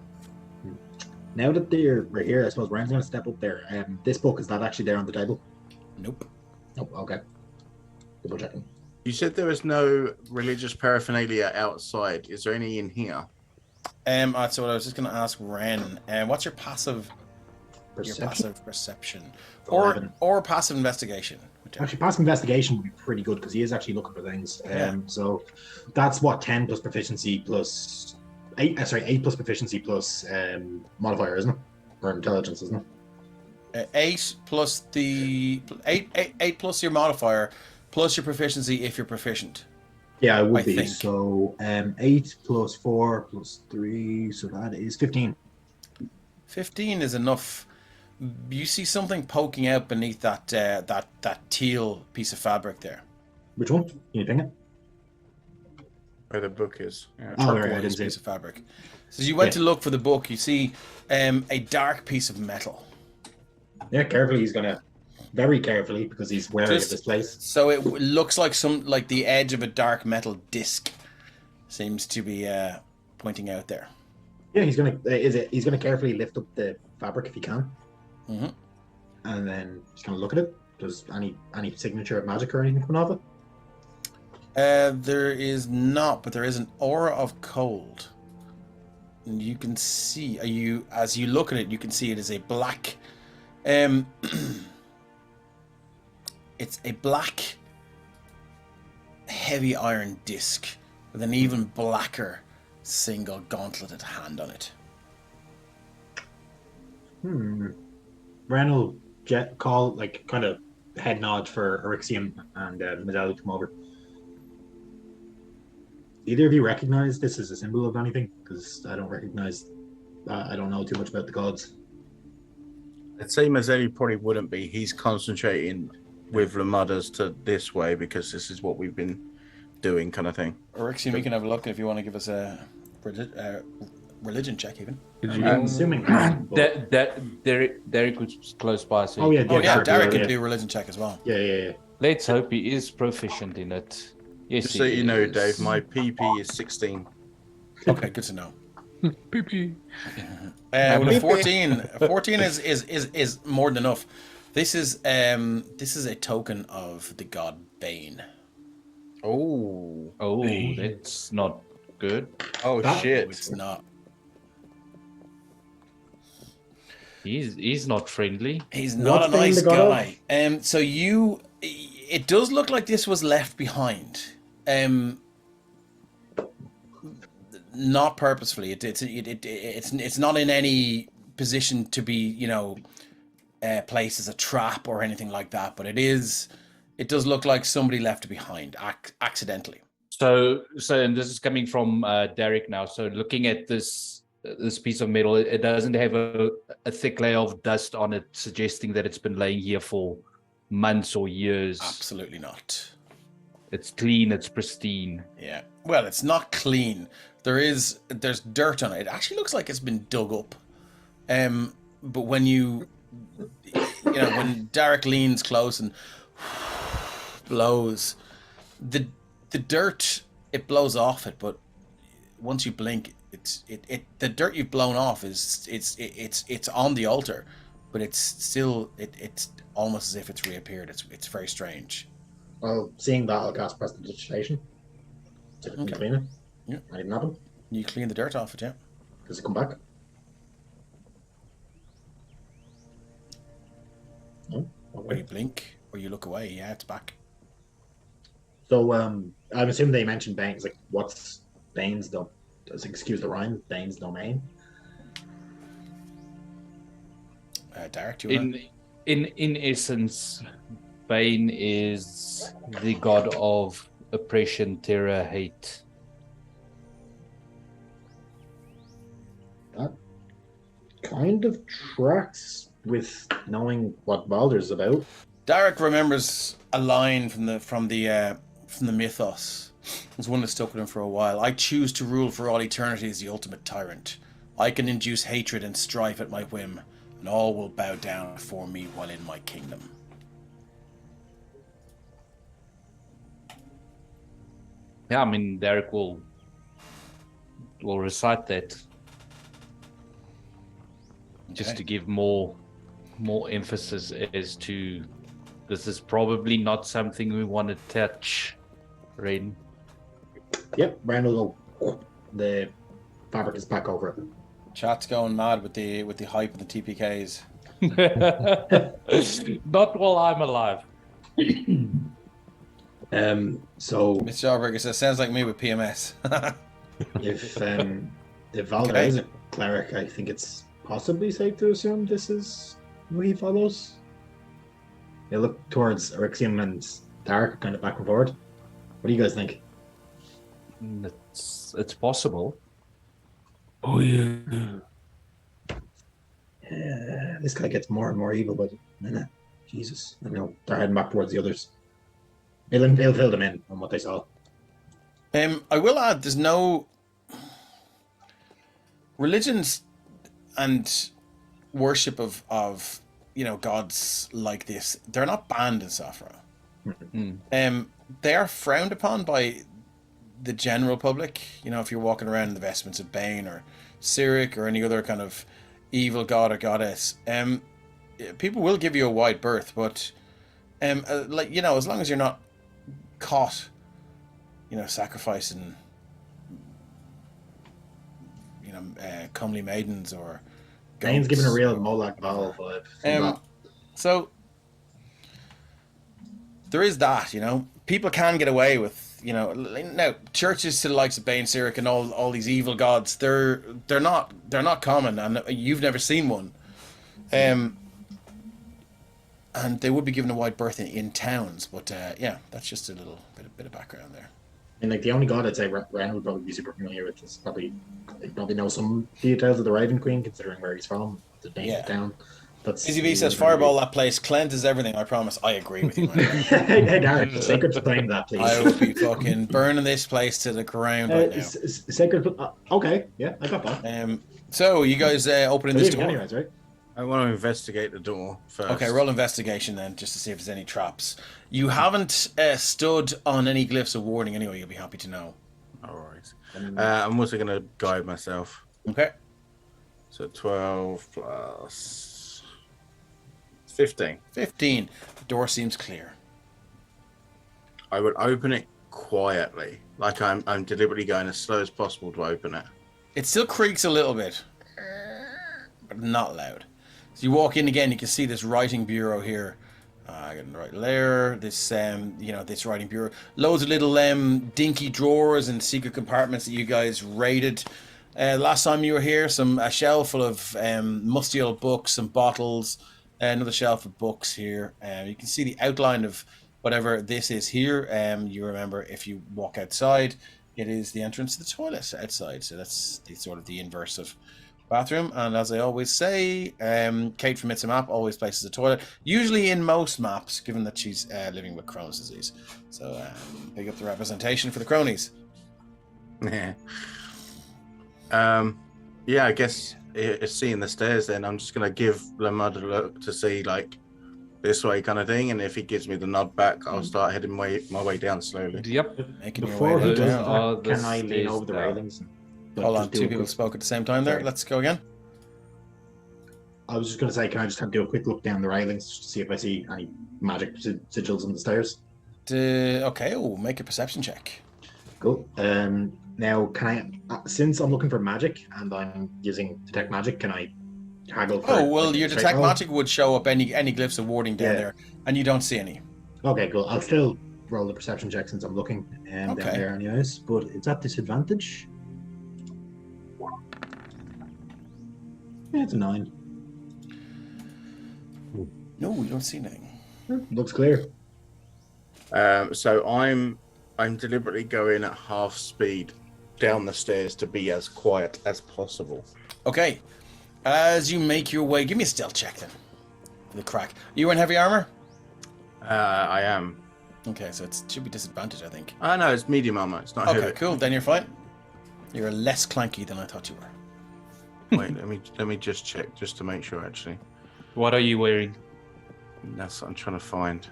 Now that we're here, I suppose Ren's going to step up there. This book, is that actually there on the table? Nope. Nope, okay. Double checking. you said there was no religious paraphernalia outside. Is there any in here? So what I was just going to ask Ren, what's your passive perception, or passive investigation? Whichever. Actually, passive investigation would be pretty good because he is actually looking for things. So that's what 10 plus proficiency plus 8. 8 plus proficiency plus modifier, isn't it? Or intelligence, isn't it? 8 plus the 8 plus your modifier plus your proficiency if you're proficient. Yeah, it would I be. think. So 8 plus 4 plus 3, so that is 15. 15 is enough. You see something poking out beneath that teal piece of fabric there. Which one? Can you ping it? Where the book is. Yeah. Oh, right, I Turquoise didn't see piece it. of fabric. So as you went to look for the book, you see a dark piece of metal. Yeah, carefully. He's gonna very carefully because he's wary of this place. So it looks like the edge of a dark metal disc seems to be pointing out there. Yeah, he's gonna he's gonna carefully lift up the fabric if he can, and then he's gonna look at it. Does any signature of magic or anything come off it? There is not, but there is an aura of cold. And you can see, as you look at it, you can see it is a black. It's a black, heavy iron disc with an even blacker single gauntleted hand on it. Ren will call, like, kind of head nod for Eryxium and Medell to come over. Either of you recognize this as a symbol of anything? Because I don't recognize. I don't know too much about the gods. I'd say Mazzeli probably wouldn't be. He's concentrating with Lamudas to this way because this is what we've been doing, kind of thing. Eryxium, you can have a look if you want to give us a religion check even. I'm assuming. but- Derek was close by. So Oh, he yeah, can- Oh yeah, sure, Derek yeah. can do a religion check as well. Yeah. Let's hope he is proficient in it. Yes, Just so he you know, is. Dave, my PP is 16. Okay, good to know. Pee-pee. With a 14 is more than enough. This is a token of the god Bane. Oh. Oh, that's not good. Oh, That- shit. It's not. He's not friendly. He's not What's a Bane nice the god guy. So it does look like this was left behind. Not purposefully. It's not in any position to be, placed as a trap or anything like that. But it does look like somebody left it behind accidentally. So, and this is coming from Derek now. So, looking at this piece of metal, it doesn't have a thick layer of dust on it, suggesting that it's been laying here for months or years. Absolutely not. It's clean. It's pristine. Yeah. Well, it's not clean. There's dirt on it. It actually looks like it's been dug up. But when when Derek leans close and blows, the dirt, it blows off it, but once you blink, the dirt you've blown off it's on the altar, but it's still it's almost as if it's reappeared. It's very strange. Well, seeing that, I'll cast Prestidigitation. See if I can clean it. Yeah. I didn't happen. You clean the dirt off it, yeah. Does it come back? No? Or Okay. you blink, or you look away. Yeah, it's back. So, I'm assuming they mentioned Bane's, like, what's Bane's, excuse the rhyme, Bane's domain? Derek, do you want In essence, Bane is the god of oppression, terror, hate. That kind of tracks with knowing what Baldur's about. Derek remembers a line from the mythos. It's one that stuck with him for a while. I choose to rule for all eternity as the ultimate tyrant. I can induce hatred and strife at my whim, and all will bow down before me while in my kingdom. Yeah, I mean, Derek will recite that just Okay. to give more emphasis as to this is probably not something we want to touch, Raiden. Yep, Brian will go. The fabric is back over it. Chat's going mad with the hype and the TPKs. Not while I'm alive. So Miss Jarberger says, sounds like me with PMS. if Valda is a cleric, I think it's possibly safe to assume this is who he follows. They look towards Eryxium and Tarek, kind of back and forward. What do you guys think? It's possible. Oh yeah. This guy gets more and more evil, but Jesus, I know they're heading back towards the others. They'll fill them in on what they saw. I will add, there's no religions and worship of gods like this. They're not banned in Sopherone. They are frowned upon by the general public. If you're walking around in the vestments of Bane or Cyric or any other kind of evil god or goddess, people will give you a wide berth, but as long as you're not caught sacrificing comely maidens or Bane's goats giving a real or- Molag Bal vibe. from that. So there is that, people can get away with, now churches to the likes of Bane, Cyric, and all these evil gods. They're not common, and you've never seen one. And they would be given a wide berth in towns, but that's just a little bit of background there. And like the only god I'd say Ren would probably be super familiar with is probably know some details of the Raven Queen, considering where he's from, the Danish Yeah. town. That's Busy Bee says, fireball that place, cleanses everything. I promise. I agree with you, man. Hey, Darren, sacred flame that, please. I would be fucking burning this place to the ground right now. Sacred. Okay, yeah, I got that. So, you guys opening this door? Anyways, right? I want to investigate the door first. Okay, roll investigation then, just to see if there's any traps. You haven't stood on any glyphs of warning anyway, you'll be happy to know. All right. I'm also going to guide myself. Okay. So 12 plus 15. 15. The door seems clear. I would open it quietly, like I'm deliberately going as slow as possible to open it. It still creaks a little bit, but not loud. So you walk in again, you can see this writing bureau here. Getting the right layer. This, this writing bureau. Loads of little dinky drawers and secret compartments that you guys raided. Last time you were here, a shelf full of musty old books and bottles. Another shelf of books here. You can see the outline of whatever this is here. You remember if you walk outside, it is the entrance to the toilet outside. So that's the inverse of bathroom. And as I always say, Kate from It's a Map always places a toilet, usually in most maps, given that she's living with Crohn's disease. So big up the representation for the cronies. Yeah. I guess seeing the stairs, then I'm just gonna give Lamud a look to see like this way kind of thing, and if he gives me the nod back, I'll start heading my way down slowly. Yep. Making Before your he way does down. that, can I lean over the railings? Hold on, two people spoke at the same time there. Sorry. Let's go again. I was just going to say, can I just do a quick look down the railings just to see if I see any magic sigils on the stairs? Okay, make a perception check. Cool. Now, can I, since I'm looking for magic and I'm using detect magic, can I haggle for your straight detect roll? magic would show up any glyphs of warding down there, and you don't see any. Okay, cool. I'll still roll the perception check since I'm looking down there anyways, but it's at disadvantage. Yeah, it's a 9. No, you don't see anything. Looks clear. So I'm deliberately going at half speed down the stairs to be as quiet as possible. Okay. As you make your way, give me a stealth check then. For the crack. You in heavy armor? I am. Okay, so it should be disadvantage, I think. No, it's medium armor. It's not Okay, heavy. cool. Then you're fine. You're less clanky than I thought you were. Wait, let me just check just to make sure. Actually, What are you wearing? that's what I'm trying to find.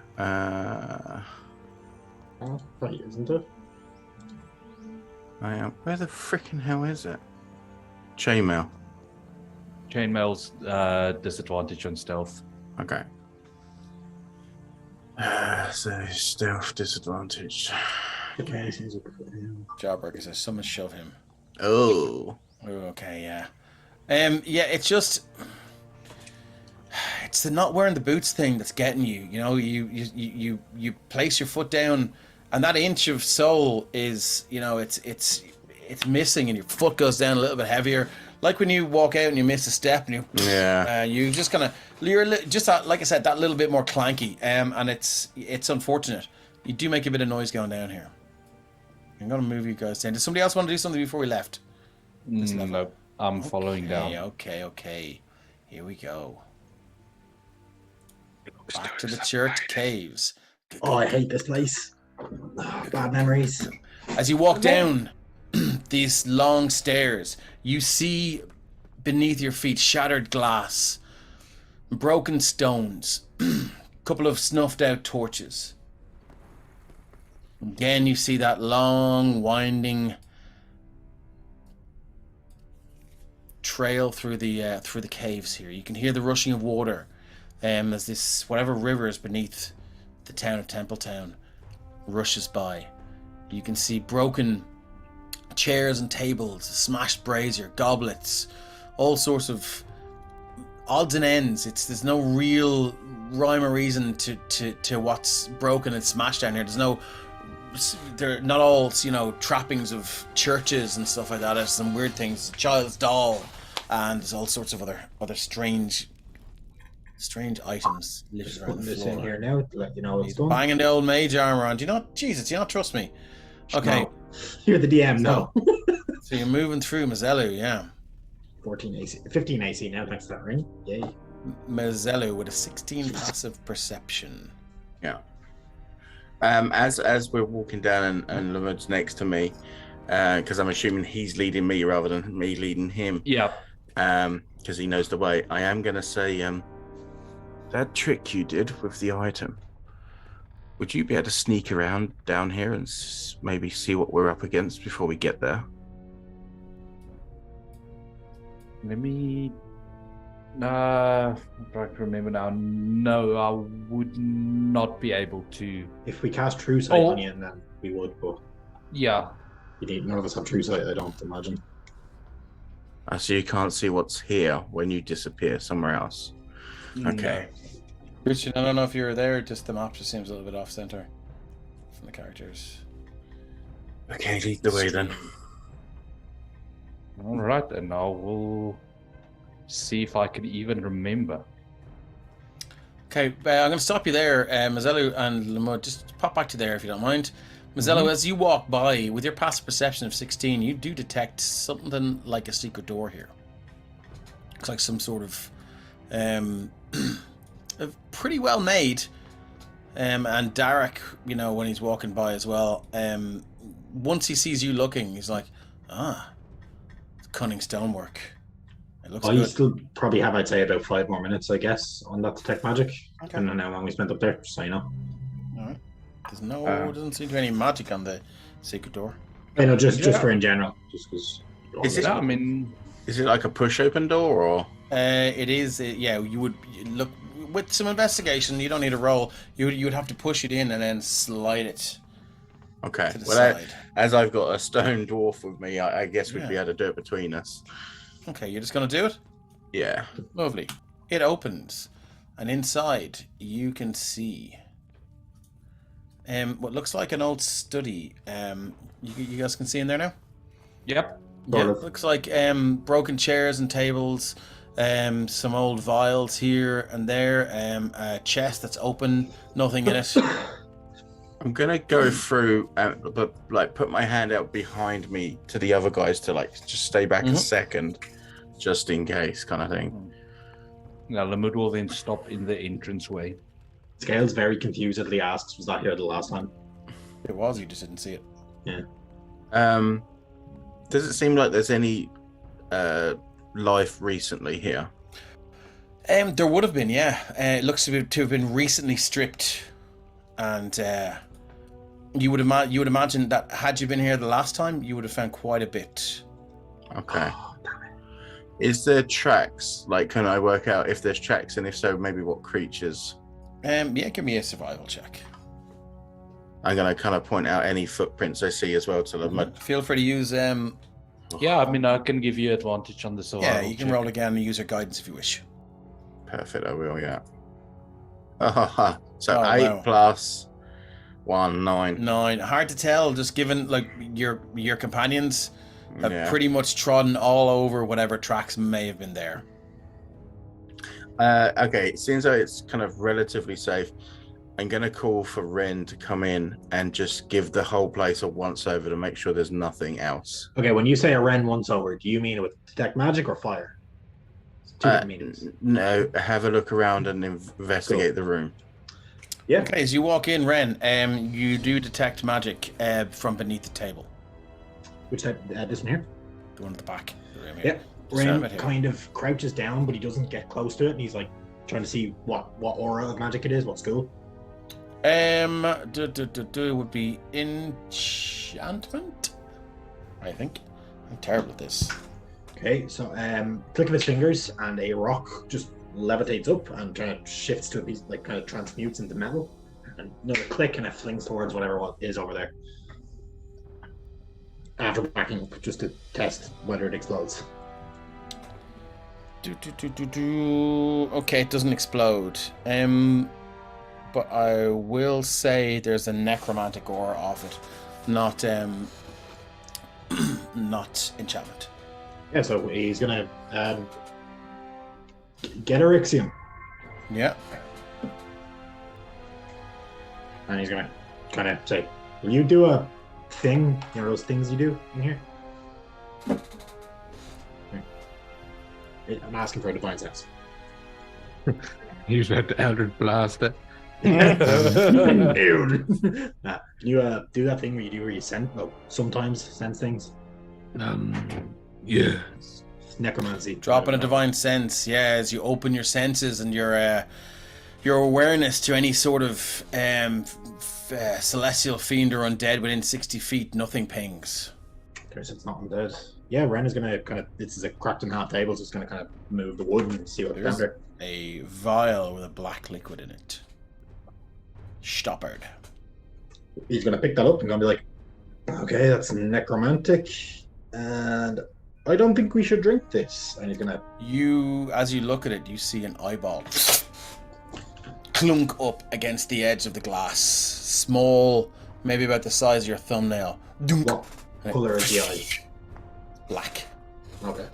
Oh, right, isn't it? I am. Where the freaking hell is it? Chainmail. Chainmail's disadvantage on stealth. Okay. So stealth disadvantage. Okay. Jawbreaker says, someone shove him. Oh. Okay, yeah. It's just... It's the not wearing the boots thing that's getting you. You know, you place your foot down, and that inch of sole is, it's missing, and your foot goes down a little bit heavier. Like when you walk out and you miss a step, and you just kind of, you're just like I said, that little bit more clanky, and it's unfortunate. You do make a bit of noise going down here. I'm gonna move you guys down. Does somebody else want to do something before we left? No, I'm following down. Okay. Here we go. Back to the church caves. Oh, I hate this place. Bad memories. As you walk down these long stairs, you see beneath your feet shattered glass, broken stones, a couple of snuffed out torches. Again, you see that long, winding trail through the caves here. You can hear the rushing of water as this whatever river is beneath the town of Templetown rushes by. You can see broken chairs and tables, smashed brazier, goblets, all sorts of odds and ends. There's no real rhyme or reason to what's broken and smashed down here. They're not all, trappings of churches and stuff like that. There's some weird things, child's doll, and there's all sorts of other strange items littered around the This floor. in here now to let you know it's He's done. banging the old mage armor on. Do you not trust me? Okay, No. You're the DM, no. so you're moving through Mazellu, yeah. 14 AC, 15 AC now, thanks to that ring. Yay. Mazellu with a 16 passive perception. Yeah. As we're walking down and Lamud's next to me, because I'm assuming he's leading me rather than me leading him. Yeah. Because he knows the way. I am gonna say, that trick you did with the item. Would you be able to sneak around down here and maybe see what we're up against before we get there? Let me. If I can remember now. No, I would not be able to. If we cast True Sight on you, then we would, but Yeah. none of us have True Sight, I don't imagine. So you can't see what's here when you disappear somewhere else. Okay. Christian, I don't know if you were there, just the map just seems a little bit off center from the characters. Okay, lead the way then. All right, and I will see if I can even remember. Okay, I'm going to stop you there, Mazellu and Lamud. Just pop back to there if you don't mind. Mazellu, as you walk by, with your passive perception of 16, you do detect something like a secret door here. Looks like some sort of pretty well made. And Derek, when he's walking by as well, once he sees you looking, he's like, it's cunning stonework. It looks good. You still probably have, I'd say, about 5 more minutes, I guess, on that detect magic. Okay. I don't know how long we spent up there, so you know. Alright. Doesn't seem to be any magic on the secret door. I know, just for in general, just because. Is it like a push open door or? It is. You would look with some investigation. You don't need a roll. You would have to push it in and then slide it. Okay. To the Well, side. as I've got a stone dwarf with me, I guess we'd be able to do it between us. Okay, you're just gonna do it? Yeah. Lovely. It opens, and inside you can see what looks like an old study. You guys can see in there now? Yep. Yeah, it looks like broken chairs and tables, some old vials here and there, a chest that's open, nothing in it. I'm gonna go through, but put my hand out behind me to the other guys to just stay back a second, just in case, kind of thing. Now Lamud will then stop in the entranceway. Scales very confusedly asks, "Was that here the last time?" It was. You just didn't see it. Yeah. Does it seem like there's any life recently here? There would have been, yeah. It looks to have been recently stripped, and you would imagine that had you been here the last time, you would have found quite a bit. Okay. Is there tracks? Can I work out if there's tracks, and if so, maybe what creatures? Give me a survival check. I'm gonna kind of point out any footprints I see as well to them. Feel free to use. Yeah, I can give you advantage on the survival. Yeah, you can roll again and use your guidance if you wish. Perfect, I will. Yeah. So 8 plus 1, 9. 9. Hard to tell, just given your companions have pretty much trodden all over whatever tracks may have been there. Okay, it seems like it's kind of relatively safe. I'm going to call for Ren to come in and just give the whole place a once over to make sure there's nothing else. Okay, when you say a Ren once over, do you mean it with detect magic or fire? Two different meanings. No, have a look around and investigate the room. Yeah. Okay, as you walk in, Ren, you do detect magic from beneath the table. Which type? This one here? The one at the back. The room here. Yeah. Ren kind of crouches down, but he doesn't get close to it, and he's trying to see what aura of magic it is, what school. Would be enchantment, I think. I'm terrible at this. Okay, so click of his fingers and a rock just levitates up and kind of shifts to a piece, kind of transmutes into metal. And another click and it flings towards whatever is over there. After backing up just to test whether it explodes. Okay, it doesn't explode. But I will say there's a necromantic aura off it, not not enchantment. Yeah, so he's gonna get Erixium. Yeah. And he's gonna kind of say, "Will you do a thing? Those things you do in here?" I'm asking for a divine sense. Use that Eldritch Blast. Nah, you do that thing where you sense, sometimes sense things. Yeah. Necromancy. Dropping a divine sense, yeah, as you open your senses and your awareness to any sort of celestial fiend or undead within 60 feet, nothing pings. It's not undead. Yeah, Ren is gonna kind of. This is a cracked in half table, so it's gonna kind of move the wood and see what's down there. A vial with a black liquid in it. Stoppered. He's gonna pick that up and gonna be like, "Okay, that's necromantic, and I don't think we should drink this." And he's gonna. As you look at it, you see an eyeball clunk up against the edge of the glass. Small, maybe about the size of your thumbnail. Dunk. What color is the eye? Black. Okay.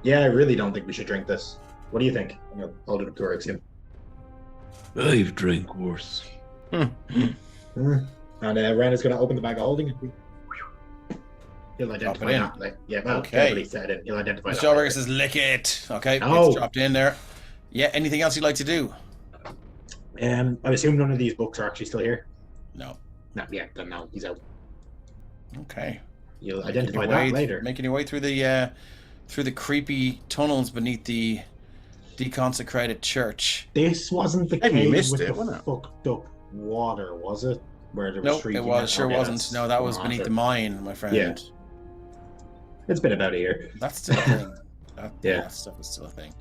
Yeah, I really don't think we should drink this. What do you think? I'm gonna hold it up to Erixium. I've drank worse. And Ren is gonna open the bag of holding and he'll identify in. that. Yeah, well, Okay. everybody said it. He'll identify that. Mr. Stolberger says, lick it. Okay, No. it's dropped in there. Yeah, anything else you'd like to do? I assume none of these books are actually still here. No. No, yeah, then no, he's out. Okay. You'll Making identify your that way- later. Making your way through the creepy tunnels beneath the deconsecrated church. This wasn't the Maybe you cave missed with it, the wasn't it? fucked up water, was it? Where there was Nope, shrieking it was and- sure okay, wasn't. that's No, that was going on beneath for- the mine, my friend. Yeah. It's been about a year. That's still a thing. Yeah. That stuff is still a thing.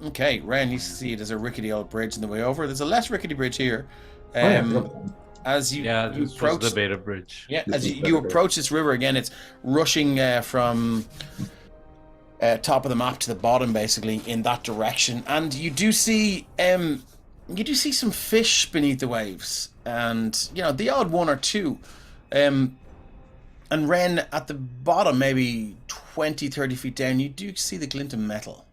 Okay, Ren, you see there's a rickety old bridge on the way over. There's a less rickety bridge here. As you, Yeah, you this was approach the better bridge. Yeah, This as is you better. approach this river again, it's rushing from top of the map to the bottom, basically in that direction. And you do see some fish beneath the waves, and the odd one or two. And Ren, at the bottom, maybe 20, 30 feet down, you do see the glint of metal.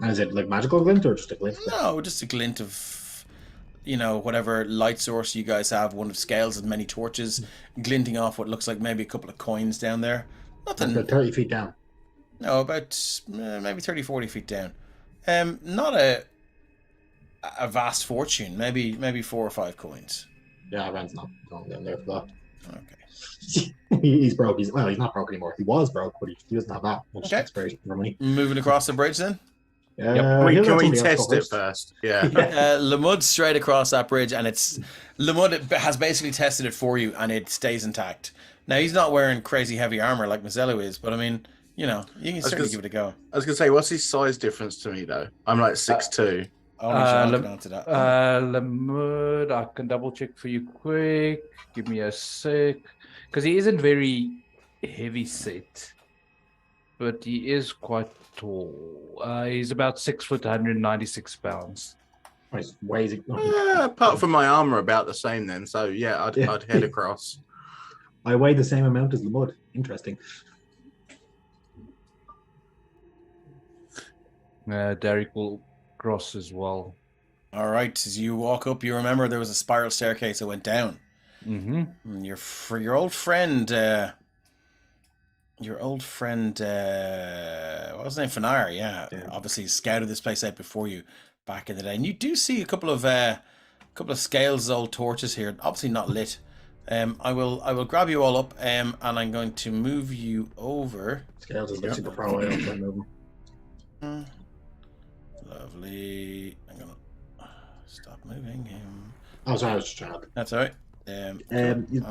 Is it like magical glint or just a glint? No, just a glint of, whatever light source you guys have, one of scales and many torches, glinting off what looks like maybe a couple of coins down there. Nothing. About 30 feet down. No, about maybe 30, 40 feet down. Not a vast fortune. Maybe 4 or 5 coins. Yeah, Ren's not going down there for Okay. that. He's broke. He's not broke anymore. He was broke, but he doesn't have that much Okay. expiration for money. Moving across the bridge then. Can he'll we let somebody else test go it first? Yeah. Lamud's straight across that bridge, and Lamud has basically tested it for you, and it stays intact. Now he's not wearing crazy heavy armor like Mazzello is, but I mean, you can certainly give it a go. I was gonna say, what's his size difference to me though? I'm like 6'2". Only Sean can answer that. Lamud, I can double check for you quick. Give me a sec. Because he isn't very heavy set, but he is quite tall. He's about 6 foot, 196 pounds. He's weighs. Apart from my armor, about the same then. So yeah, I'd head across. I weigh the same amount as Lamud. Interesting. Derek will cross as well. All right, as you walk up, you remember there was a spiral staircase that went down. Mm-hmm. And your old friend, what was his name? Fanar, yeah. Obviously scouted this place out before you back in the day. And you do see a couple of scales, old torches here, obviously not lit. I will grab you all up, and I'm going to move you over. Scales is like super pro. I don't move him. Lovely. I'm gonna stop moving him. Oh, sorry, I was just trying to. That's all right.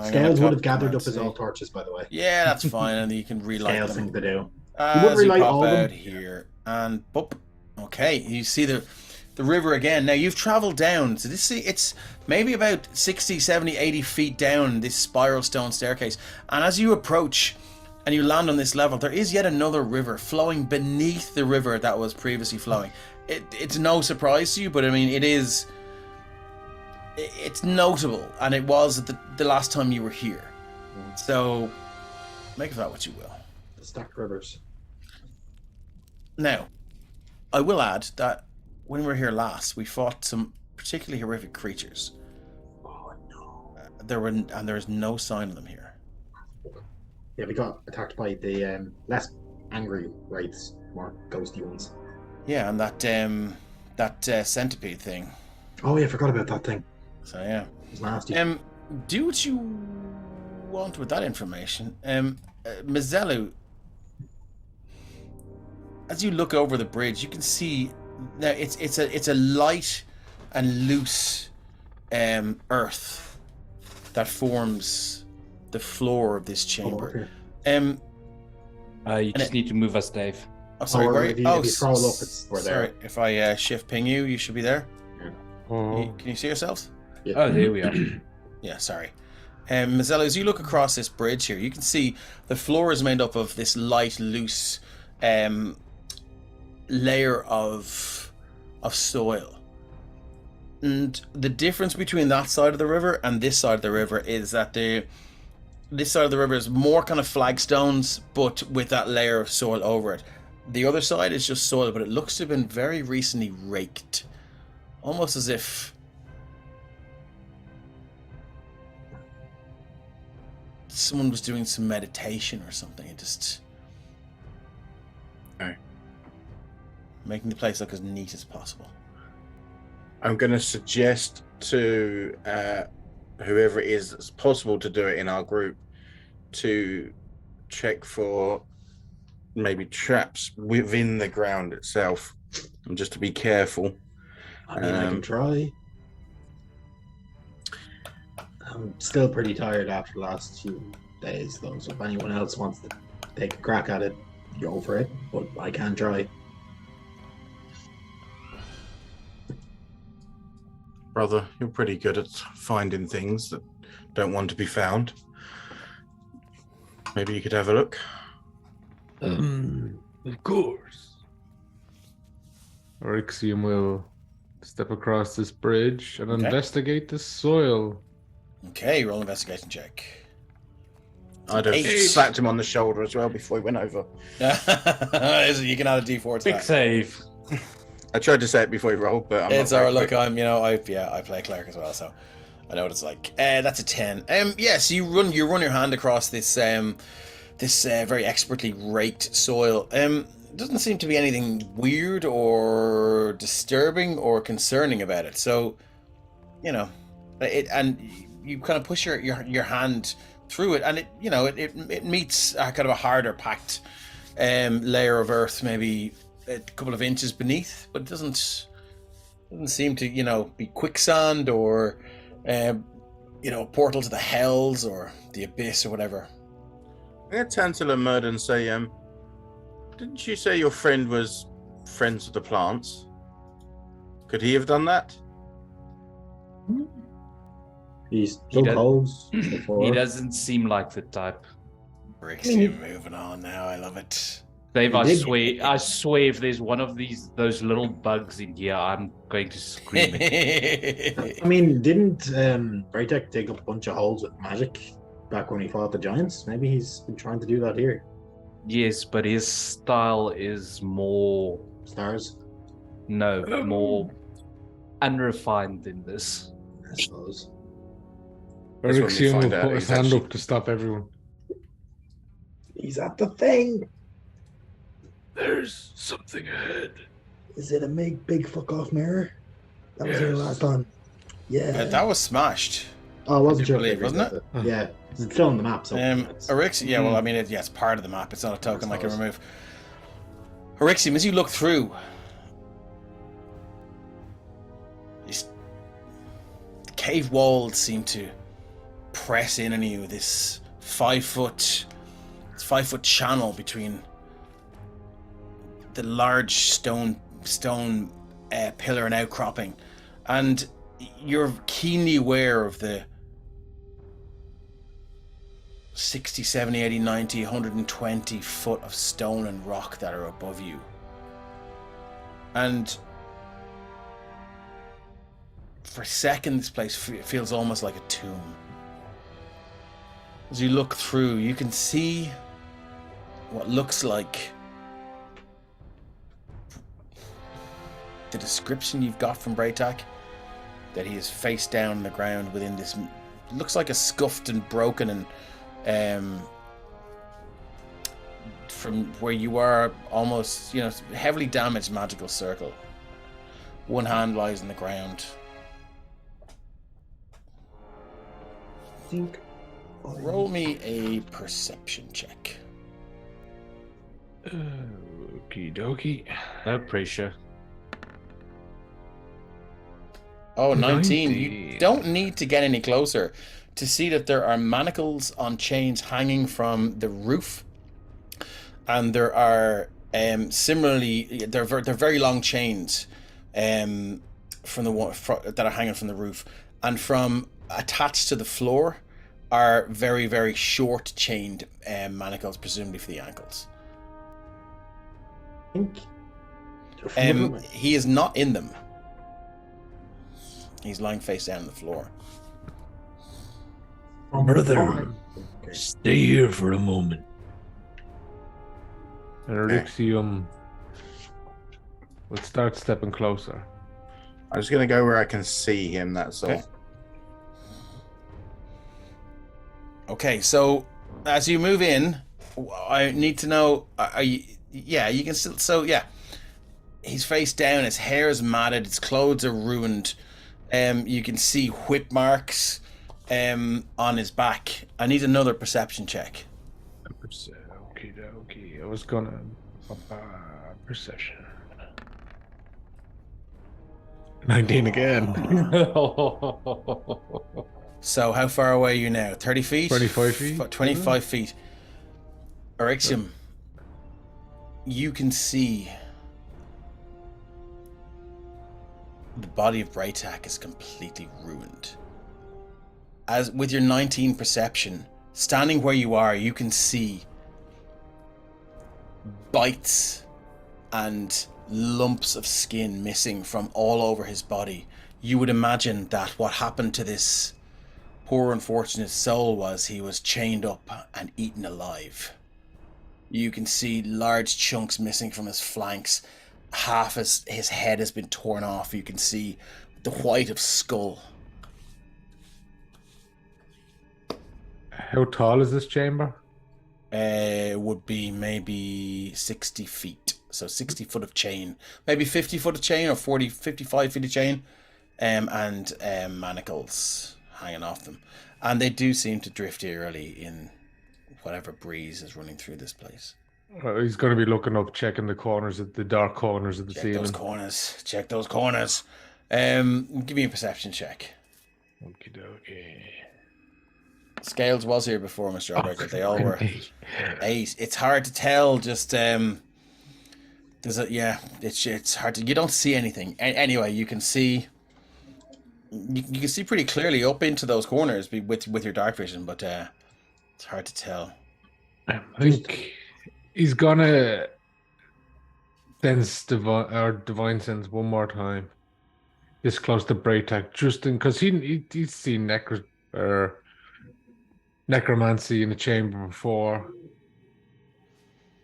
Scales would have gathered up his old torches, by the way. Yeah, that's fine, and you can relight Scales them. thing to do. As you relight pop all of them? out here, and boop. Okay, you see the river again. Now you've traveled down, so it's maybe about 60, 70, 80 feet down this spiral stone staircase. And as you approach and you land on this level, there is yet another river flowing beneath the river that was previously flowing. It's no surprise to you, but I mean it's notable, and it was the last time you were here. So make of that what you will. The stacked rivers. Now, I will add that when we were here last, we fought some particularly horrific creatures. Oh no! There is no sign of them here. Yeah, we got attacked by the less angry wraiths. more ghosty ones. Yeah, and that centipede thing. Oh yeah, I forgot about that thing. So yeah. It was nasty. Do what you want with that information. Mazelu, as you look over the bridge, you can see now it's a light and loose earth that forms the floor of this chamber. You just need to move us, Dave. Oh, sorry, Or where if are you scroll up, we're there. Sorry, if I shift ping you, you should be there. Oh, Can you see yourselves? Yeah. Oh, there we are. Yeah, sorry. Mazzello, as you look across this bridge here, you can see the floor is made up of this light, loose layer of soil. And the difference between that side of the river and this side of the river is that this side of the river is more kind of flagstones, but with that layer of soil over it. The other side is just soil, but it looks to have been very recently raked. Almost as if someone was doing some meditation or something and just making the place look as neat as possible. I'm going to suggest to whoever it is that's possible to do it in our group to check for maybe traps within the ground itself, and just to be careful. I mean, I can try. I'm still pretty tired after the last few days, though, so if anyone else wants to take a crack at it, go for it, but I can try. Brother, you're pretty good at finding things that don't want to be found. Maybe you could have a look. Of course. Orixium will step across this bridge and Okay. investigate the soil. Okay, roll investigation check. I'd have slapped him on the shoulder as well before he went over. You can add a d4 to Big that. save. I tried to say it before he rolled, but I'm It's not very alright. Look, quick. I play cleric as well, so I know what it's like. That's a 10. So you run your hand across this very expertly raked soil. Doesn't seem to be anything weird or disturbing or concerning about it. So, and you kind of push your hand through it, and it meets a kind of a harder packed layer of earth, maybe a couple of inches beneath, but it doesn't seem to be quicksand or a portal to the hells or the abyss or whatever. I'm going to turn to Lamud and say, didn't you say your friend was friends with the plants? Could he have done that? He's dug does- holes before. He doesn't seem like the type. Bricks, you're moving on now. I love it. Dave, He did. I swear if there's one of those little bugs in here, I'm going to scream it. I mean, didn't Braytek dig up a bunch of holes with magic back when he fought the giants? Maybe he's been trying to do that here. Yes, but his style is more Stars, more unrefined than this. I suppose. That's when we Orixium will find out put his he's hand actually- up to stop everyone. He's at the thing. There's something ahead. Is it a big fuck off mirror? That was here last time. Yeah. That was smashed. Oh, I wasn't I sure. believe, if wasn't it? Yeah, it's still on the map. So Orixium, yeah, well, I mean, it's part of the map. It's not a token I can remove. Orixium, as you look through, the cave walls seem to press in on you. This 5 foot channel between the large stone pillar and outcropping, and you're keenly aware of the 60, 70, 80, 90, 120 foot of stone and rock that are above you. And for a second, this place feels almost like a tomb. As you look through, you can see what looks like the description you've got from Braytak, that he is face down on the ground within this, looks like a scuffed and broken and from where you are, almost, heavily damaged magical circle. One hand lies on the ground. I think. Roll me a perception check. Okie dokie. No pressure. Oh, 19. 19. You don't need to get any closer to see that there are manacles on chains hanging from the roof. And there are similarly, they're very long chains that are hanging from the roof. And from attached to the floor are very, very short chained manacles, presumably for the ankles. I think. He is not in them. He's lying face down on the floor. Brother, stay here for a moment. And Erixium will start stepping closer. I'm just going to go where I can see him, that's all. Okay. Okay, so as you move in, I need to know, are you... Yeah, you can still... So, yeah. He's face down, his hair is matted, his clothes are ruined. You can see whip marks on his back. I need another perception check. Okie dokie. I was gonna... perception. 19 again. So how far away are you now? 30 feet? 25 feet. 25 feet. Erixium, you can see the body of Braytak is completely ruined. As with your 19 perception, standing where you are, you can see bites and lumps of skin missing from all over his body. You would imagine that what happened to this poor unfortunate soul was he was chained up and eaten alive. You can see large chunks missing from his flanks. Half his head has been torn off. You can see the white of skull. How tall is this chamber? Would be maybe 60 feet. So 60 foot of chain. Maybe 50 foot of chain or 55 feet of chain. And manacles hanging off them. And they do seem to drift eerily in whatever breeze is running through this place. He's going to be looking up, checking the corners of the dark corners of the ceiling. Check those corners. Give me a perception check. Okie dokie. Scales was here before, Mr. Albrecht. They all were 8. It's hard to tell. Just it's hard to. You don't see anything. Anyway, you can see. You can see pretty clearly up into those corners with your dark vision, but it's hard to tell. I think he's gonna sense divine sense one more time, this close to Braytak, just because he's seen necromancy in the chamber before,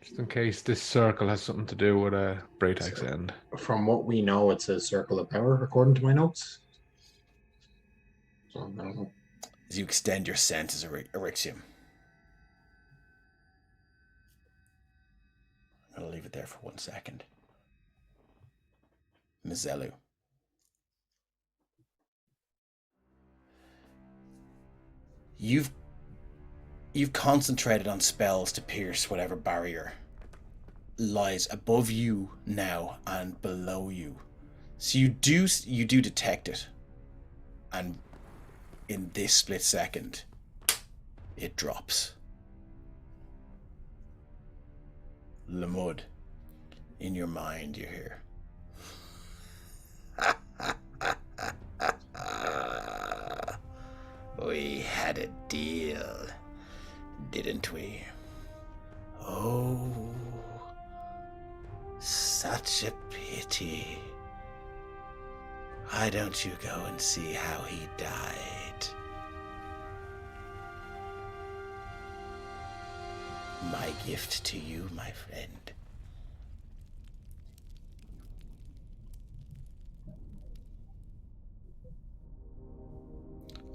just in case this circle has something to do with Braytak's end. From what we know, it's a circle of power, according to my notes. So, I don't know. As you extend your senses, Erixium. I'm going to leave it there for 1 second. Mizelu. You've concentrated on spells to pierce whatever barrier lies above you now and below you. So you do detect it. And in this split second, it drops. Lamud, in your mind, you hear. We had a deal, didn't we? Oh, such a pity. Why don't you go and see how he died? My gift to you, my friend.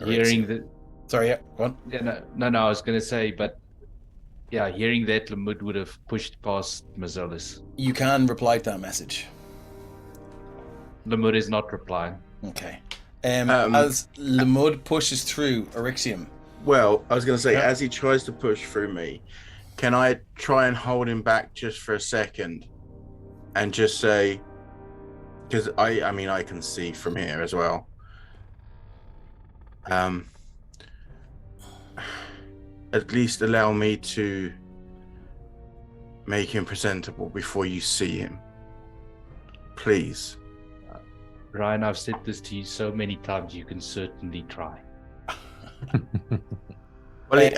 Hearing the Sorry, yeah, go on. yeah, no, I was gonna say, but Yeah, hearing that, Lamud would have pushed past Mazelis. You can reply to that message. Lamud is not replying. Okay. As Lamud pushes through Orixium. Well, I was going to say, Yeah. as he tries to push through me, can I try and hold him back just for a second and just say, because I mean, I can see from here as well. At least allow me to make him presentable before you see him. Please. Ryan, I've said this to you so many times, you can certainly try. Well,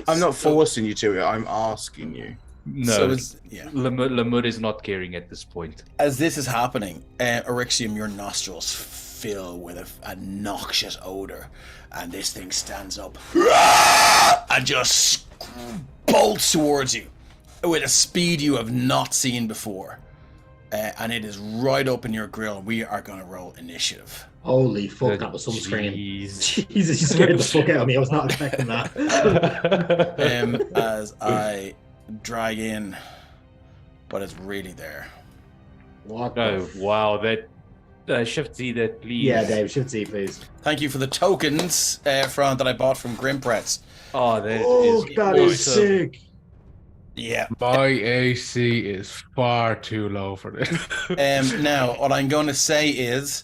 I'm not forcing you to. I'm asking you. No, So Lamud is not caring at this point. as this is happening, Orixium, your nostrils fill with a noxious odor, and this thing stands up and just bolts towards you with a speed you have not seen before. And it is right up in your grill. We are going to roll initiative. Holy fuck, that was some scream. Jeez. Jesus, you scared the fuck out of me. I was not expecting that. As I drag in, but it's really there. What the Oh, wow, that Shift Z that, please. Yeah, Dave, should see, please. Thank you for the tokens that I bought from Grimprets. Oh, that Oh, is that is awesome. sick. Yeah. My AC is far too low for this. Now, what I'm going to say is...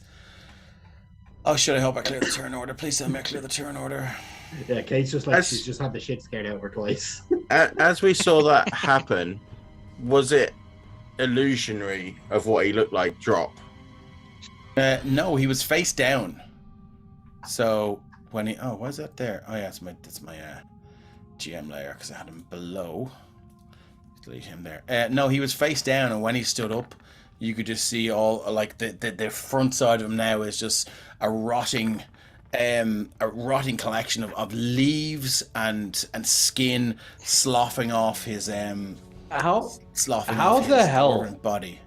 Oh, shit, I hope I clear the turn order. Please tell me I clear the turn order. Yeah, Kate's just like, As- she's just had the shit scared out of her twice. As we saw that happen, was it illusionary of what he looked like drop? No, he was face down. So, when he... Oh, why is that there? Oh, yeah, that's my GM layer, because I had him below. Delete him there. No, he was face down, and when he stood up, you could just see all, like, the front side of him now is just a rotting collection of leaves and skin sloughing off his How sloughing How off the his hell? dwarven body.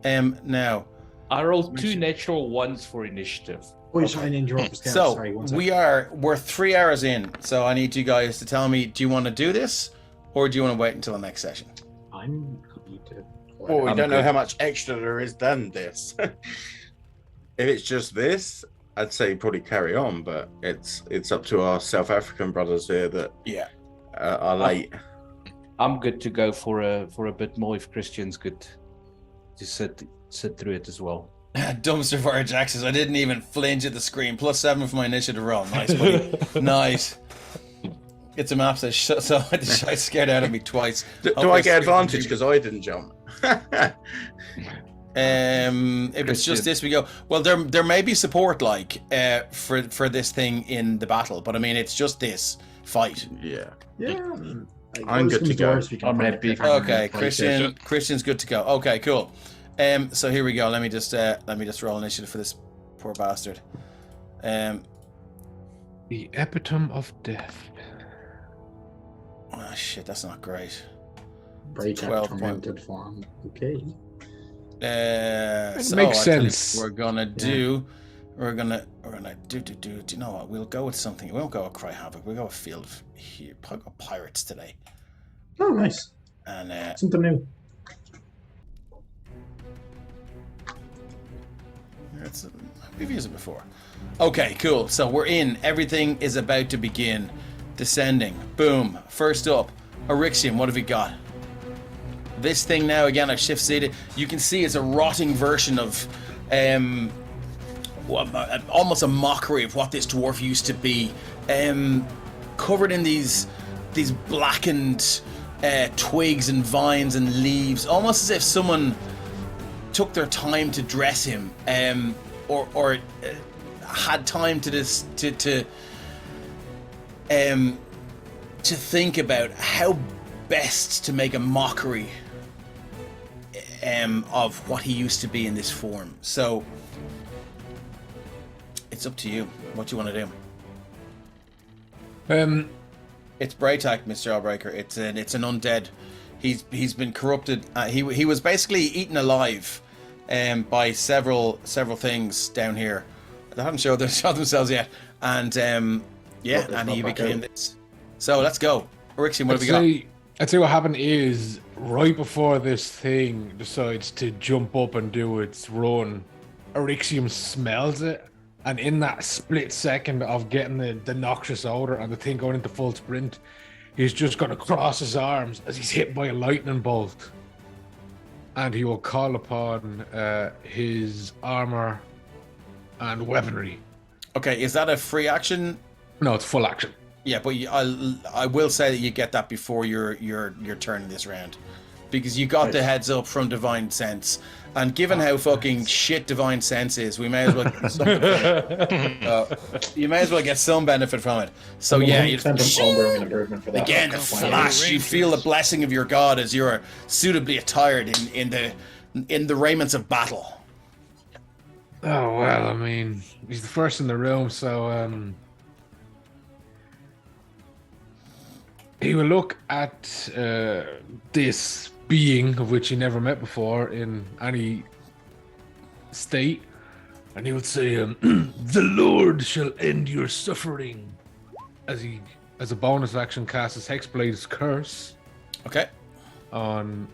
Now, I rolled 2 natural ones for initiative. Oh, you're trying to interrupt Scout. so Sorry, one second. we're 3 hours in, so I need you guys to tell me, do you want to do this or do you want to wait until the next session? I'm happy to. Well, we I'm don't know good. how much extra there is than this. If it's just this, I'd say probably carry on, but it's up to our South African brothers here that Yeah. are late. I'm good to go for a bit more if Christian's good to sit through it as well. Dumpster Fire Jack says, I didn't even flinch at the screen. +7 for my initiative roll. Nice, buddy. Nice. It's a map says, so I scared out of me twice. Do Hope I I get scared advantage you. because I didn't jump? If it's just this, we go. Well, there may be support for this thing in the battle, but I mean it's just this fight. Yeah. Yeah, I mean, like, I'm worst good to comes go. worst, we can I'm find a happy. cliffhanger Okay, and fight it. Christian's good to go. Okay, cool. So here we go. Let me just roll initiative for this poor bastard. The epitome of death. Oh shit, that's not great. Break that 12 tormented form. Okay. So makes I'll tell you sense. what we're gonna do. We're gonna do. Do you know what? We'll go with something. We won't go with Cry Havoc. We'll go with Field here. Probably go Pirates today. Oh, nice. And Something new. we've used it before. Okay, cool. So we're in. Everything is about to begin. Descending. Boom. First up, Orixium. What have we got? This thing now, again, I've shift seated. You can see it's a rotting version of almost a mockery of what this dwarf used to be. Covered in these blackened twigs and vines and leaves, almost as if someone took their time to dress him, or had time to think about how best to make a mockery of what he used to be in this form. So it's up to you. What do you want to do? It's Braytak, Mr. Allbreaker. It's an undead. He's been corrupted. He was basically eaten alive by several things down here. They haven't showed themselves yet. And and he became this. So let's go. Rixium, what have we got? I'd say what happened is right before this thing decides to jump up and do its run, Erixium smells it, and in that split second of getting the noxious odor and the thing going into full sprint, he's just going to cross his arms as he's hit by a lightning bolt, and he will call upon his armor and weaponry. Okay, is that a free action? No, it's full action. Yeah, but I will say that you get that before your turn this round, because you got the heads up from Divine Sense, and given how fucking shit Divine Sense is, we may as well get some you may as well get some benefit from it. So yeah, you improvement for that. Again, the flash. You feel the blessing of your god as you're suitably attired in the raiments of battle. Oh well, I mean, he's the first in the room, so he will look at this being of which he never met before in any state, and he would say, The Lord shall end your suffering. as he, as a bonus action, casts his Hexblade's Curse Okay. on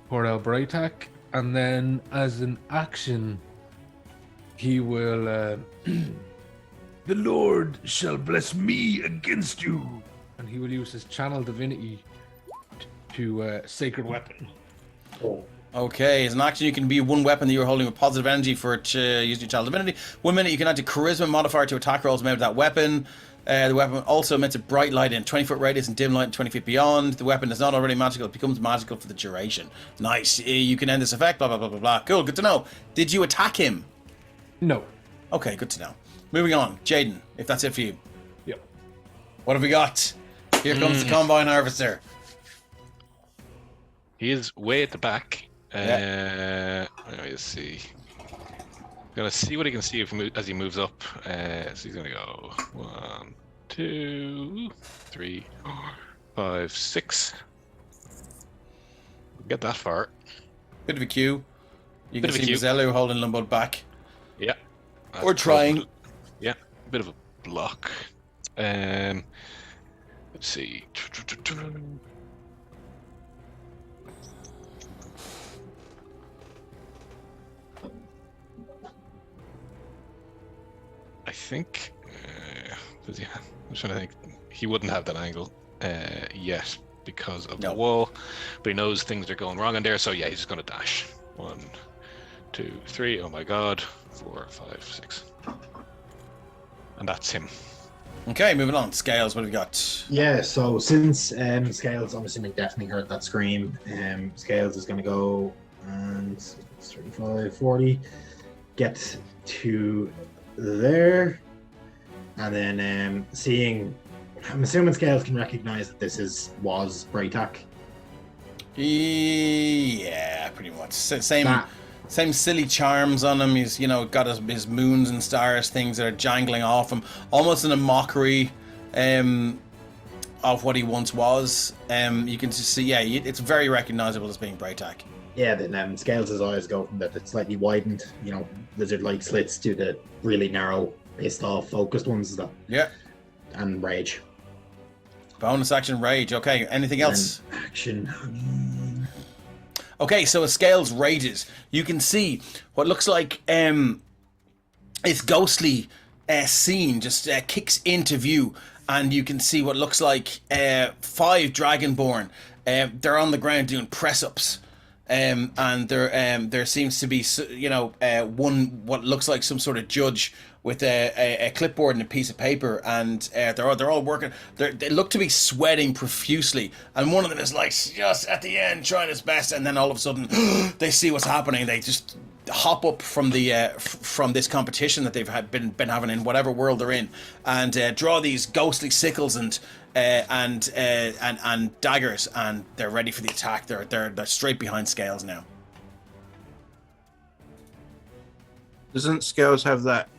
Cordell Braytak, and then as an action, he will The Lord shall bless me against you. and he will use his Channel Divinity to Sacred Weapon. Okay, as an action, you can be one weapon that you're holding with positive energy for it to use your Channel Divinity. 1 minute, you can add a Charisma modifier to attack rolls made with that weapon. The weapon also emits a bright light in 20-foot radius and dim light in 20 feet beyond. The weapon is not already magical, it becomes magical for the duration. Nice. You can end this effect, blah, blah, blah, blah, blah. Cool, good to know. Did you attack him? No. Okay, good to know. Moving on. Jaden, if that's it for you. Yep. What have we got? Here comes the Combine Harvester. He is way at the back. Let me see. Gonna see what he can see as he moves up. So he's gonna go 1, 2, 3, 4, 5, 6. Get that far. Bit of a queue. You Bit can of a see queue. Mazzello holding Lumbo back. Yeah. Or trying. Yeah, a bit of a block. Let's see. I think. Does he have, I'm trying to think. He wouldn't have that angle yet because of the wall, but he knows things are going wrong in there. So yeah, he's just going to dash. 1, 2, 3. Oh my god. 4, 5, 6. And that's him. Okay, moving on. Scales, what have we got? Yeah, so since Scales, I'm assuming, definitely heard that scream, Scales is going to go and 35, 40, get to there, and then seeing, I'm assuming Scales can recognize that this was Braytak. Yeah, pretty much. Same silly charms on him. He's, got his moons and stars, things that are jangling off him, almost in a mockery of what he once was. You can just see, it's very recognizable as being Braytak. Yeah, then Scales' eyes go from the slightly widened, lizard-like slits to the really narrow, pissed-off, focused ones. And rage. Bonus action, rage. Okay, anything else? And action. Okay, so as Scales rages, you can see what looks like its ghostly scene just kicks into view, and you can see what looks like 5 Dragonborn. They're on the ground doing press-ups, and there seems to be one what looks like some sort of judge with a clipboard and a piece of paper, and they're all working. They look to be sweating profusely, and one of them is like just at the end trying his best, and then all of a sudden they see what's happening. They just hop up from the from this competition that they've been having in whatever world they're in, and draw these ghostly sickles and daggers, and they're ready for the attack. They're straight behind Scales now. Doesn't Scales have that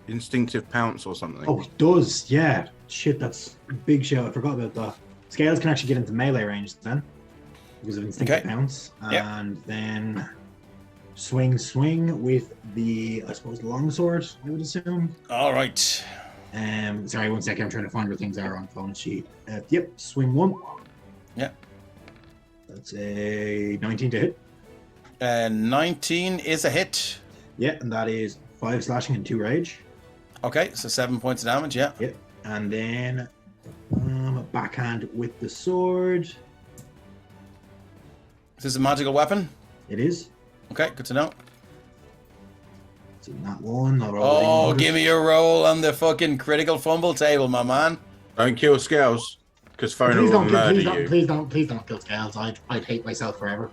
instinctive pounce or something? Oh, it does, yeah. Shit, that's a big show. I forgot about that. Scales can actually get into melee range then, because of instinctive pounce. And then swing with the, I suppose, longsword, I would assume. All right. Sorry, 1 second. I'm trying to find where things are on the phone sheet. Yep, swing 1. Yeah. That's a 19 to hit. 19 is a hit. Yeah, and that is 5 slashing and 2 rage. Okay, so 7 points of damage, yeah. Yep. And then backhand with the sword. Is this a magical weapon? It is. Okay, good to know. So that one. Oh, give me a roll on the fucking critical fumble table, my man. Don't kill Scales, because Phone Please will don't, murder please you. don't, please don't kill Scales. I'd hate myself forever.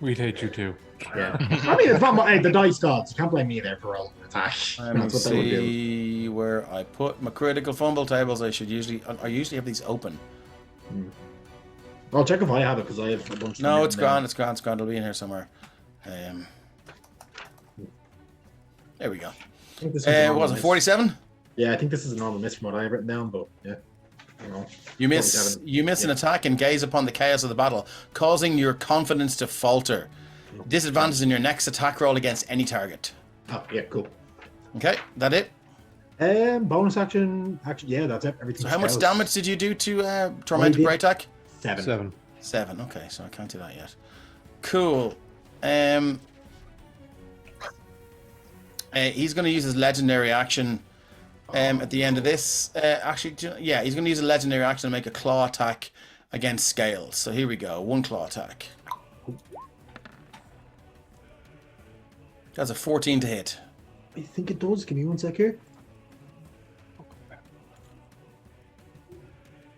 We'd hate you too. Yeah. I mean, it's not the dice gods. You can't blame me there for rolling an attack. Let me That's what they would do. see where I put my critical fumble tables. I usually have these open. I'll check if I have it because I have a bunch. No, of it's grand. It's grand. It'll be in here somewhere. There we go. I think this was a normal Was it miss. 47? Yeah, I think this is a normal miss from what I have written down, but yeah. I don't know. You miss 47. you miss an attack and gaze upon the chaos of the battle, causing your confidence to falter. Disadvantage in your next attack roll against any target. Oh, yeah, cool. Okay, that it? Bonus action, yeah, that's it. Everything. So how much else. damage did you do to Tormented did- Great Attack? 7. 7, okay, so I can't do that yet. Cool. He's going to use his legendary action at the end of this. Actually, yeah, he's going to use a legendary action to make a claw attack against Scales. So here we go, 1 claw attack. That's a 14 to hit. I think it does. Give me 1 sec here.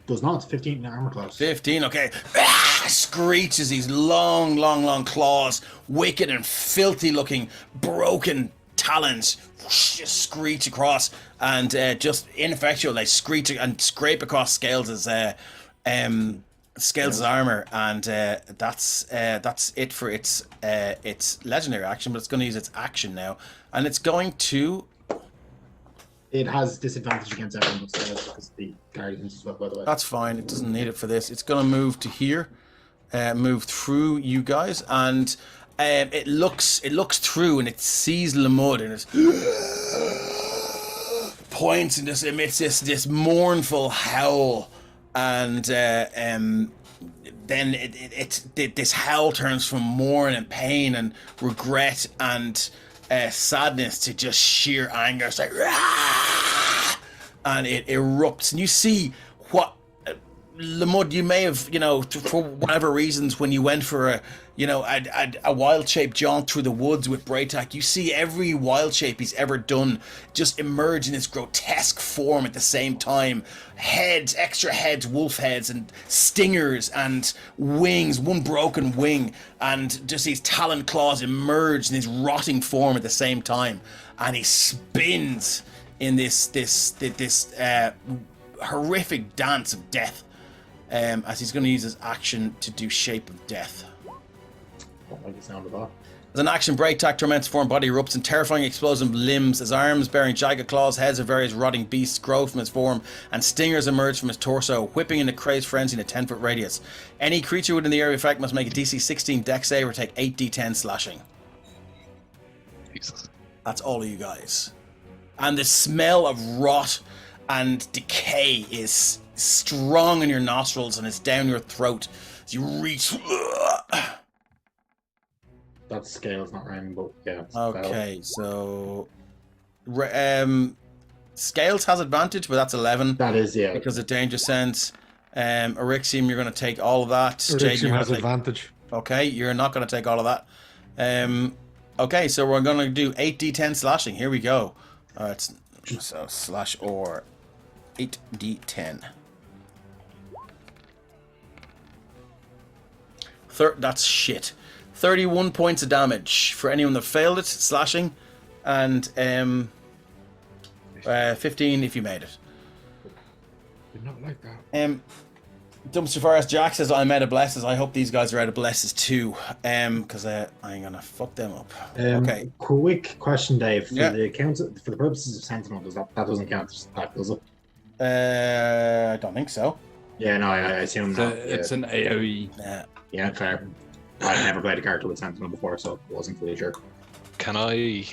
Does not. 15 armor class. 15, okay. Screeches these long claws, wicked and filthy looking, broken talons just screech across, and just ineffectual. They screech and scrape across Scales' armor, and that's it for its legendary action. But it's going to use its action now, and it's going to. It has disadvantage against everyone upstairs because the guardians as well, by the way. That's fine. It doesn't need it for this. It's going to move to here, move through you guys, and it looks through and it sees Lamud and it points and just emits this mournful howl, and then this howl turns from mourn and pain and regret and sadness to just sheer anger. It's like, "Rah!" And it erupts, and you see what Lamud, you may have, for whatever reasons, when you went for a wild shape jaunt through the woods with Braytak, you see every wild shape he's ever done just emerge in this grotesque form at the same time. Heads, extra heads, wolf heads, and stingers, and wings, one broken wing, and just these talon claws emerge in this rotting form at the same time. And he spins in this horrific dance of death, as he's going to use his action to do Shape of Death. Don't like the sound of that. As an action, Braytak torments form body erupts in terrifying explosive limbs as arms bearing jagged claws, heads of various rotting beasts grow from his form, and stingers emerge from his torso, whipping in a crazed frenzy in a 10-foot radius. Any creature within the area of effect must make a DC 16 dex save or take 8d10 slashing. Jesus. That's all of you guys. And the smell of rot and decay is strong in your nostrils and it's down your throat as you reach. That's Scales, not Rhyme, but yeah. Okay, so Scales has advantage, but that's 11 That is, yeah. because of danger sense. Erixium, you're going to take all of that. Jade, Erixium you're has gonna take- advantage. Okay, you're not going to take all of that. Okay, so we're going to do 8d10 slashing. Here we go. Alright, so slash or 8d10. That's shit. 31 points of damage for anyone that failed it, slashing, and 15 if you made it. Did not like that. Dumpster Forest Jack says, I'm out of blesses. I hope these guys are out of blesses too, because I'm gonna fuck them up. Okay. Quick question, Dave. For Yeah. the for the purposes of Sentinel, that doesn't count as attack, does it? I don't think so. Yeah, no, I assume not. It's an AoE. Yeah. Fair. I've never played a character with Sentinel before, so I wasn't fully sure. Can I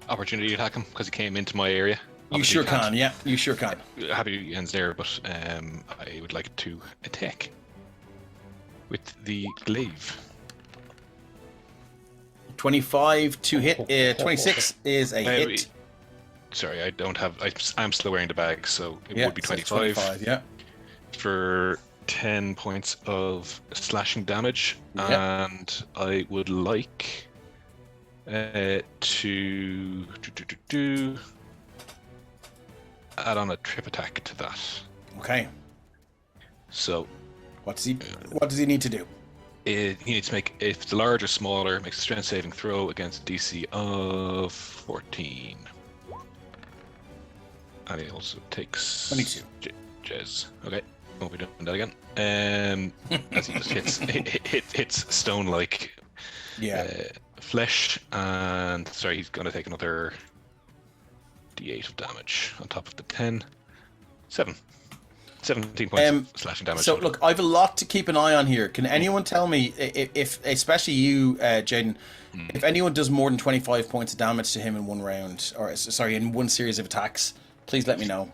opportunity attack him because he came into my area? You Obviously sure can't. can, yeah. You sure can. Happy ends there, but I would like to attack with the glaive. 25 to hit. 26 is a hit. Sorry, I don't have. I'm still wearing the bag, so it would be so 25. 25, yeah. For 10 points of slashing damage, Yep. and I would like to add on a trip attack to that. Okay. So What does he need to do? he needs to make, if it's large or smaller, makes a strength saving throw against a DC of 14. And he also takes 22. Jez. Okay, won't be doing that again. As he just hits stone like flesh, and sorry, he's gonna take another D8 of damage on top of the 10. 17 points of slashing damage. So look, I've a lot to keep an eye on here. Can anyone tell me if especially you, Jaden, if anyone does more than 25 points of damage to him in one round, or sorry, in one series of attacks, please let me know.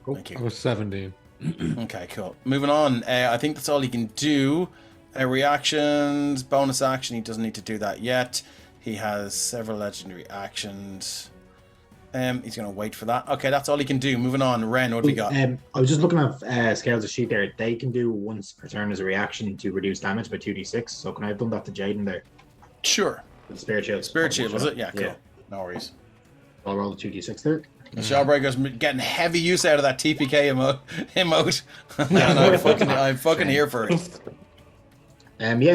Oh, Thank you. I was 17. Okay, cool. Moving on. I think that's all he can do. Reactions, bonus action. He doesn't need to do that yet. He has several legendary actions. He's going to wait for that. Okay, that's all he can do. Moving on. Ren, what do we got? I was just looking at Scales of Sheet there. They can do once per turn as a reaction to reduce damage by 2d6. So can I have done that to Jaden there? Sure. With the Spirit Shield. Spirit Shield, was it? Yeah, cool. Yeah. No worries. I'll roll the 2d6 there. Shawbreaker's getting heavy use out of that TPK emote. And I'm fucking here for it.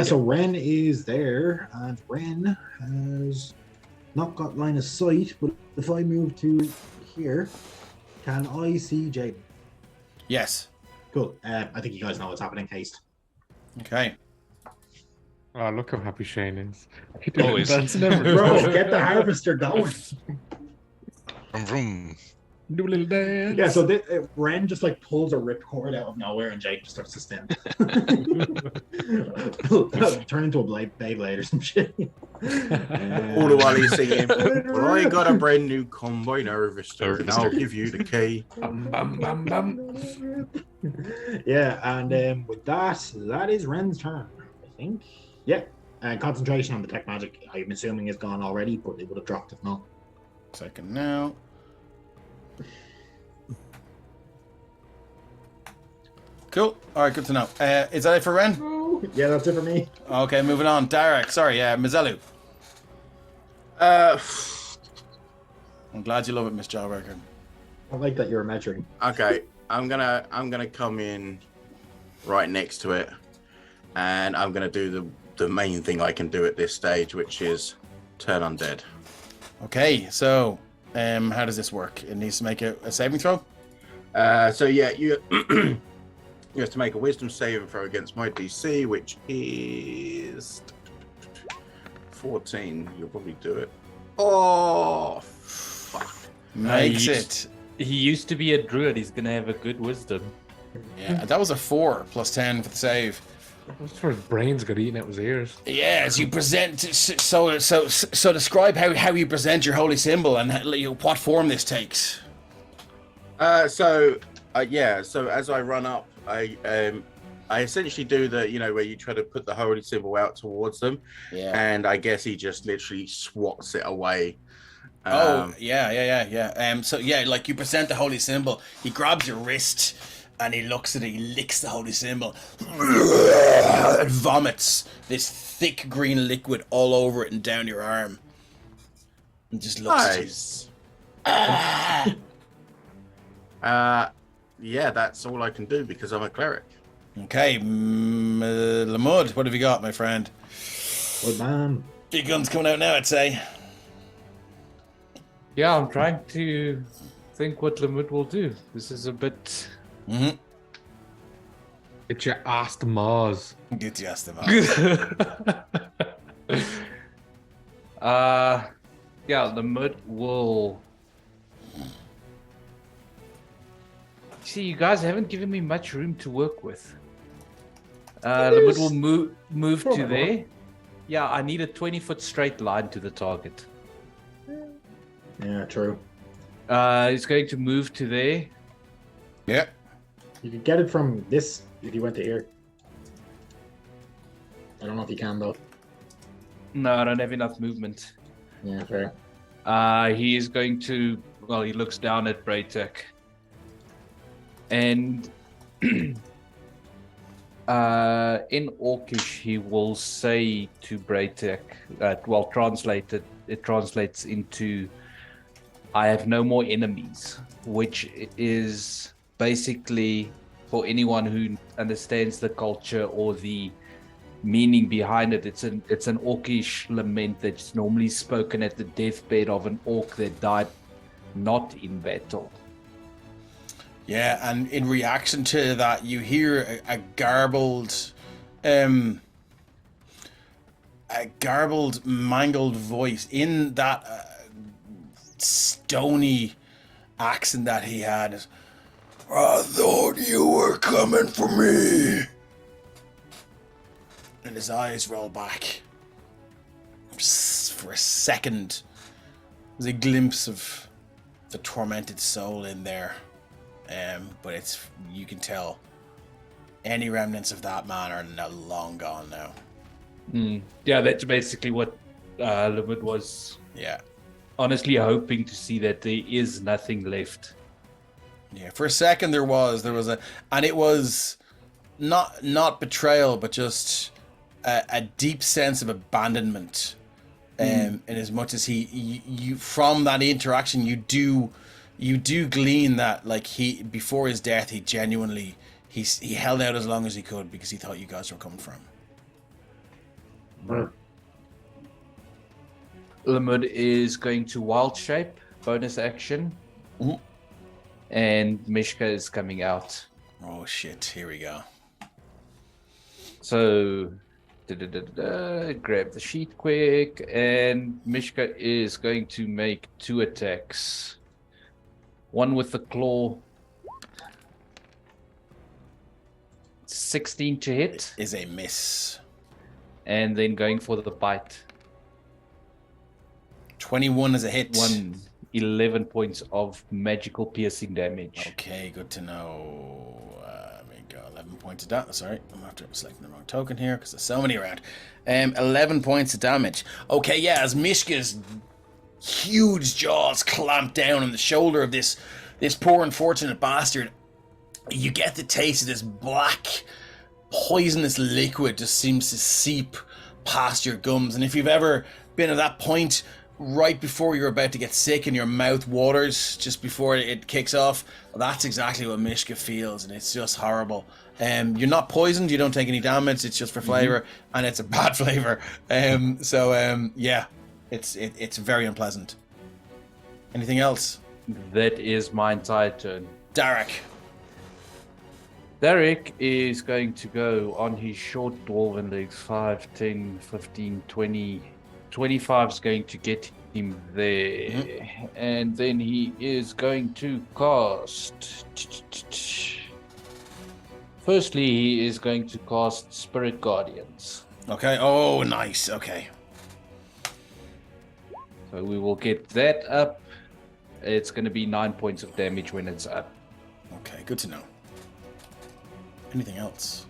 So Ren is there, and Ren has not got line of sight, but if I move to here, can I see Jaden? Yes. Cool. I think you guys know what's happening. Haste. Okay. Oh, look how happy Shane is. Always. Bro, get the harvester going. Vroom, vroom. Do a little dance. Yeah, so Ren just like pulls a ripcord out of nowhere, and Jake just starts to spin. Turn into a Beyblade or some shit. All the while he's singing, well, I got a brand new combine harvester, and I'll give you the key. Bum, bum, bum, bum. Yeah, and with that is Ren's turn, I think. Yeah, and concentration on the tech magic, I'm assuming is gone already, but it would have dropped if not. Second now. Cool. All right, good to know. Is that it for Ren? Yeah, that's it for me. Okay, moving on. Derek, sorry, Mizelu. I'm glad you love it, Miss Jawbreaker. I like that you're measuring. Okay, I'm gonna come in right next to it, and I'm gonna do the main thing I can do at this stage, which is turn undead. Okay, so how does this work? It needs to make a saving throw? So yeah, you you have to make a wisdom saving throw against my DC, which is 14. You'll probably do it. Oh, fuck. Makes it. He used to be a druid. He's gonna have a good wisdom. Yeah, that was a 4 plus 10 for the save. That's where his brains got eaten out his ears. Yeah, as you present, so describe how you present your holy symbol and what form this takes. So as I run up, I essentially do the, where you try to put the holy symbol out towards them, and I guess he just literally swats it away. So like you present the holy symbol, he grabs your wrist and he looks at it, he licks the holy symbol, and vomits this thick green liquid all over it and down your arm, and just looks nice. Yeah, that's all I can do because I'm a cleric. Okay, Lamud, what have you got, my friend? Good man. Big guns coming out now, I'd say. Yeah, I'm trying to think what Lamud will do. This is a bit... Mm-hmm. Get your ass to Mars. Get your ass to Mars. Lamud will... See, you guys haven't given me much room to work with. Lamud will move to there. Yeah, I need a 20-foot straight line to the target. Yeah, true. He's going to move to there. Yeah. You could get it from this if you went to here. I don't know if you can though. No, I don't have enough movement. Yeah, fair. He is going to. Well, he looks down at Braytek, and in Orcish, he will say to Braytek, well, translated, it translates into, "I have no more enemies," which is basically, for anyone who understands the culture or the meaning behind it, it's an Orcish lament that's normally spoken at the deathbed of an orc that died not in battle. Yeah, and in reaction to that, you hear a garbled, mangled voice in that stony accent that he had. I thought you were coming for me. And his eyes roll back. For a second, there's a glimpse of the tormented soul in there. But it's, you can tell any remnants of that man are now long gone now. Yeah, that's basically what Limit was. Yeah. Honestly hoping to see, that there is nothing left. Yeah, for a second there was a, and it was not betrayal, but just a deep sense of abandonment. In as much as you from that interaction, you do glean that, like, he, before his death, he genuinely he held out as long as he could because he thought you guys were coming for him. Limud is going to wild shape, bonus action. Mm-hmm. And Mishka is coming out. Oh shit, here we go. So grab the sheet quick, and Mishka is going to make 2 attacks. One with the claw. 16 to hit. Is a miss. And then going for the bite. 21 is a hit. 11 points of magical piercing damage. Okay, good to know. Let me go. 11 points of damage. Sorry, I'm after selecting the wrong token here because there's so many around. 11 points of damage. Okay, yeah, as Mishka's huge jaws clamp down on the shoulder of this poor unfortunate bastard, you get the taste of this black, poisonous liquid just seems to seep past your gums. And if you've ever been at that point right before you're about to get sick and your mouth waters just before it kicks off, well, that's exactly what Mishka feels, and it's just horrible. You're not poisoned, you don't take any damage, it's just for flavor, and it's a bad flavor. Yeah, it's very unpleasant. Anything else? That is my entire turn. Derek is going to go on his short dwarven legs. 5, 10, 15, 20... 25 is going to get him there. And then he is going to cast... Firstly, he is going to cast Spirit Guardians. Okay, oh, nice, okay. So we will get that up. It's going to be 9 points of damage when it's up. Okay, good to know. Anything else?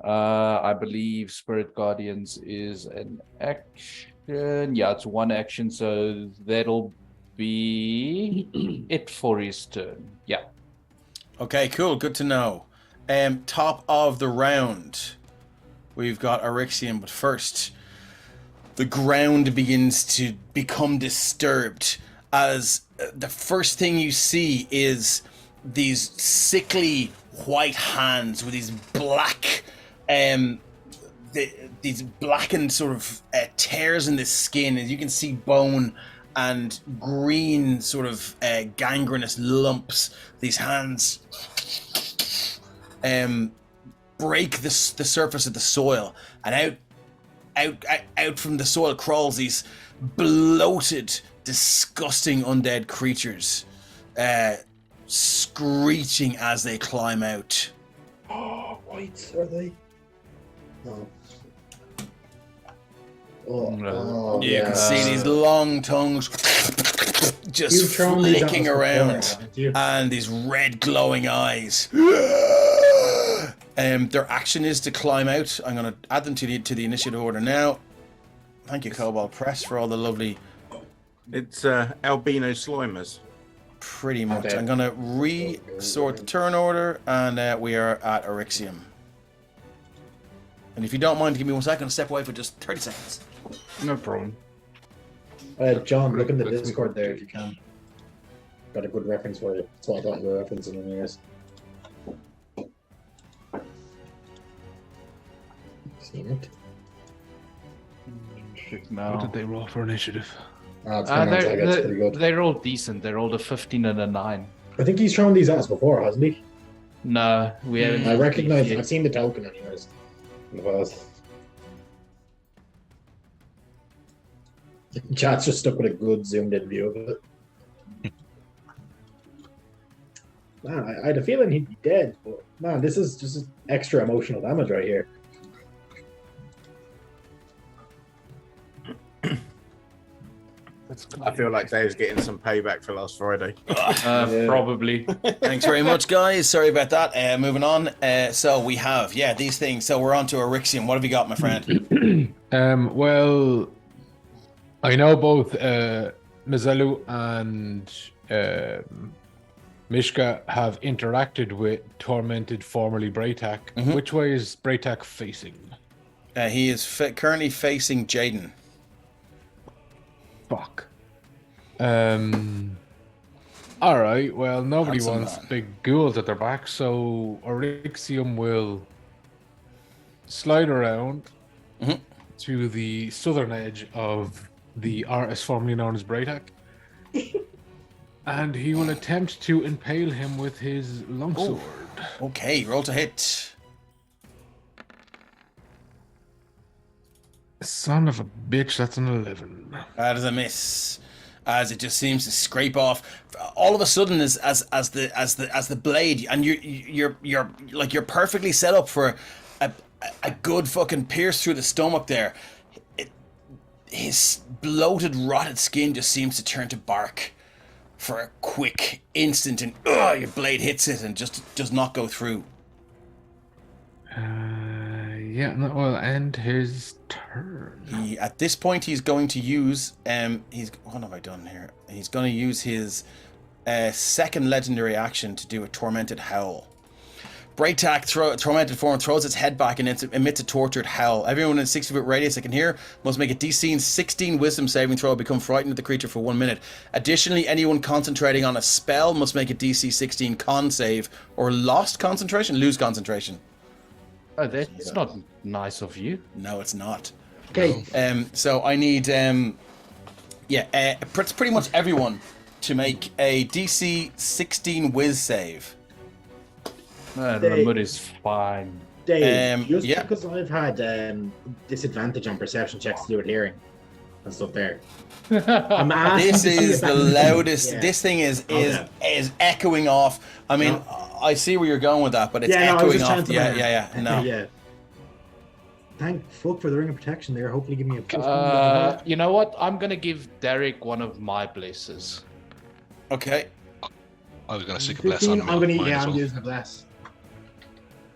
I believe Spirit Guardians is an action. Yeah, it's 1 action, so that'll be it for his turn. Yeah. Okay, cool. Good to know. Top of the round, we've got Eryxium, but first, the ground begins to become disturbed as the first thing you see is these sickly white hands with these black these blackened sort of tears in the skin, and you can see bone and green sort of gangrenous lumps. These hands break the surface of the soil, and out from the soil crawls these bloated, disgusting undead creatures, screeching as they climb out. Oh, whites, are they? No. Oh, You can see these long tongues just You've thrown these at flicking us before, around, haven't you? and these red glowing eyes. Their action is to climb out. I'm going to add them to the initiative order now. Thank you, Cobalt Press, for all the lovely. It's albino slimers. Pretty much. Okay. I'm going to re-sort the turn order, and we are at Eryxium. And if you don't mind, give me 1 second. Step away for just 30 seconds. No problem. John, look in the Discord there if you can. Got a good reference for you. That's what I thought you were referencing in yours. Seen it? What No. did they roll for initiative? It's going on, so I guess it's pretty good. They're all decent. They rolled a 15 and a 9. I think he's thrown these at us before, hasn't he? No, we haven't. I recognize. I've seen the token anyways. In the past. Chat's just stuck with a good zoomed in view of it. Man, I had a feeling he'd be dead, but man, this is just extra emotional damage right here. I feel like Dave's getting some payback for last Friday. Yeah. Probably. Thanks very much, guys. Sorry about that. Moving on. So we have, these things. So we're on to Eryxium. What have you got, my friend? Well, I know both Mizalu and Mishka have interacted with Tormented, formerly Braytak. Mhm. Which way is Braytak facing? He is currently facing Jaden. Fuck. All right. Well, nobody Handsome wants man. big ghouls at their back, so Eryxium will slide around Mhm. to the southern edge of the artist formerly known as Braytak, and he will attempt to impale him with his longsword. Okay, roll to hit. Son of a bitch, that's an 11. That is a miss, as it just seems to scrape off. All of a sudden, as the blade, and you're perfectly set up for a good fucking pierce through the stomach there. His bloated, rotted skin just seems to turn to bark for a quick instant, and your blade hits it and just does not go through. Yeah, that will end his turn. At this point, he's going to use what have I done here? He's going to use his second legendary action to do a Tormented Howl. Braytak, tormented form, throws its head back and emits a tortured howl. Everyone in a 60-foot radius that can hear must make a DC 16 Wisdom saving throw, become frightened of the creature for 1 minute. Additionally, anyone concentrating on a spell must make a DC 16 con save, or lose concentration. Oh, that's not nice of you. No, it's not. Okay. So I need, pretty much everyone to make a DC 16 Wiz save. The mood is fine. Dave, just yeah. because I've had disadvantage on perception checks to do with hearing and stuff there. I'm asking This to see is if the that- loudest. Yeah. This thing is Okay. echoing off. I mean, No. I see where you're going with that, but it's Yeah, no, I was echoing just off. trying to Yeah. No. Yeah. Thank fuck for the ring of protection there. Hopefully, give me a. You know what? I'm gonna give Derek one of my blesses. Okay. I was going to stick a bless 15, on I'm gonna. mine Yeah, as I'm well. using a bless.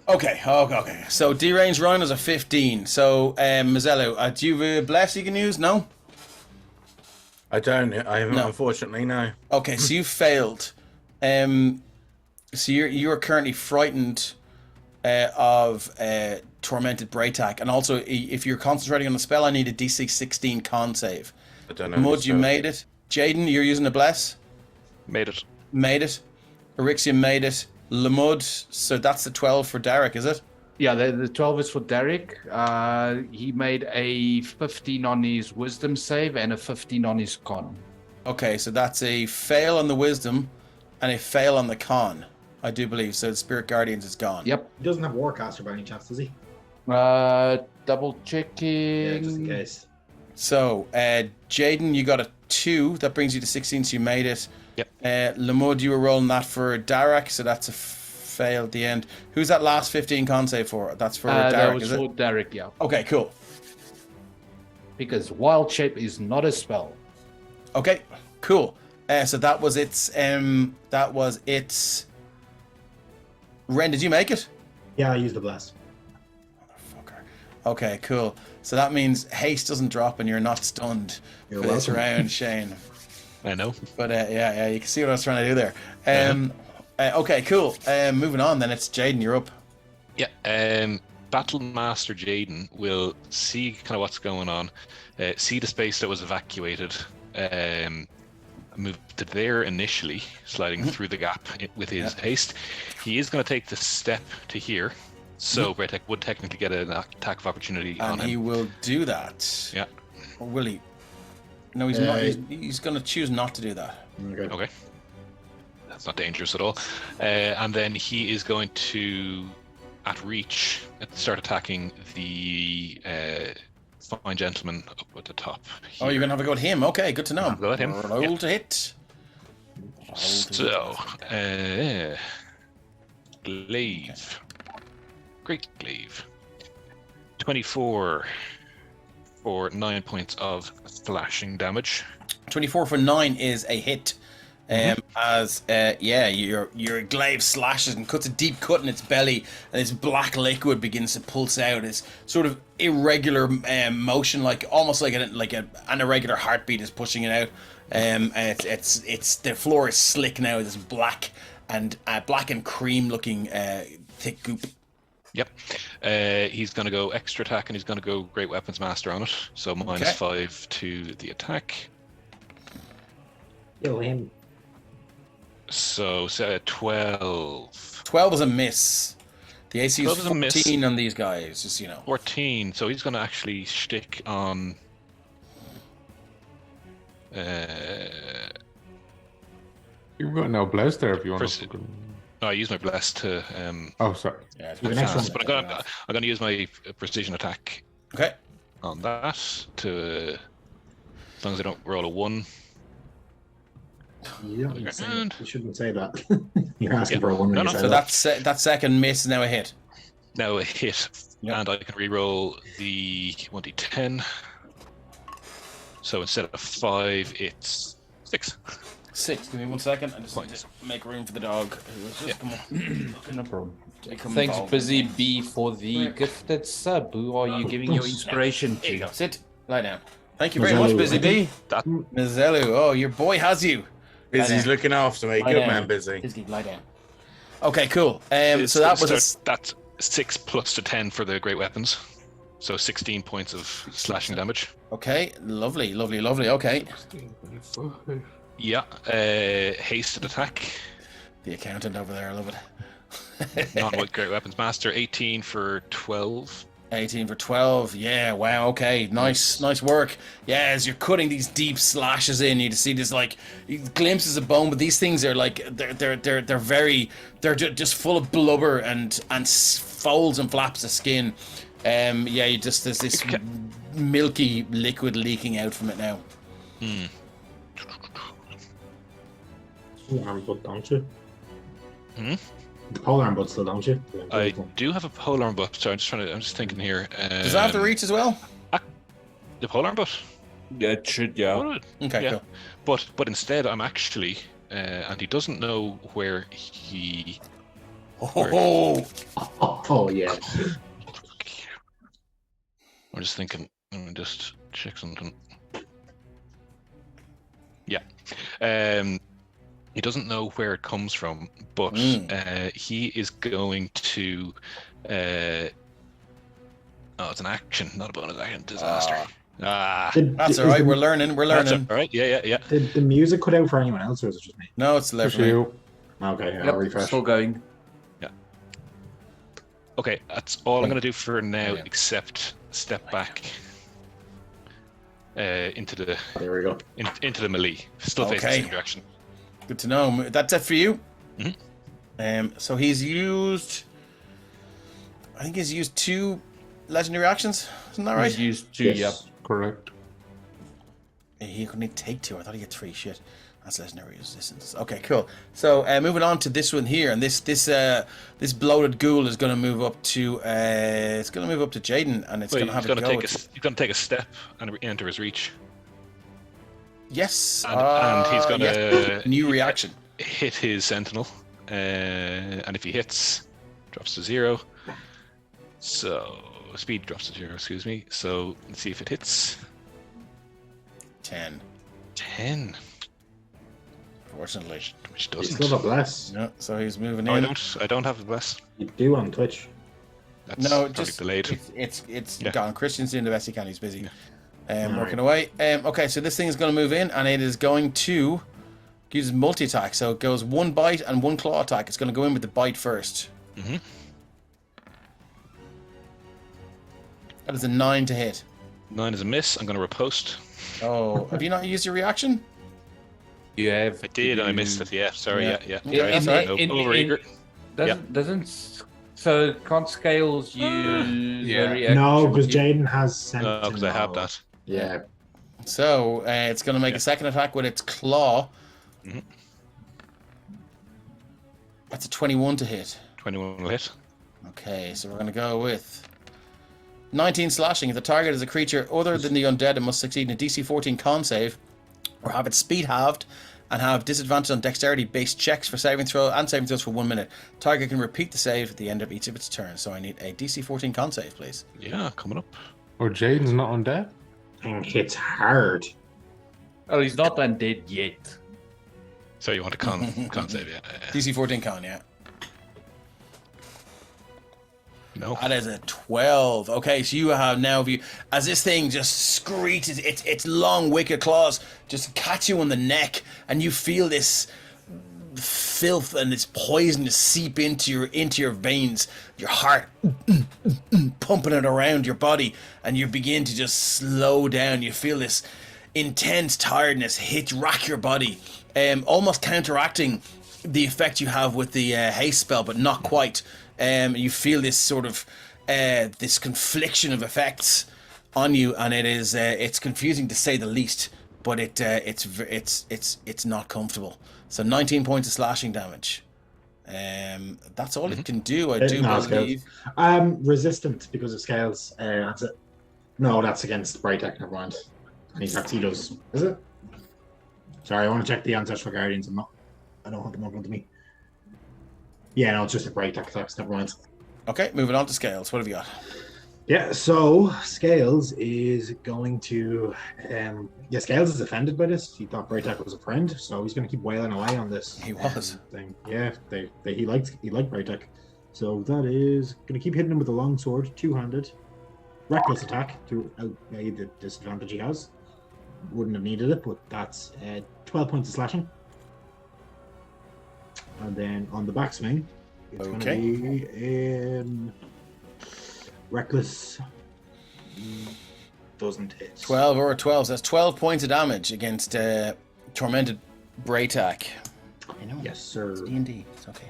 Okay. So deranged Rhino's a 15. So Mazzello, do you have a bless you can use? No. I haven't, No. unfortunately, no. Okay, so you failed. So you are currently frightened of Tormented Braytak, and also if you're concentrating on the spell, I need a DC 16 con save. I don't know. Mud, you made it. Jaden, you're using a bless. Made it. Made it. Eryxium made it. Lamud, so that's the 12 for Derek, is it? Yeah, the 12 is for Derek. He made a 15 on his wisdom save and a 15 on his con. Okay, so that's a fail on the wisdom and a fail on the con, I do believe. So the Spirit Guardians is gone. Yep. He doesn't have Warcaster by any chance, does he? Double checking. Yeah, just in case. So, Jaden, you got a 2. That brings you to 16, so you made it. Yep. Lamud, you were rolling that for Darak, so that's a fail at the end. Who's that last 15 con save for? That's for That Darak, was is it? for Derek, yeah. Okay, cool. Because Wild Shape is not a spell. Okay, cool. So that was its. Ren, did you make it? Yeah, I used the blast. Motherfucker. Okay, cool. So that means haste doesn't drop and you're not stunned You're for this welcome. round, Shane. I know. But yeah, you can see what I was trying to do there. Okay, cool. Moving on, then it's Jaden. You're up. Yeah. Battle Master Jaden will see kind of what's going on, see the space that was evacuated, move to there initially, sliding through the gap with his haste. He is going to take the step to here, so Braytech would technically get an attack of opportunity on And him. he will do that. Yeah. Or will he? No, he's not. He's going to choose not to do that. Okay. That's not dangerous at all. And then he is going to, at reach, start attacking the fine gentleman up at the top. Oh, you're going to have a go at him. Okay, good to know. Have a go at him. Roll to hit. So, glaive. Great glaive. 24 for 9 points of slashing damage. 24 for 9 is a hit. Your glaive slashes and cuts a deep cut in its belly, and this black liquid begins to pulse out. This sort of irregular motion, like almost like an irregular heartbeat is pushing it out. It's the floor is slick now. This black and cream looking thick goop. Yep. He's going to go extra attack, and he's going to go Great Weapons Master on it. So minus 5 to the attack. Kill him. So 12. 12 is a miss. The AC is 12 is a 14 miss. on these guys, just you know. 14. So he's going to actually stick on. You've got no bless there if you want First- to. No, I use my bless to. Oh, sorry. Yeah, it's You have pretty an extra fast. But I'm going to use my precision attack Okay. on that to. As long as I don't roll a 1. You don't need to say And- that. You shouldn't say that. You're asking for a one. No, when no, you say So that. that second miss is now a hit. Now a hit, Yep. and I can re-roll the 1d10. So instead of 5, it's 6. 6. Give me 1 second. I just need to make room for the dog. Who was just come on. No problem. Become Thanks, involved. Busy B, for the gifted sub. Who are you giving your inspiration Here you to? go. Sit. Lie down. Thank you very much, Mazelu. Busy B. That Mizelu. Oh, your boy has you. Busy's looking after me. Lie Good down. man, Busy. Busy, lie down. Okay, cool. So that was that's 6 plus the 10 for the great weapons, so 16 points of slashing damage. okay. Lovely. Okay. Yeah, hasted attack, The accountant over there, I love it. non-white great weapons master, 18 for 12. 18 for 12. Yeah, wow, okay. Nice work. Yeah, as you're cutting these deep slashes in, you see this like glimpses of bone, but these things are like they're just full of blubber and folds and flaps of skin. You just there's this Okay. milky liquid leaking out from it now. Pole arm butt, don't you? Hmm? The pole arm butt still, don't you? I do have a polearm butt. Sorry, I'm just thinking here. Does that have to reach as well? The polearm butt? Yeah, it should, yeah. Oh, Okay, yeah. cool. But instead, I'm actually, and he doesn't know where he. Oh yeah. I'm just thinking. Let me just check something. Yeah. He doesn't know where it comes from, but he is going to. Oh, it's an action, not a bonus action. Disaster. That's all right. We're learning. That's all right. Yeah. Did the music cut out for anyone else, or is it just me? No, it's left. For you. Okay, I'll Yep, refresh. still going. Okay, that's all I'm going to do for now, Yeah. except step back into the There we go. into the melee. Still facing the Okay. same direction. Good to know. That's it for you. Mhm. So he's used. I think he's used 2 legendary actions. Isn't that right? He's used to, Yes. Correct. He could only take 2. I thought he had 3. Shit. That's legendary resistance. Okay, cool. So moving on to this one here, and this bloated ghoul is going to move up to Jaden, and it's Well, going to have he's a going go. to take a step and enter his reach. Yes. And he's got yeah. a new reaction. Hit his sentinel, and if he hits, drops to 0. So speed drops to 0. Excuse me. So let's see if it hits. 10. 10. Fortunately, Which You doesn't. still have bless. no. So he's moving Oh, in. I don't have the bless. You do on Twitch. That's No, probably just delayed. It's Yeah. gone. Christian's doing the best he can. He's busy. Alright. Working away. Okay, so this thing is going to move in, and it is going to use multi-attack. So it goes 1 bite and 1 claw attack. It's going to go in with the bite first. Mhm. That is a 9 to hit. 9 is a miss. I'm going to riposte. Oh, have you not used your reaction? You have. I did. I missed it. Yeah. Sorry. Yeah. Yeah. Yeah, Guys, that's no, in- overeager. Doesn't so can't scales use Yeah. the reaction? No, because Jaden has sent. No, because I have that. Yeah. So it's going to make a second attack with its claw. Mhm. That's a 21 to hit. 21 will hit. Okay, so we're going to go with 19 slashing. If the target is a creature other than the undead, it must succeed in a DC 14 con save, or have its speed halved, and have disadvantage on dexterity-based checks for saving throws for 1 minute. Target can repeat the save at the end of each of its turns. So I need a DC 14 con save, please. Yeah, coming up. Or Jaden's not undead. And hits hard. Oh, he's not undead yet. So you want a con save? Yeah. DC 14 con, yeah. No. That is a 12. Okay, so you have now, as this thing just screeches, its long wicked claws just catch you on the neck, and you feel this filth and this poison just seep into your veins, your heart pumping it around your body, and you begin to just slow down. You feel this intense tiredness rack your body, almost counteracting the effect you have with the haste spell, but not quite. You feel this sort of this confliction of effects on you, and it's confusing to say the least. But it's not comfortable. So 19 points of slashing damage. That's all it can do. I do No, believe. Resistant because of scales. That's it. No, that's against Braytech. Never mind. He does. Is it? Sorry, I want to check the Ancestral Guardians. I don't have them in front of me. Yeah, no, it's just a Braytech attacks. Never mind. Okay, moving on to scales. What have you got? Yeah, so Scales is going to. Scales is offended by this. He thought Braytech was a friend, so he's going to keep wailing away on this. He was. Thing. Yeah, he liked Braytech, so that is going to keep hitting him with a long sword, 2-handed, reckless attack to outweigh the disadvantage he has. Wouldn't have needed it, but that's 12 points of slashing. And then on the backswing, it's going to be reckless. Doesn't hit. 12 or 12. So that's 12 points of damage against tormented Braytech. I know. Yes, sir. It's D&D. It's okay.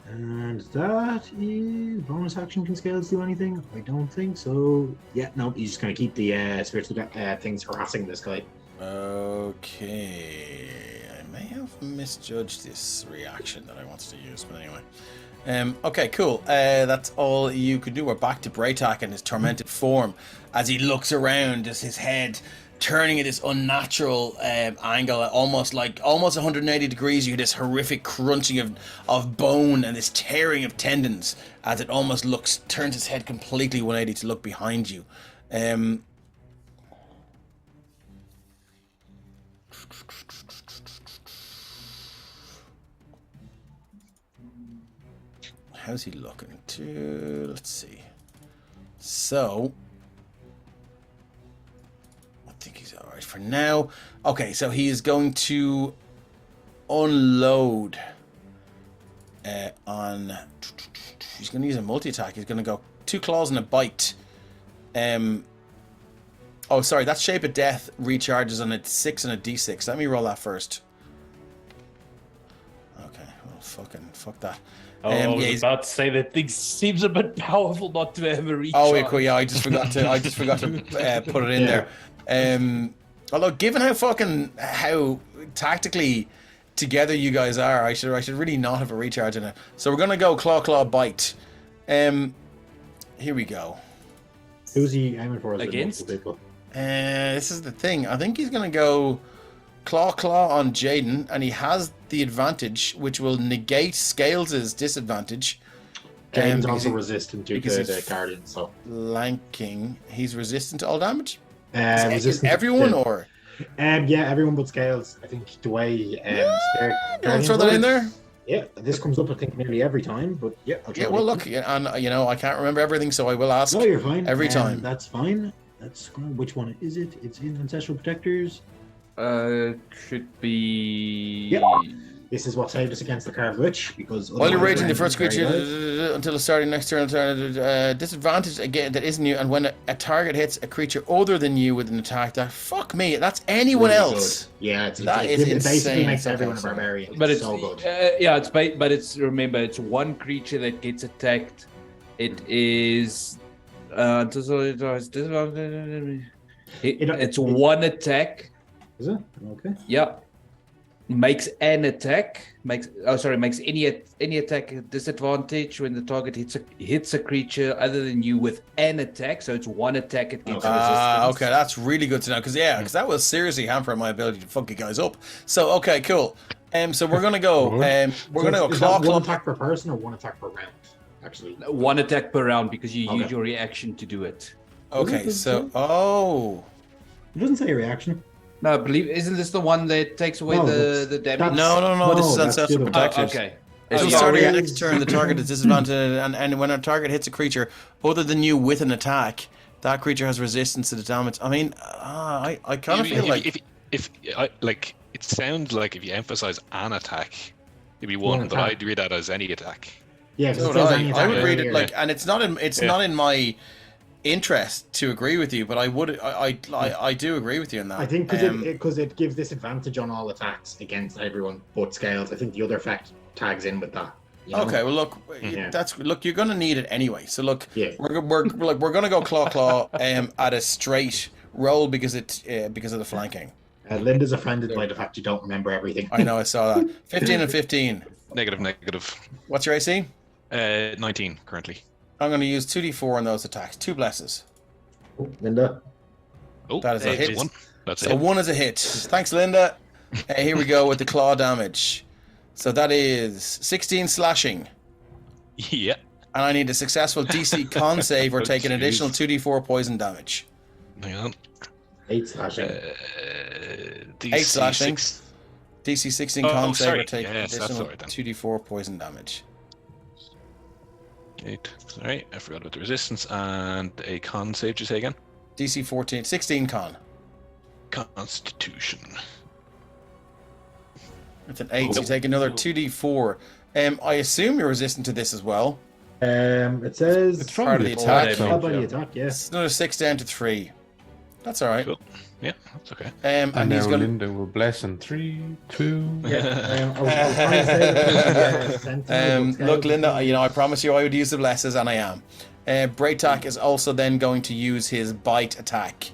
And that is bonus action. Can Scales do anything? I don't think so. Yeah, no, he's just going to keep the spiritual things harassing this guy. Okay. I may have misjudged this reaction that I wanted to use, but anyway. Okay, cool. That's all you could do. We're back to Braytech and his tormented form as he looks around, just his head turning at this unnatural angle, almost 180 degrees. You hear this horrific crunching of bone and this tearing of tendons as it almost turns its head completely 180 to look behind you. How's he looking? Let's see. So, I think he's all right for now. Okay, so he is going to unload on. He's going to use a multi-attack. He's going to go 2 claws and a bite. Oh, sorry, that Shape of Death recharges on a 6 and a D6. Let me roll that first. Okay, well, fuck that. I was about to say that thing seems a bit powerful not to have a recharge. Oh, yeah, I just forgot to put it in there. Although, given how tactically together you guys are, I should really not have a recharge in it. So we're gonna go claw bite. Here we go. Who's he aiming for? Against? People? This is the thing. I think he's going to go claw on Jaden, and he has the advantage, which will negate Scales' disadvantage. Jaden's because also he- resistant to because the he's Guardian, so Flanking. He's resistant to all damage. resistant Is to- everyone or? yeah, everyone but Scales. I think the way Spirit You want to throw that in there? Yeah, this comes up I think nearly every time, but yeah, I'll try Yeah. it. Well, look, and I can't remember everything, so I will ask. No, you're fine. every time. That's fine. That's which one is it? It's in Ancestral Protectors. Should be. Yeah. This is what saved us against the Carved Witch, because While you're otherwise raging, the we're first very creature good. until the starting next turn, disadvantage again that isn't you, and when a target hits a creature other than you with an attack, that fuck me, that's anyone Really else. good. Yeah, That it is basically insane. makes Okay, everyone a so- barbarian. But it's so good. yeah, but it's remember it's one creature that gets attacked. It is it's one attack. Is it? Okay. Yeah. Makes an attack. Makes any attack a disadvantage when the target hits a creature other than you with an attack. So it's one attack against resistance. Okay, that's really good to know, because that will seriously hamper my ability to fuck you guys up. So okay, cool. So we're gonna go. We're gonna go Is claw. that one attack per person or one attack per round? Actually, One attack per round because you Okay. use your reaction to do it. Okay, so it doesn't say reaction. No, I believe isn't this the one that takes away No, the damage? no. This is that's ancestral the other one. protectors. Okay. So yeah, starting yeah. next turn, the target is disadvantaged, and when a target hits a creature other than you with an attack, that creature has resistance to the damage. I mean, I kind of feel like like it sounds like if you emphasize an attack, it'd be One one, but attack. I'd read that as any attack. Yeah, so because would I would read it like, and it's not in Yeah. not in my interest to agree with you, but I do agree with you in that. I think because it gives disadvantage on all attacks against everyone but Scales. I think the other effect tags in with that. you know? Okay, well look, Yeah. you're gonna need it anyway. So look, Yeah. we're gonna go claw at a straight roll because of the flanking. Linda's offended by the fact you don't remember everything. I know, I saw that. 15 and 15. Negative. What's your AC? 19 currently. I'm going to use 2d4 on those attacks. 2 blesses. Linda. Oh, That is a hit. One. That's So it. 1 is a hit. Thanks, Linda. Here we go with the claw damage. So that is 16 slashing. Yeah. And I need a successful DC con save or Oh, take an jeez. additional 2d4 poison damage. Hang on. 8 slashing. DC 8 slashing. six- DC 16 Oh, con save or sorry. take Yes, that's additional alright then. 2d4 poison damage. 8. Sorry, I forgot about the resistance and a con save. Just say again. DC 16 con. Constitution. It's an 8, so you take another 2d4. I assume you're resistant to this as well. It says It's from part of the attack. Oh, by the attack, yes. It's another 6 down to 3. That's alright. Cool. Yeah, that's okay. And And he's now going Linda will bless in 3, 2. Yeah, I was trying to say that Sentinel, but look, Scales- Linda, I promise you I would use the blesses, and I am. Braytak is also then going to use his bite attack.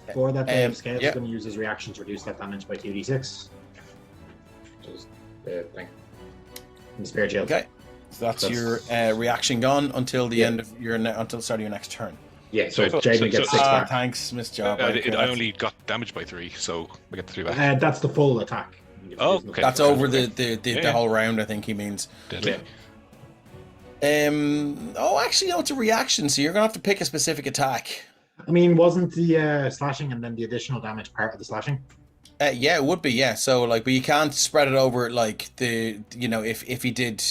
Before that, Scales yeah. is going to use his reaction to reduce that damage by 2d6. Just the thing. In the Spirit Shield. Okay, so that's That's- your reaction gone until the Yeah. end of until the start of your next turn. Yeah, so So- Jaden so- gets so- 6 back. Thanks, Miss Job. I only got damaged by 3, so I get the 3 back. That's the full attack. Oh, okay. That's over the Yeah. whole round, I think he means. Deadly. Actually, no, it's a reaction, so you're gonna have to pick a specific attack. I mean, wasn't the slashing and then the additional damage part of the slashing? Yeah, it would be, yeah. So like, but you can't spread it over like if he did,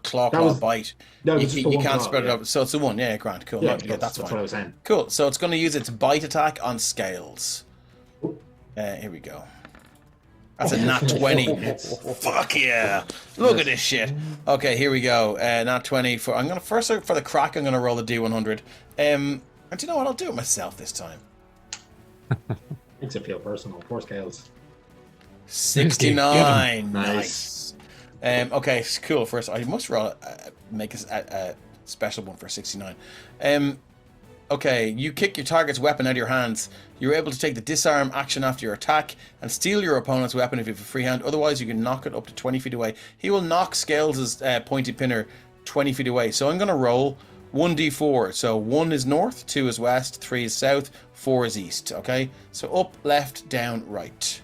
claw That was- bite. No, You, it's just the you one can't claw, spread it yeah. over. So it's the one, yeah, Grant. Cool. Yeah, Yeah, that's what I fine. was saying. Cool. So it's going to use its bite attack on Scales. Here we go. That's a nat 20. Fuck yeah! Look at this shit. Okay, here we go. Nat 20 for. I'm gonna first for the crack. I'm gonna roll the D100. And do you know what? I'll do it myself this time. Makes it feel personal. Poor Scales. 69. Nice. Nice. Okay, cool. First, I must roll. Make a special one for 69. Okay, you kick your target's weapon out of your hands. You're able to take the disarm action after your attack and steal your opponent's weapon if you have a free hand. Otherwise, you can knock it up to 20 feet away. He will knock Scales' pointy pinner 20 feet away. So I'm going to roll 1d4. So 1 is north, 2 is west, 3 is south, 4 is east. Okay? So up, left, down, right.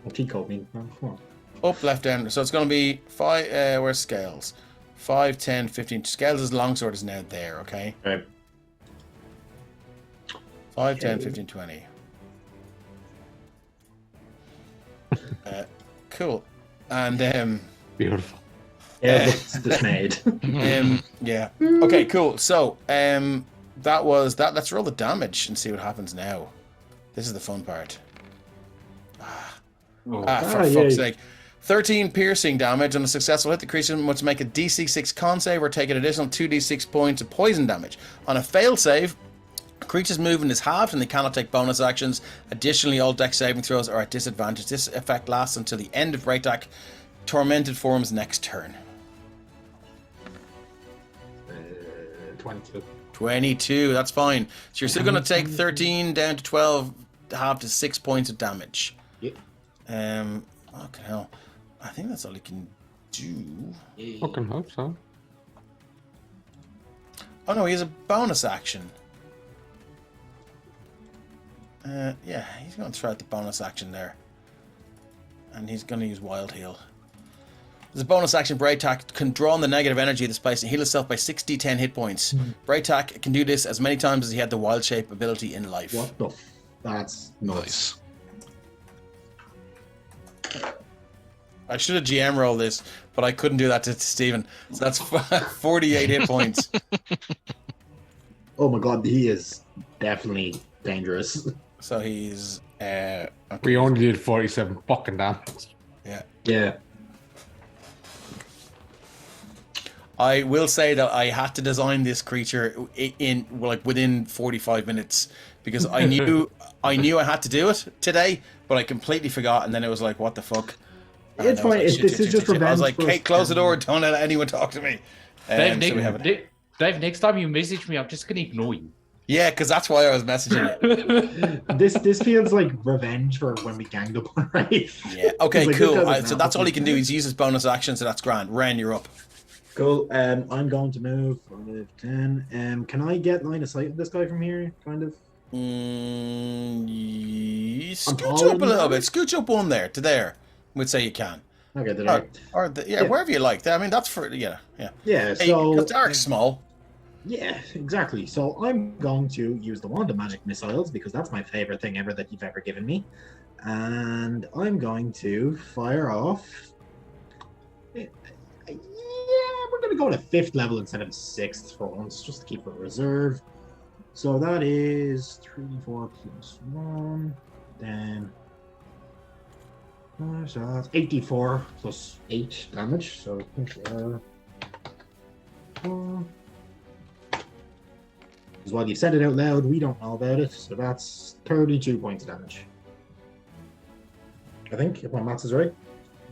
What he called me. Oh, come on. Up, left, down. So it's going to be 5. Where's scales? 5, 10, 15. Scales' longsword is now there, okay? Right. 5, 10, 15, 20. Cool. And, Beautiful. Yeah, looks dismayed. yeah. Okay, cool. So, that was that. Let's roll the damage and see what happens now. This is the fun part. For fuck's sake. 13 piercing damage. On a successful hit, the creature must make a DC6 con save or take an additional 2d6 points of poison damage. On a fail save, creature's movement is halved and they cannot take bonus actions. Additionally, all dex saving throws are at disadvantage. This effect lasts until the end of Braytak Tormented Form's next turn. 22. 22, that's fine. So you're still going to take 13 down to 12, half to 6 points of damage. Yep. Fucking hell. I think that's all he can do. Fucking hope so. Oh no, he has a bonus action. Yeah, he's going to throw out the bonus action there. And he's going to use Wild Heal. As a bonus action, Braytak can draw on the negative energy of this place and heal itself by 6d10 hit points. Braytak can do this as many times as he had the Wild Shape ability in life. What the That's nuts. Nice. I should have GM rolled this, but I couldn't do that to Stephen. So that's 48 hit points. Oh my god, he is definitely dangerous. So he's... okay. We only did 47 fucking damage. Yeah. Yeah. I will say that I had to design this creature in like within 45 minutes because I knew I had to do it today, but I completely forgot, and then it was like, what the fuck? And It's I was fine. like, This is just revenge. I was like, for Kate, close the door. Don't let anyone talk to me. Dave, So we have it. Dave, next time you message me, I'm just gonna ignore you. Yeah, because that's why I was messaging you. This feels like revenge for when we ganged up on Rafe. Yeah. Okay. Like, Cool. this doesn't So that's all he can do. happen. He's used his bonus action, so that's grand. Ren, you're up. Cool. I'm going to move 5, 10. Can I get line of sight of this guy from here? Kind of. Scooch taller up a than little that? bit. Scooch up one there to there. We'd say you can. Okay. There. Or Yeah. wherever you like. I mean, that's for yeah. Yeah. Hey, So. because Dark's small. Yeah, exactly. So I'm going to use the wand of magic missiles because that's my favorite thing ever that you've ever given me, and I'm going to fire off. Yeah, we're going to go to 5th level instead of 6th for once, just to keep it reserve. So that is 3d4 plus 1, then 8d4 plus 8 damage. So I think because while you've said it out loud, we don't know about it. So that's 32 points of damage. I think, if my maths is right.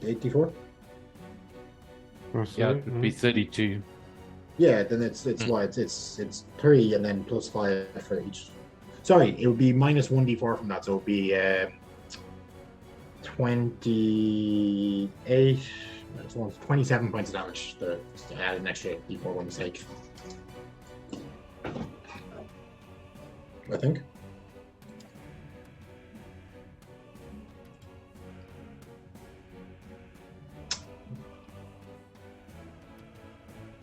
84. Yeah, it would be 32. Yeah, then it's what it's 3 and then plus 5 for each. Sorry, it would be minus 1d4 from that, so it would be 28. That's 27 points of damage. To add an extra d4 one mistake. I think.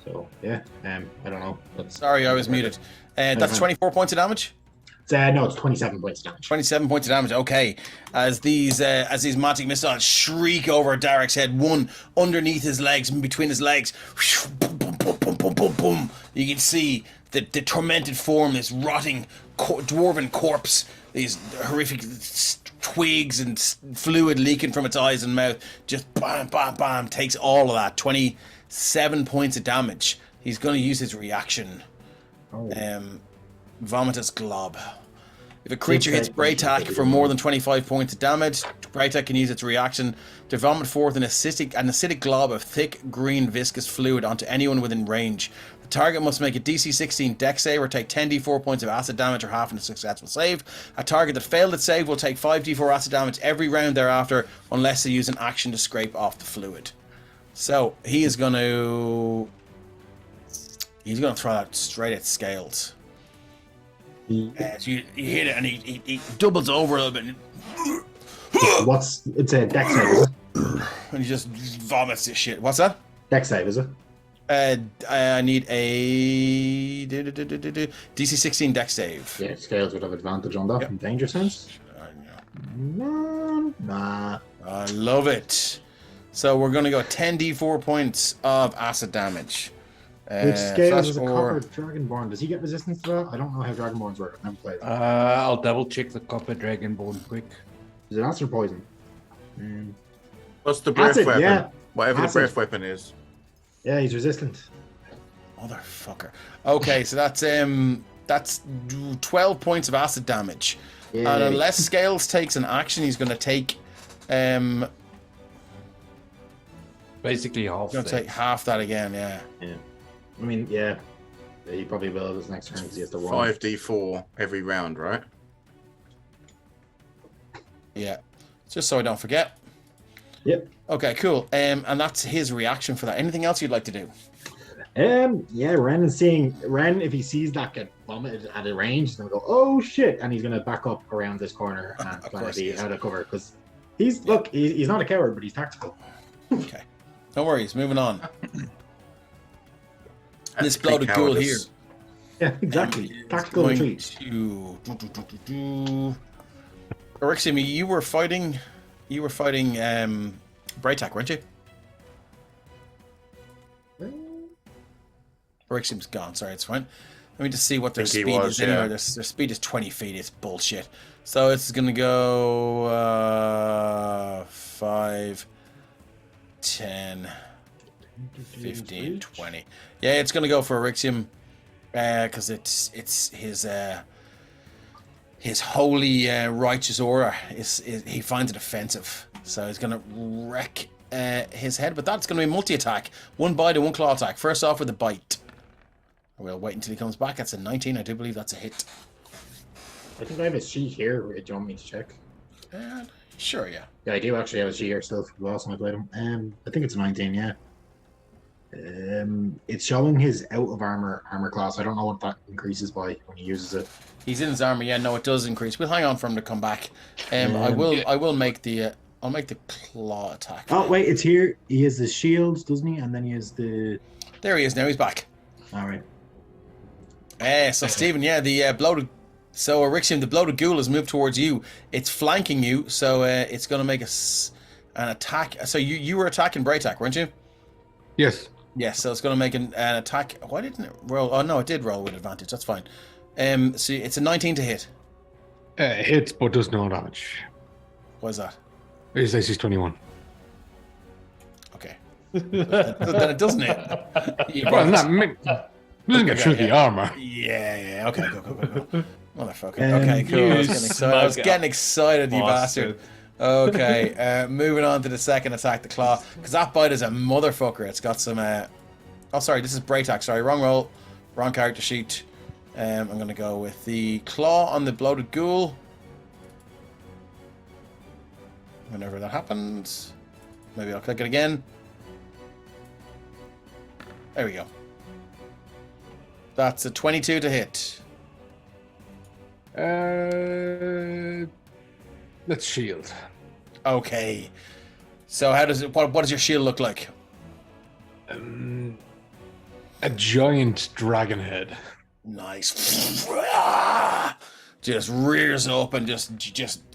So yeah, I don't know. Sorry, I was muted. That's 24 points of damage. No, it's 27 points of damage. 27 points of damage. Okay, as these magic missiles shriek over Derek's head, one underneath his legs, in between his legs. Boom, boom, boom, boom, boom, boom, boom. You can see the tormented form, this rotting dwarven corpse, these horrific twigs and fluid leaking from its eyes and mouth. Just bam, bam, bam, takes all of that. 27 points of damage. He's going to use his reaction. Vomitous Glob. If a creature hits Braytak for more than 25 points of damage, Braytak can use its reaction to vomit forth an acidic glob of thick, green, viscous fluid onto anyone within range. The target must make a DC 16 dex save or take 10d4 points of acid damage or half in a successful save. A target that failed its save will take 5d4 acid damage every round thereafter unless they use an action to scrape off the fluid. So, he is going to He's going to throw that straight at Scales. So you hit it, and he doubles over a little bit. It's a dex save, is it? And he just vomits this shit. What's that? Dex save, is it? I need a DC 16 dex save. Yeah, Scales would have advantage on that in danger sense. Nah. I love it. So we're going to go 10d4 points of acid damage. Which Scales is a copper dragonborn. Does he get resistance to that? I don't know how dragonborns work. I've never played. I'll double check the copper dragonborn quick. Is it acid or poison? What's the breath weapon? Yeah. Whatever Acid. the breath weapon is. Yeah, he's resistant. Motherfucker. Okay, so that's 12 points of acid damage. Yeah. And unless Scales takes an action, he's going to take Basically half. going to take half that again. Yeah. I mean, yeah. He probably will this next turn because he has to roll. 5d4 every round, right? Yeah. Just so I don't forget. Yep. Okay, cool. And that's his reaction for that. Anything else you'd like to do? Yeah, Ren if he sees that get vomited at a range, he's gonna go, oh shit, and he's gonna back up around this corner and try to be out of cover because he's not a coward, but he's tactical. Okay. No worries, moving on. This bloated ghoul here. Yeah, exactly. Tactical retreat. Orixium, you were fighting Braytak, weren't you? Orixium's gone, sorry, it's fine. Let me just see what their speed is anyway. Their speed is 20 feet, it's bullshit. So it's gonna go 5, 10, 15, 20. Yeah, it's gonna go for Orixium because it's his holy righteous aura he finds it offensive, so he's gonna wreck his head. But that's gonna be multi-attack, 1 bite and 1 claw attack. First off with a bite. We'll wait until he comes back. That's a 19. I do believe that's a hit. I think I have a sheet here. Do you want me to check? Sure, yeah. Yeah, I do actually have a sheet here still from the last time I played him. I think it's a 19, yeah. It's showing his out of armor class. I don't know what that increases by when he uses it. He's in his armor. Yeah, no, it does increase. We'll hang on for him to come back. I will make the I'll make the claw attack. Oh wait, it's here. He has the shield, doesn't he? And then he has the. There he is. Now he's back. All right. So Stephen, yeah, the bloated. So Orixium, the bloated ghoul has moved towards you. It's flanking you, so it's going to make an attack. So you were attacking Braytak, weren't you? Yes. Yes. So it's going to make an attack. Why didn't it roll? Oh no, it did roll with advantage. That's fine. So it's a 19 to hit. Hits, but does no damage. What is that? His AC is 21. Okay. Then it doesn't hit. Well, doesn't get through the armor. Yeah. Okay, go. Motherfucker. Okay, cool. I was getting excited, you bastard. Okay, moving on to the second attack, the claw. Because that bite is a motherfucker. It's got some... Oh, sorry, this is Braytak. Sorry, wrong roll. Wrong character sheet. I'm going to go with the claw on the bloated ghoul. Whenever that happens. Maybe I'll click it again. There we go. That's a 22 to hit. Let's shield. Okay. So how does it? What does your shield look like? A giant dragon head. Nice. Just rears up and just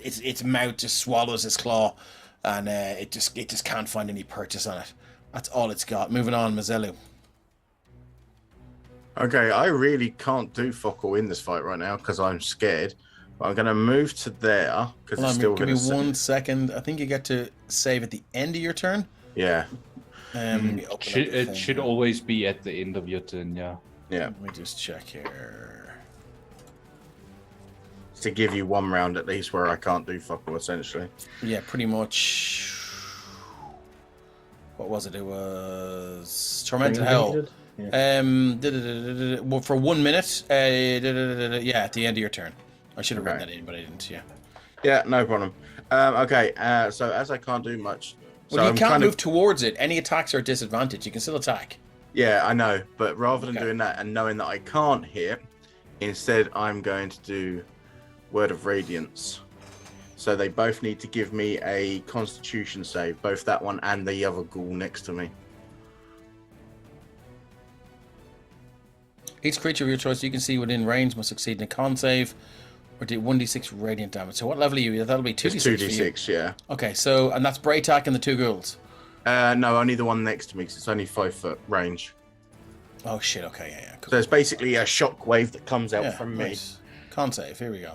its mouth just swallows its claw, and it just can't find any purchase on it. That's all it's got. Moving on, Mazelu. Okay, I really can't do fuck all in this fight right now because I'm scared. But I'm going to move to there because it's still give going me 1 second. I think you get to save at the end of your turn. Yeah. It should always be at the end of your turn, yeah. Yeah. Let me just check here. To give you 1 round at least where I can't do fuck all, essentially. Yeah, pretty much. What was it? It was Tormented Hell. Yeah. For 1 minute. Yeah, at the end of your turn. I should have written that in, but I didn't. Yeah. Yeah, no problem. Okay. So as I can't do much, Well, you can't move towards it. Any attacks are a disadvantage. You can still attack. Yeah, I know. But rather than Okay. doing that and knowing that I can't hit, instead I'm going to do Word of Radiance. So they both need to give me a Constitution save, both that one and the other ghoul next to me. Each creature of your choice you can see within range must succeed in a con save or do 1d6 radiant damage. So what level are you? That'll be 2d6 It's for you. 2d6, yeah. Okay, so, and that's Braytak and the two ghouls. No, only the one next to me because it's only 5 foot range. Oh shit, okay, yeah, cool. So it's basically a shock wave that comes out Yeah, from me. nice. Con save, here we go.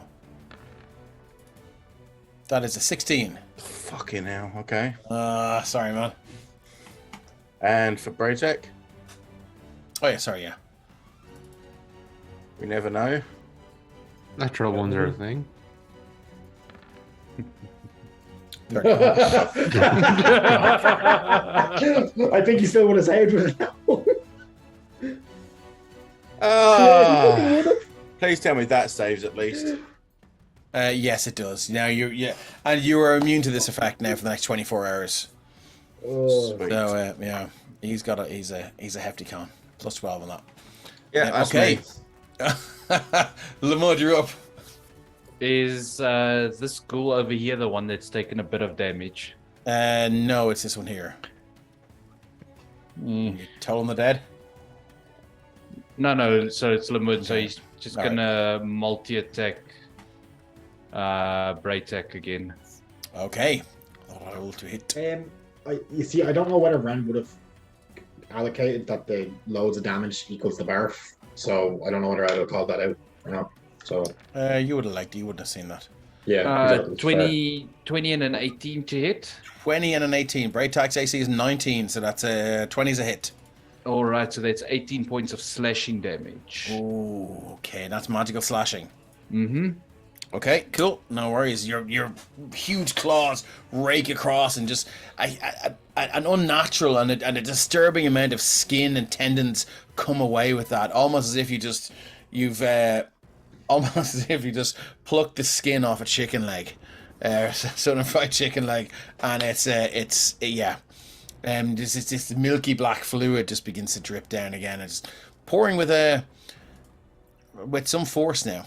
That is a 16. Fucking hell, okay. Sorry, man. And for Braytek, Oh, yeah, sorry, yeah. we never know. Natural ones are a thing. I think he still would have saved with it. Please tell me that saves at least. Yes, it does. Now, and you are immune to this effect now for the next 24 hours. Sweet. So, yeah, he's a hefty con. Plus 12 on that. Yeah, that's okay. me. Lamud, you're up. Is this ghoul over here the one that's taken a bit of damage? No, it's this one here. You told him the dead? No, so it's Lamud, so Okay. he's just All gonna multi-attack Braytek again. Okay. Roll to hit. You see, I don't know whether Ren would have allocated that the loads of damage equals the barf, so I don't know whether I would have called that out or not. So You would have liked it. You wouldn't have seen that. yeah, exactly. 20 and an 18 to hit. 20 and an 18. Braytak's AC is 19, so that's 20 is a hit. All right, so that's 18 points of slashing damage. Ooh, okay, that's magical slashing. Mm-hmm. Okay, cool. No worries. Your huge claws rake across, and just an unnatural and a disturbing amount of skin and tendons come away with that, almost as if you've almost as if you just plucked the skin off a chicken leg, Southern fried chicken leg, and it's this milky black fluid just begins to drip down again. It's pouring with some force now.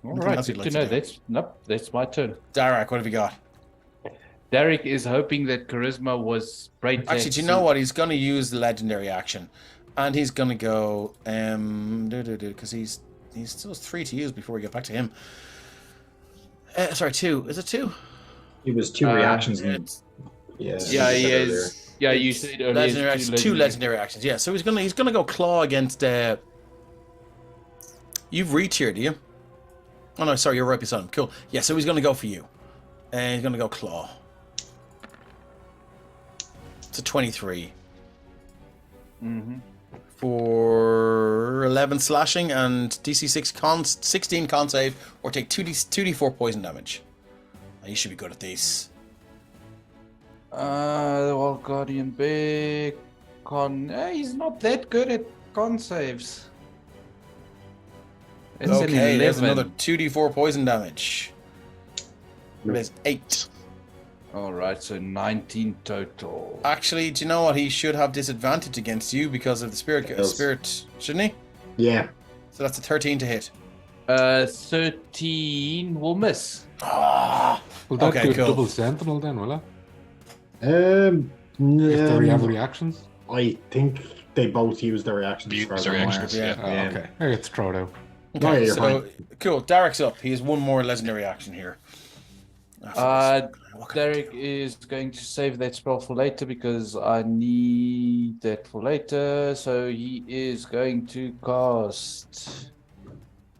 All Anything right, else good you'd to like know. to do? That's my turn. Darak, what have you got? Derek is hoping that charisma was Braytek's. Actually, do you know what? He's going to use the legendary action, and he's going to go because he still has 3 to use before we get back to him. Sorry, 2. Is it 2? It was 2 reactions. Yeah, he is. Yeah, you said earlier. Legendary actions, 2 legendary actions. Yeah, so he's gonna go claw against. You've reach here, do you? Oh no, sorry, you're right beside him. Cool. Yeah, so he's gonna go for you, and he's gonna go claw. It's a 23. Mm-hmm. For 11 slashing and DC 16 con save, or take 2d4 poison damage. You should be good at these. The Wild Guardian big con. He's not that good at con saves. It's an Okay, there's 11. another 2d4 poison damage. There's 8. All right, so 19 total. Actually, do you know what? He should have disadvantage against you because of the spirit, shouldn't he? Yeah. So that's a 13 to hit. 13 will miss. Ah, Will that Okay, do cool. double sentinel then, will it? Um, If they have reactions? I think they both use their reactions. Use as far as their I'm aware. reactions, yeah. Oh, Yeah. okay. I get to throw it out. Oh, yeah, Okay, you're so fine. cool. Derek's up. He has 1 more legendary action here. What can I Derek is going to save that spell for later because I need that for later. So he is going to cast.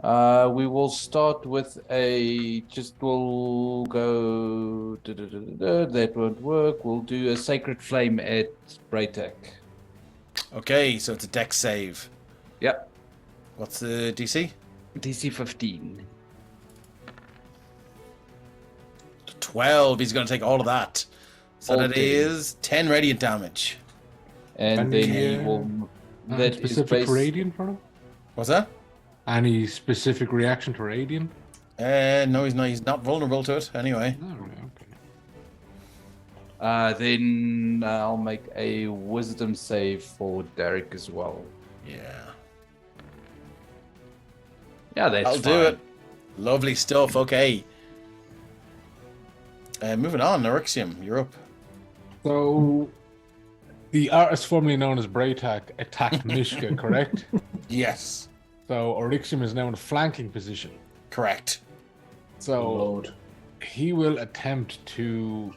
We will start with we'll go. That won't work. We'll do a Sacred Flame at Braytek. Okay, so it's a dex save. Yep. What's the DC? DC 15. 12. He's going to take all of that. So All that 10. is 10 radiant damage. And And then he, he will. Any That is specific based. radiant for him? What's that? Any specific reaction to radiant? No, he's not. He's not vulnerable to it. Anyway. Oh, right, okay. Then I'll make a wisdom save for Derek as well. Yeah. Yeah, that's I'll do it. Lovely stuff. Okay. Moving on, Orixium, you're up. So, the artist formerly known as Braytak attacked Mishka, correct? Yes. So, Orixium is now in a flanking position. Correct. So, Load. he will attempt to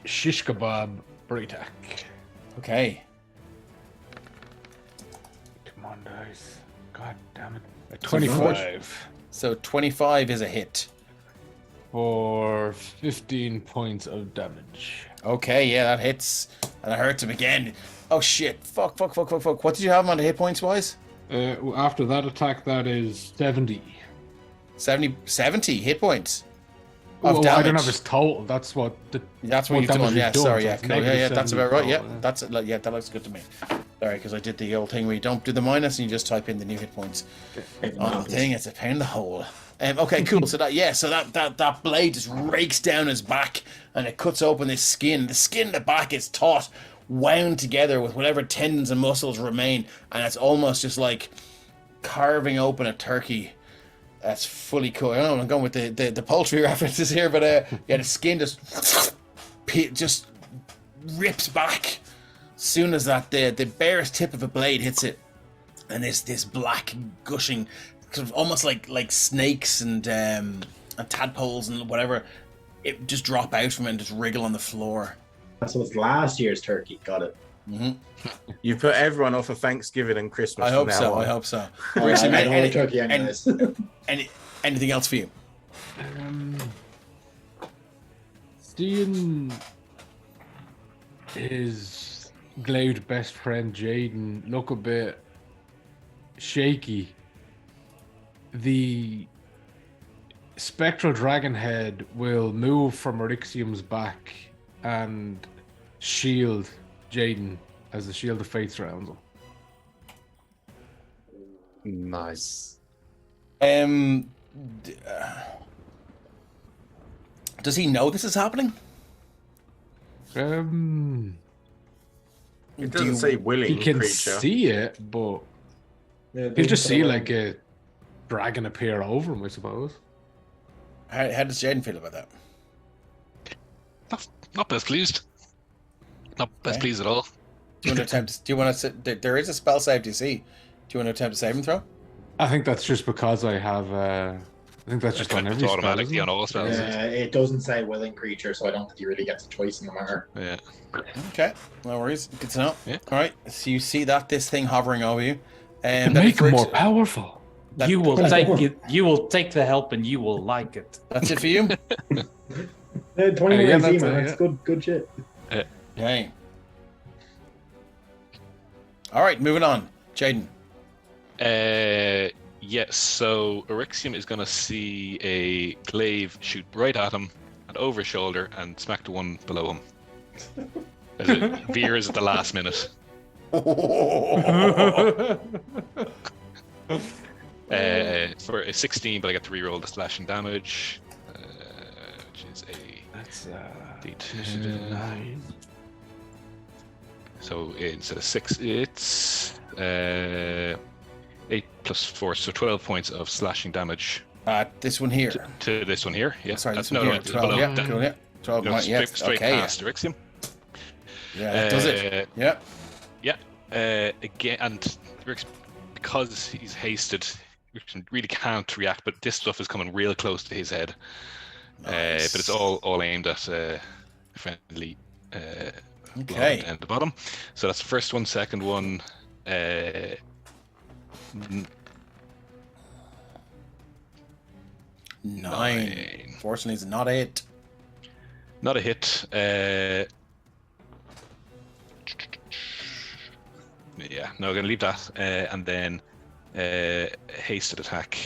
shish kebab Braytak. Okay. Come on, dice. God damn it. A 25 So 25 is a hit. for 15 points of damage. Okay, yeah, that hits. And it hurts him again. Oh shit. Fuck. What did you have him on the hit points wise? After that attack, that is 70. 70 hit points. Of Well, damage. I don't have his total. That's what That's what what you've done. damage Yeah, you've done, sorry. so Yeah, it's cool. Yeah, negative that's 70 about right. Yeah, total, yeah, that looks good to me. Sorry, because I did the old thing where you don't do the minus and you just type in the new hit points on the thing. It's a pain in the hole. Okay, cool. So that blade just rakes down his back and it cuts open his skin. The skin in the back is taut, wound together with whatever tendons and muscles remain, and it's almost just like carving open a turkey. That's fully cool. I don't know, I'm going with the poultry references here, but yeah, the skin just rips back as soon as the barest tip of a blade hits it, and this black gushing, sort of almost like snakes and tadpoles and whatever, it just drop out from it and just wriggle on the floor. So it's last year's turkey. Got it. Mm-hmm. You put everyone off of Thanksgiving and Christmas. I from hope now so. on. I hope so. I Richard, don't want a turkey anyways. anything else for you? Seeing his glowed best friend Jaden look a bit shaky, the spectral dragon head will move from Orixium's back and shield Jaden as the shield of fate surrounds him. Nice. Does he know this is happening? It doesn't Do you- say willing He can creature. see it, but Yeah, he'll just see don't- like a dragon appear over him, I suppose. How does Jaden feel about that? Not best pleased. Not best Okay. pleased at all. Do you want to attempt? Do you want to? There is a spell save. Do you see? Do you want to attempt a saving throw? I think that's just because I have. I think that's just on every It's spell, automatically isn't on it? all spells. It doesn't say willing creature, so I don't think he really gets a choice no matter. Yeah. Okay, no worries. Good to know. Yeah. All right. So you see this thing hovering over you, And that'd be make him for more it- powerful. that- You will take it. You will take the help, and you will like it. That's it for you. 21 yeah, AC, that's man. it, That's good shit. Okay. All right, moving on. Jaden. Yes, so Orixium is going to see a glaive shoot right at him and over his shoulder and smack the one below him. As it veers at the last minute. For a 16, but I get to reroll the slashing damage, which is a That's D10. 9. So instead of 6, it's 8 plus 4, so 12 points of slashing damage This one here. to this one here. Yeah, Sorry, this no, one no, here. 12. below Yeah, that. cool. Yeah, 12. Goes Right, yeah. straight Okay. past Orixium. Yeah, that does it. Uh, Yeah. Again, and because he's hasted, Rickson really can't react. But this stuff is coming real close to his head. Nice. But it's all aimed at friendly. Okay. And the bottom. So that's the first one. Second one. 9. Fortunately, it's not 8. Not a hit. Yeah, no, I'm gonna leave that, and then hasted attack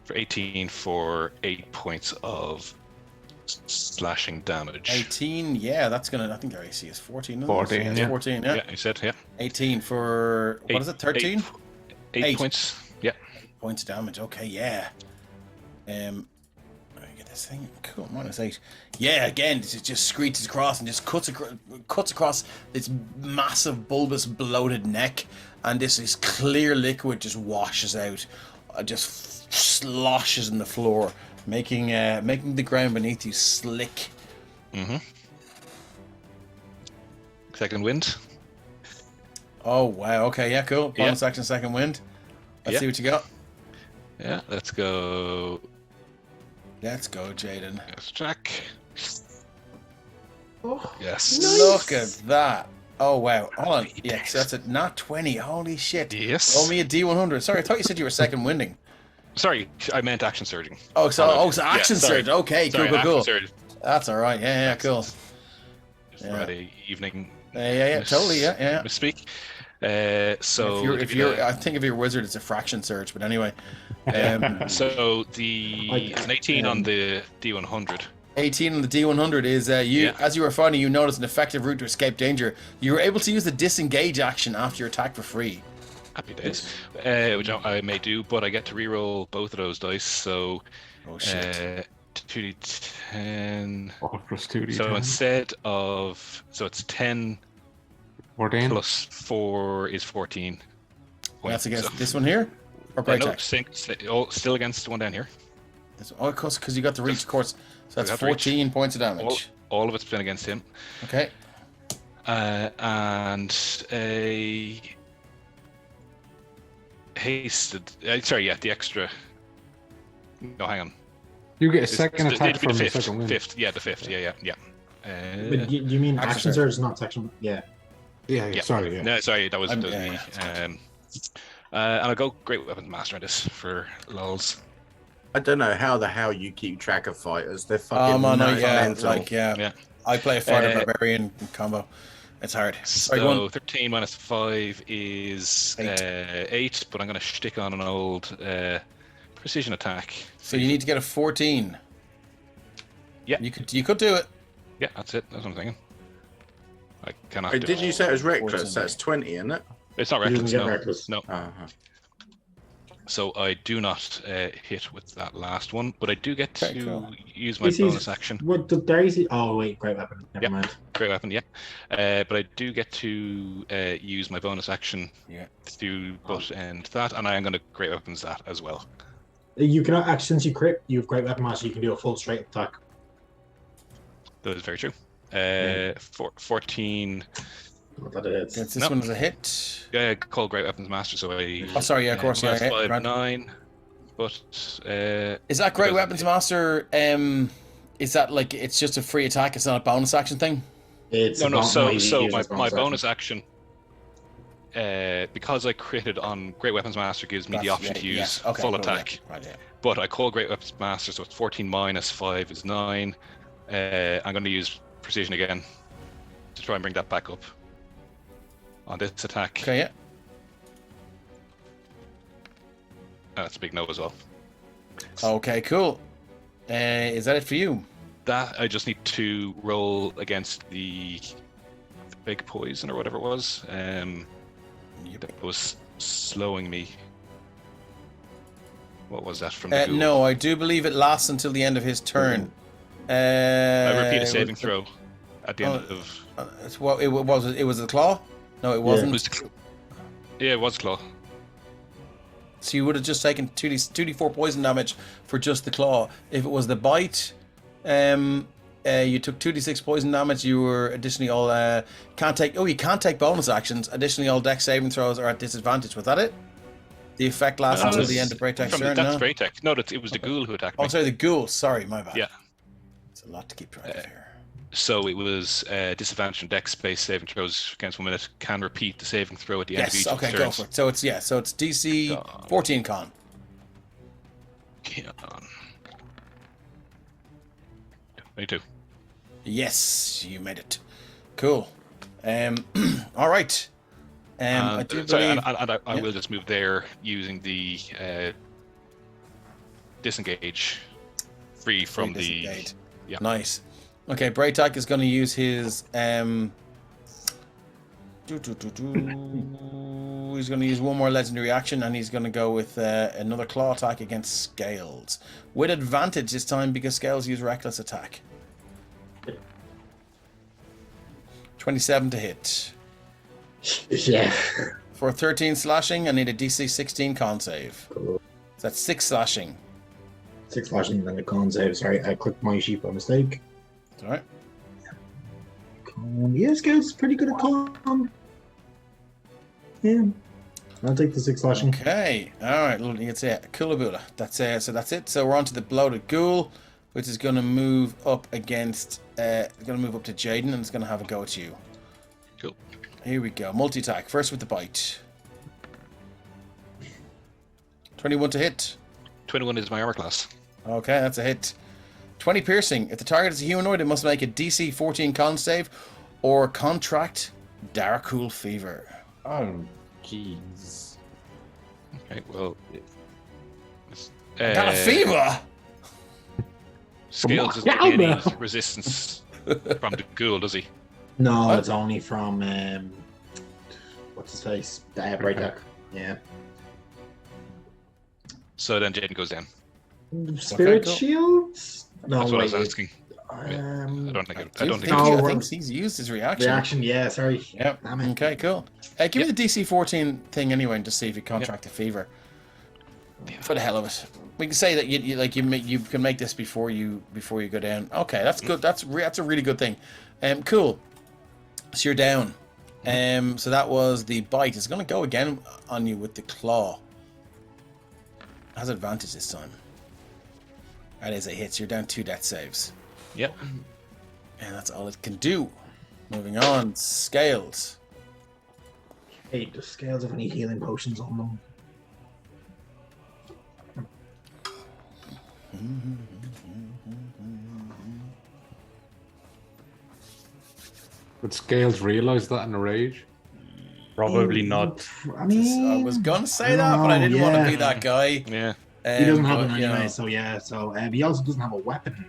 for 18 for 8 points of slashing damage. 18. Yeah, that's gonna. I think their AC is 14. 14, It's yeah. 14. Yeah. Yeah, you said 18 for what is it? 13. 8 Eight. points. Yeah. Points of damage. Okay, yeah. Let me get this thing. Cool, -8. Yeah, again, it just screeches across and just cuts across its massive, bulbous, bloated neck, and this clear liquid just washes out, just sloshes in the floor, making the ground beneath you slick. Mm-hmm. Second wind. Oh wow! Okay, yeah, cool. Bonus action, second wind. Let's see what you got. Yeah, let's go. Let's go, Jaden. Yes, Jack. Oh, Yes. Look at that. Oh wow! Hold on. Yes, that's it. Not 20. Holy shit. Yes. Roll me a D100. Sorry, I thought you said you were second winding. Sorry, I meant action surging. So action surge. Okay, Sorry, cool. action surge. That's all right. Yeah, cool. Friday evening. Yeah, totally. Yeah. Misspeak. So if you're, I think if you're a wizard, it's a fraction surge. But anyway, so it's an 18 on the D100. 18 on the D100 is as you were fighting, you noticed an effective route to escape danger. You were able to use the disengage action after your attack for free. Happy days. Which I may do, but I get to reroll both of those dice. So, 2d10. Plus 2d10. So it's 10 14 plus 4 is 14. That's against this one here, or great attack? Still against the one down here. Of course, because you got the reach, of course. So that's 14 points of damage. All of it's been against him. Okay. And a hasted. The extra. No, hang on. You get a second attack from the second wind. Fifth. Yeah, the fifth. Yeah. But you mean action surge, not section? Yeah. Yeah. Sorry. Yeah. No, sorry, that was me. And I'll go Great Weapons Master on this for lols. I don't know how the hell you keep track of fighters. They're fucking mental. I play a fighter barbarian combo. It's hard. So 13 minus 5 is 8, but I'm going to stick on an old precision attack. So you need to get a 14. Yeah. You could do it. Yeah, that's it. That's what I'm thinking. I cannot. Wait, did you say it was reckless? That's 20, isn't it? It's not reckless. No. Reckless. No. So I do not hit with that last one, but I do get to use my bonus action. What the Daisy? Oh wait, great weapon. Never mind. Great weapon, yeah. But I do get to use my bonus action to butt end that, and I am going to great weapons that as well. You cannot action since you crit. You have great weapon master. You can do a full straight attack. That is very true. 14. This one is a hit. Yeah, call Great Weapons Master, so I... Oh, sorry, of course, 5, 9, but... is that Great Weapons Master, is that like, it's just a free attack, it's not a bonus action thing? So my bonus action, because I critted on Great Weapons Master, gives me the option to use full attack. Yeah. Right, yeah. But I call Great Weapons Master, so it's 14 minus 5 is 9. I'm going to use Precision again to try and bring that back up on this attack. Okay, yeah. That's a big no as well. Okay, cool. Is that it for you? That I just need to roll against the big poison or whatever it was. That was slowing me. What was that from the ghoul? No, I do believe it lasts until the end of his turn. I repeat a saving throw at the end of. It was a claw. No, it wasn't. It was claw. So you would have just taken 2d4 poison damage for just the claw. If it was the bite, you took 2d6 poison damage. You were additionally all can't take. Oh, you can't take bonus actions. Additionally, all dex saving throws are at disadvantage. Was that it? The effect lasts until the end of Braytek's turn. That's Braytek. No, it was the ghoul who attacked me. Oh, sorry, the ghoul. Sorry, my bad. Yeah. It's a lot to keep track of here. So it was disadvantage on dex space saving throws against 1 minute. Can repeat the saving throw at the end of each turn. Okay, go for it. So it's DC 14 con. 22. Yes, you made it. Cool. All right. I do believe... I will just move there using the disengage free from the... Yeah. Nice. Okay, Braytek is going to use his He's going to use one more legendary action, and he's going to go with another claw attack against Scales. With advantage this time because Scales use reckless attack. 27 to hit. Yeah. For 13 slashing, I need a DC 16 con save. So that's 6 slashing. 6 slashing, then a con save. Sorry, I clicked my sheet by mistake. It's alright. Yeah, Scales is pretty good at con. Yeah. I'll take the 6 slashing. Okay. Alright, lovely. It's it. Coolaboola. So that's it. So we're on to the bloated ghoul, which is going to move up against... it's going to move up to Jaden, and it's going to have a go at you. Cool. Here we go. Multi-attack. First with the bite. 21 to hit. 21 is my armor class. Okay, that's a hit. 20 piercing. If the target is a humanoid, it must make a DC 14 con save or contract Darkcool Fever. Oh, jeez. Okay, well... Got a fever! Scales doesn't get any resistance from the ghoul, does he? No, What? it's only from what's his face? Right deck. Yeah. So then Jaden goes down. Spirit cool. Shields? No, That's what I was wait. asking. I don't think. I don't think. No, I we're- think he's used his reaction. Reaction, yeah, sorry. Yep. Damn it. Okay, cool. Give me the DC 14 thing anyway, and just see if you contract a fever. For the hell of it, we can say that you can make this before you go down. Okay, that's good. That's a really good thing. Cool. So you're down. So that was the bite. It's going to go again on you with the claw. Has advantage this time. That is a hit. So you're down 2 death saves. Yep. And that's all it can do. Moving on. Scales. Hey, does Scales have any healing potions on them? Would Scales realise that in a rage? Probably not. I mean, I was gonna say that, but I didn't want to be that guy. Yeah. he doesn't have but, it you anyway, know, so yeah. So he also doesn't have a weapon.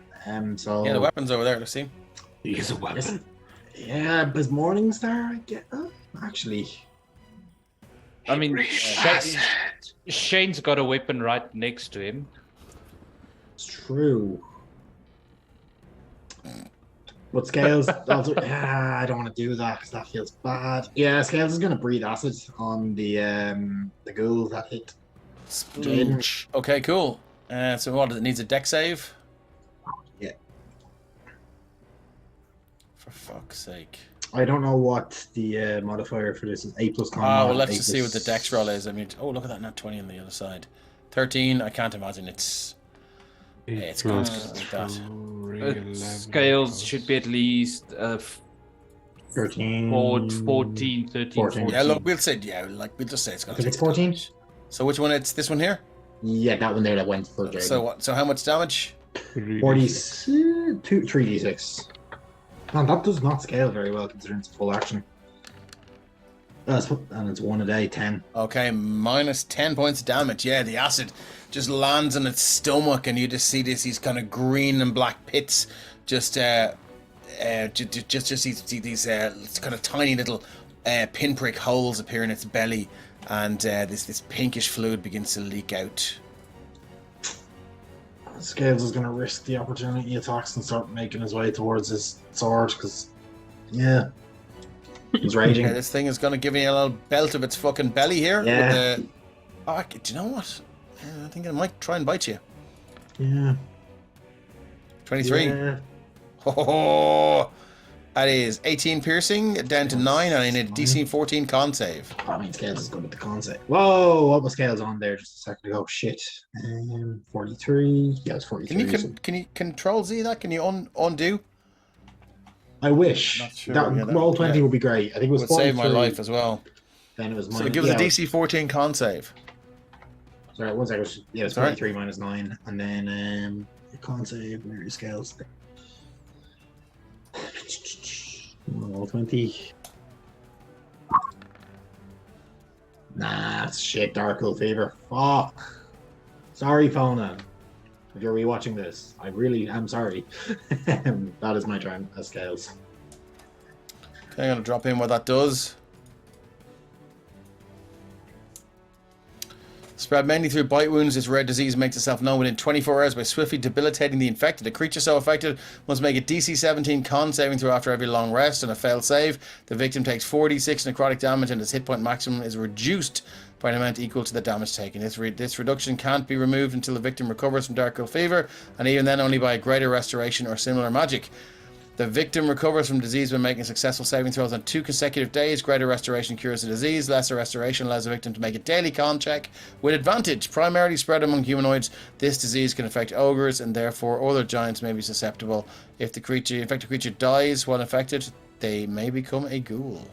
So yeah, the weapon's over there. Let's see. He is a weapon. Isn't- Yeah, but Morningstar, I get actually. I mean, Shane's got a weapon right next to him. It's true. But Scales, also, I don't want to do that because that feels bad. Yeah, Scales is going to breathe acid on the ghoul that hit. Splooge. Okay, cool. So what? It needs a deck save. Yeah. For fuck's sake. I don't know what the modifier for this is. A plus con. Oh, well, mod, let's A just see what the plus- dex roll is. I mean, oh, look at that, not 20 on the other side. 13, I can't imagine it's... Yeah, it's going to be like that. Scales should be at least 13. 14, 13, 14. Yeah, look, we'll say, we'll just say it's I going to think take... it's 14. So which one? It's this one here? Yeah, that one there that went for Jaden. So what? So how much damage? 3d6. Man, that does not scale very well considering it's full action. And it's 1 a day, 10. Okay, minus 10 points of damage. Yeah, the acid just lands on its stomach, and you just see these kind of green and black pits, just these kind of tiny little pinprick holes appear in its belly, and this pinkish fluid begins to leak out. Scales is going to risk the opportunity attacks and start making his way towards his sword because, yeah, he's raging. Yeah, this thing is going to give me a little belt of its fucking belly here. Yeah. With do you know what? I think it might try and bite you. Yeah. 23. Yeah. Oh, that is 18 piercing, down to 9, and I need a DC 14 con save. I mean, Scales is good with the concept. Whoa, what was Scales on there just a second ago? Shit. 43. Yeah, it's 43. Can you control Z that? Can you undo? I wish. Not sure, That yeah, that roll would- 20 yeah. would be great. I think it was Would save my 43. life as well. Then it was So it gives a DC 14 con save. Sorry, 1 second. Yeah, it's Sorry. 43 minus 9. And then the con save, where are your scales? Roll 20. Nah, it's shit. Darkcool Fever. Fuck. Sorry, Fona. If you're rewatching this, I really am sorry. That is my turn as scales. Okay, I'm going to drop in what that does. Spread mainly through bite wounds, this rare disease makes itself known within 24 hours by swiftly debilitating the infected. A creature so affected must make a DC 17 con saving throw after every long rest, and a failed save. The victim takes 4d6 necrotic damage, and his hit point maximum is reduced by an amount equal to the damage taken. This reduction can't be removed until the victim recovers from Dark Old Fever, and even then only by a greater restoration or similar magic. The victim recovers from disease when making successful saving throws on 2 consecutive days. Greater restoration cures the disease. Lesser restoration allows the victim to make a daily con check with advantage. Primarily spread among humanoids, this disease can affect ogres, and therefore other giants may be susceptible. If the infected creature dies while infected, they may become a ghoul.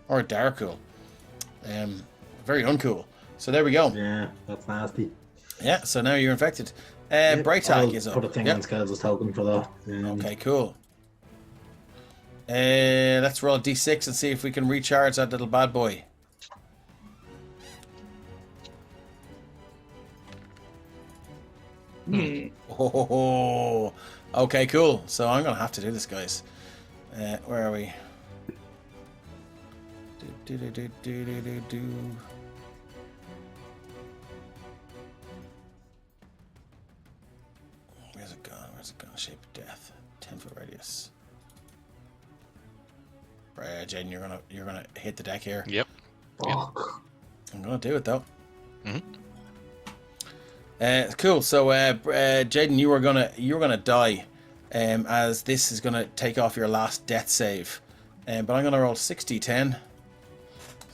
Or a Darkghoul. Very uncool. So there we go. Yeah, that's nasty. Yeah, so now you're infected. Braytag is up. Put a thing on Scales as token for that. Okay, cool. Let's roll a d6 and see if we can recharge that little bad boy. Oh, okay, cool. So I'm gonna have to do this, guys. Where are we? Where's it gone? Shape of death. 10-foot radius. Right, Jaden, you're gonna hit the deck here. Yep. Fuck. I'm gonna do it though. Mm-hmm. Cool. So, Jaden, you're gonna die, as this is gonna take off your last death save. But I'm gonna roll 6d10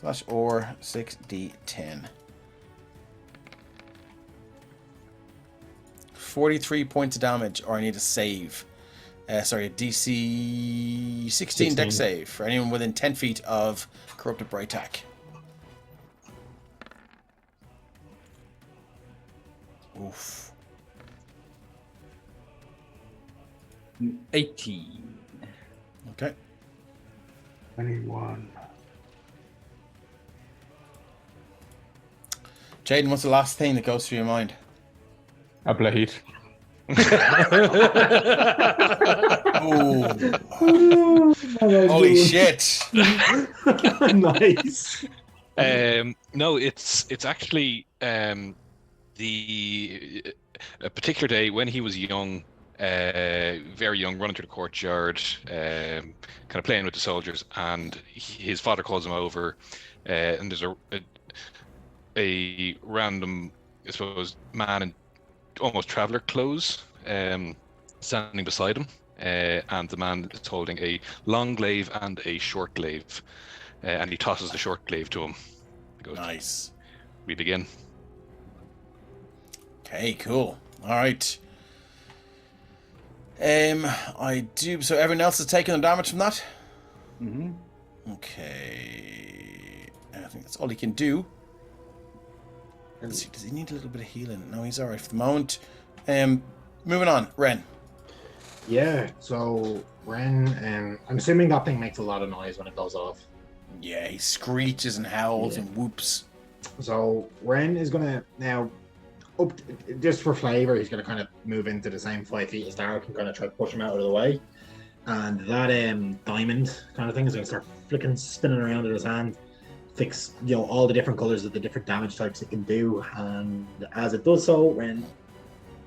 / or 6d10. 43 points of damage, or I need a save. A DC 16 dex save for anyone within 10 feet of Corrupted Braytag. Oof. 18. Okay. 21. Jaden, what's the last thing that goes through your mind? A blade. Ooh. Holy shit. Nice. No, it's actually a particular day when he was young, very young, running through the courtyard, kind of playing with the soldiers, and his father calls him over, and there's a random, I suppose, man in almost traveler clothes standing beside him, and the man is holding a long glaive and a short glaive, and he tosses the short glaive to him. He goes, Nice. We begin. Okay, cool. All right. I do. So everyone else is taking the damage from that. Mm-hmm. Okay. I think that's all he can do. Let's see, does he need a little bit of healing? No, he's alright for the moment. Moving on, Ren. Yeah, so Ren, I'm assuming that thing makes a lot of noise when it goes off. Yeah, he screeches and howls and whoops. So Ren is gonna now, just for flavor, he's gonna kind of move into the same 5 feet as Darrell and kind of try to push him out of the way. And that diamond kind of thing is gonna start flicking, spinning around in his hand. Fix, all the different colors of the different damage types it can do, and as it does so, Ren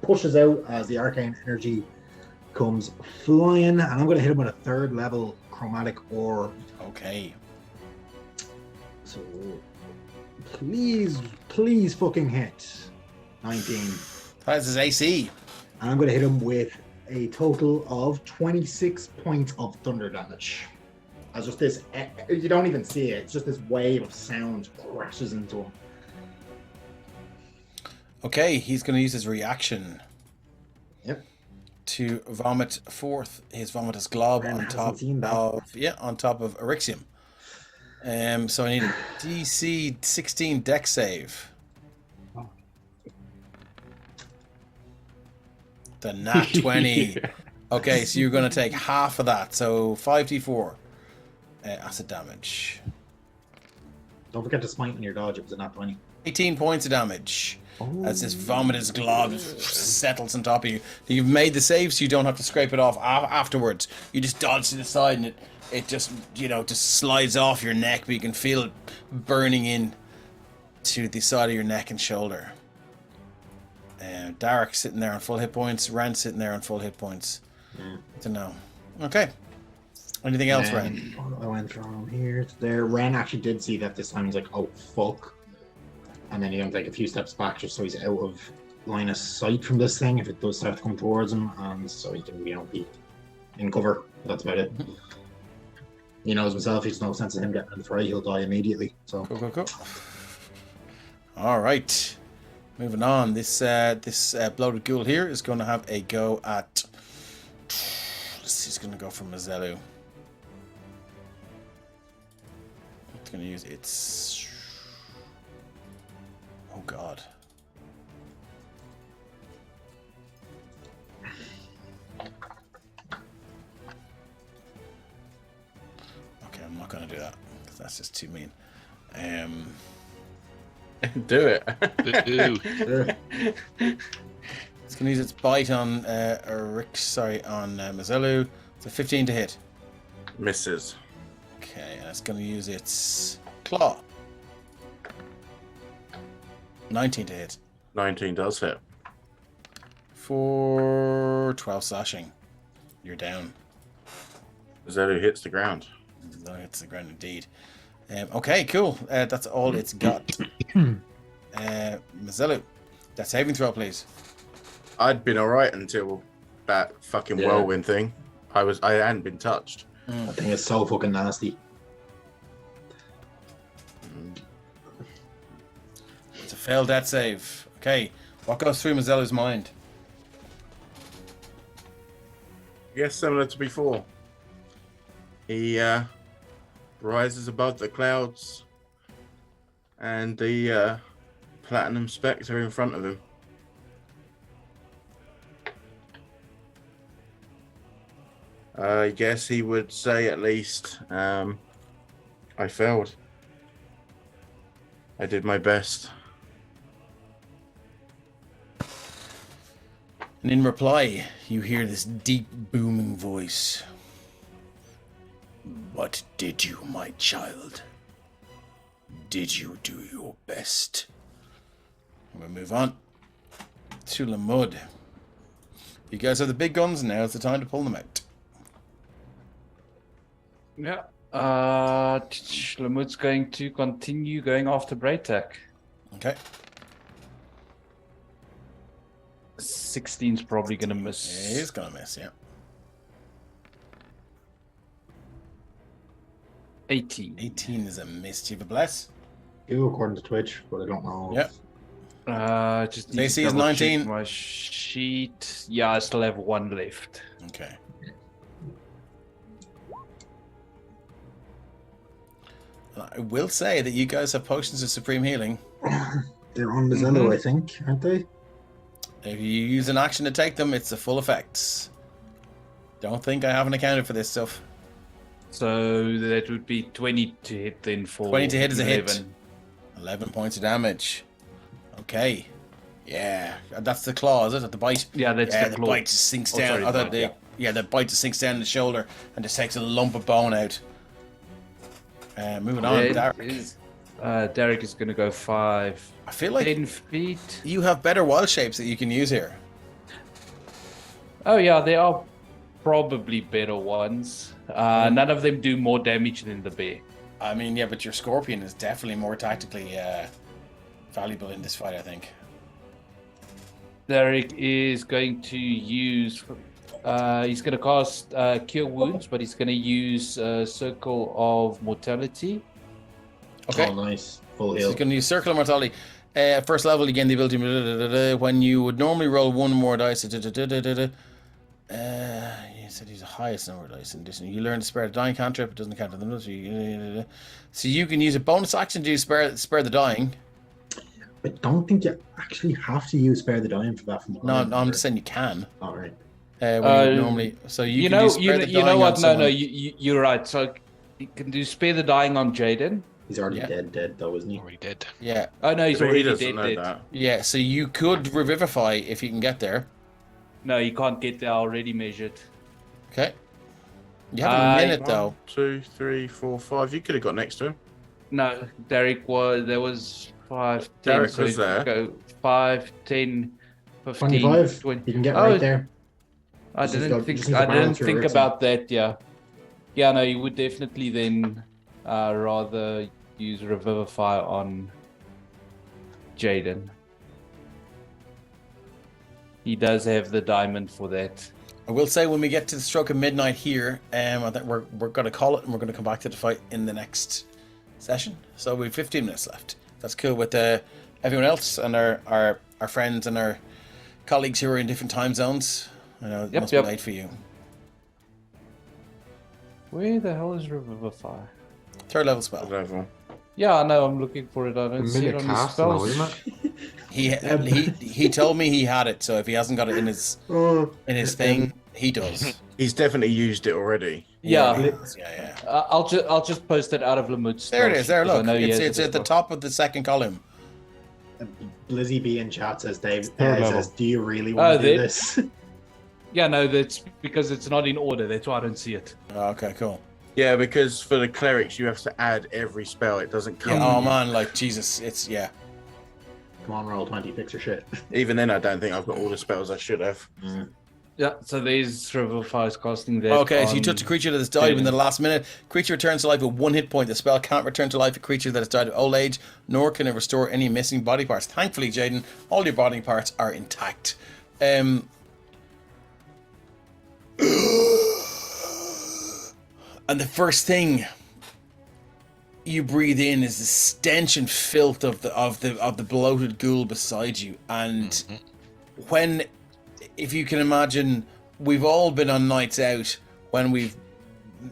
pushes out as the arcane energy comes flying, and I'm going to hit him with a 3rd level chromatic orb. Okay. So please fucking hit. 19. That's his AC. And I'm going to hit him with a total of 26 points of thunder damage. As just this, you don't even see it, it's just this wave of sound crashes into him. Okay, he's going to use his reaction. Yep. To vomit forth his vomitous glob Ren on hasn't top seen that. on top of Eryxium. So I need a DC 16 dex save. The nat 20. Okay, so you're going to take half of that, so 5d4 acid damage. Don't forget to smite when you're dodge, it was a nat 20. 18 points of damage. As this vomitous glob settles on top of you. You've made the save, so you don't have to scrape it off afterwards. You just dodge to the side, and it just, just slides off your neck, but you can feel it burning in. to the side of your neck and shoulder. Derek sitting there on full hit points. Ren sitting there on full hit points. Don't know. Okay. Anything else, Ren? I went from here to there. Ren actually did see that this time. He's like, "Oh fuck!" And then he went like a few steps back just so he's out of line of sight from this thing if it does start to come towards him, and so he can, be in cover. That's about it. He knows himself. He's no sense of him getting in the fray. He'll die immediately. So. Cool. All right. Moving on. This bloated ghoul here is going to have a go at. He's going to go for Mazelu. It's going to use its. Oh God. Okay, I'm not going to do that because that's just too mean. Do it. It's going to use its bite on Mazelu. It's a 15 to hit. Misses. Okay, and it's going to use its claw. 19 to hit. 19 does hit. For 12 slashing. You're down. Zelu hits the ground. No, hits the ground indeed. Okay, cool. That's all it's got. Mazelu, that saving throw, please. I'd been alright until that fucking whirlwind thing. I hadn't been touched. That thing is so fucking nasty. It's a failed death save. Okay, what goes through Mazelu's mind? Yes, similar to before. He rises above the clouds and the Platinum Spectre in front of him. I guess he would say at least, I failed. I did my best. And in reply, you hear this deep, booming voice. What did you, my child? Did you do your best? We'll move on to Lamud. You guys have the big guns, now it's the time to pull them out. Yeah. Lamud's going to continue going after Braytek. Okay. 16's probably going to miss. He's going to miss, yeah. 18. 18 is a miss. Do you have a bless? Do according to Twitch, but I don't know. Yep. Just need AC to is double check 19. my sheet. Yeah, I still have one left. Okay. I will say that you guys have potions of supreme healing. They're on Mazzello, I think, aren't they? If you use an action to take them, it's the full effects. Don't think I haven't accounted for this stuff. So that would be 20 to hit then for 20 to hit is a 11. hit. 11 points of damage. Okay. Yeah. That's the claw, is it? The bite? Yeah, that's yeah, the the claw. bite just sinks down. sorry, I thought bite, the, yeah, the bite just sinks down in the shoulder and just takes a lump of bone out. Moving on, Derek. Derek is going to go 5. I feel like 10 feet. you have better wild shapes that you can use here. Oh, yeah, there are probably better ones. None of them do more damage than the bear. I mean, yeah, but your scorpion is definitely more tactically valuable in this fight, I think. Derek is going to use... he's going to cast Cure Wounds, but he's going to use Circle of Mortality. Okay. Oh, nice. Full So heal. he's going to use Circle of Mortality. First level, you gain the ability when you would normally roll one more dice. You said he's the highest number of dice in addition. You learn to spare the dying cantrip. It doesn't count on the so you can use a bonus action to spare the dying. I don't think you actually have to use Spare the Dying for that. From what I No, I'm remember. just saying you can. All right. When you normally, so you can know, do spare the dying. you know what? on No, someone. you're right. So you can do Spare the Dying on Jaden. He's already Yeah. dead though, isn't he? Already dead. Yeah, Oh, no, he's But he already doesn't know dead. that. yeah. So you could revivify if you can get there. No, you can't get there. Already measured. Okay. You have a minute though. 1, 2, 3, 4, 5. You could have got next to him. No, Derek was... There was 5, 10. Derek So was there. go 5, 10, 15, 25. 20. You can get Oh, right there. I Just needs didn't to- think just needs to I didn't balance your think routes about that. Yeah, yeah. No, you would definitely then rather use Revivify on Jaden. He does have the diamond for that. I will say when we get to the stroke of midnight here, I think we're going to call it, and we're going to come back to the fight in the next session. So we have 15 minutes left. That's cool with everyone else and our friends and our colleagues who are in different time zones. I know it must be late for you. Where the hell is Revivify? 3rd level spell. Level. Yeah, I know. I'm looking for it. I don't see it Minute on the cast, though, spells. isn't it? He told me he had it, so if he hasn't got it in his thing, he does. He's definitely used it already. Yeah. Yeah. I'll just post it out of Lamut's. There it is. There, look. It's it's at the top of the second column. Blizzy B in chat says, Dave, Third level. says, do you really want to do this? Yeah, no, that's because it's not in order. That's why I don't see it. Oh, okay, cool. Yeah, because for the clerics, you have to add every spell. It doesn't come. Yeah, oh man, like Jesus, it's Come on, roll 20, fix your shit. Even then, I don't think I've got all the spells I should have. Yeah, so there's Revivify's casting that. Okay, so you touch a creature that has died within the last minute. Creature returns to life with 1 hit point. The spell can't return to life a creature that has died of old age, nor can it restore any missing body parts. Thankfully, Jaden, all your body parts are intact. And the first thing you breathe in is the stench and filth of the bloated ghoul beside you. And if you can imagine, we've all been on nights out when we've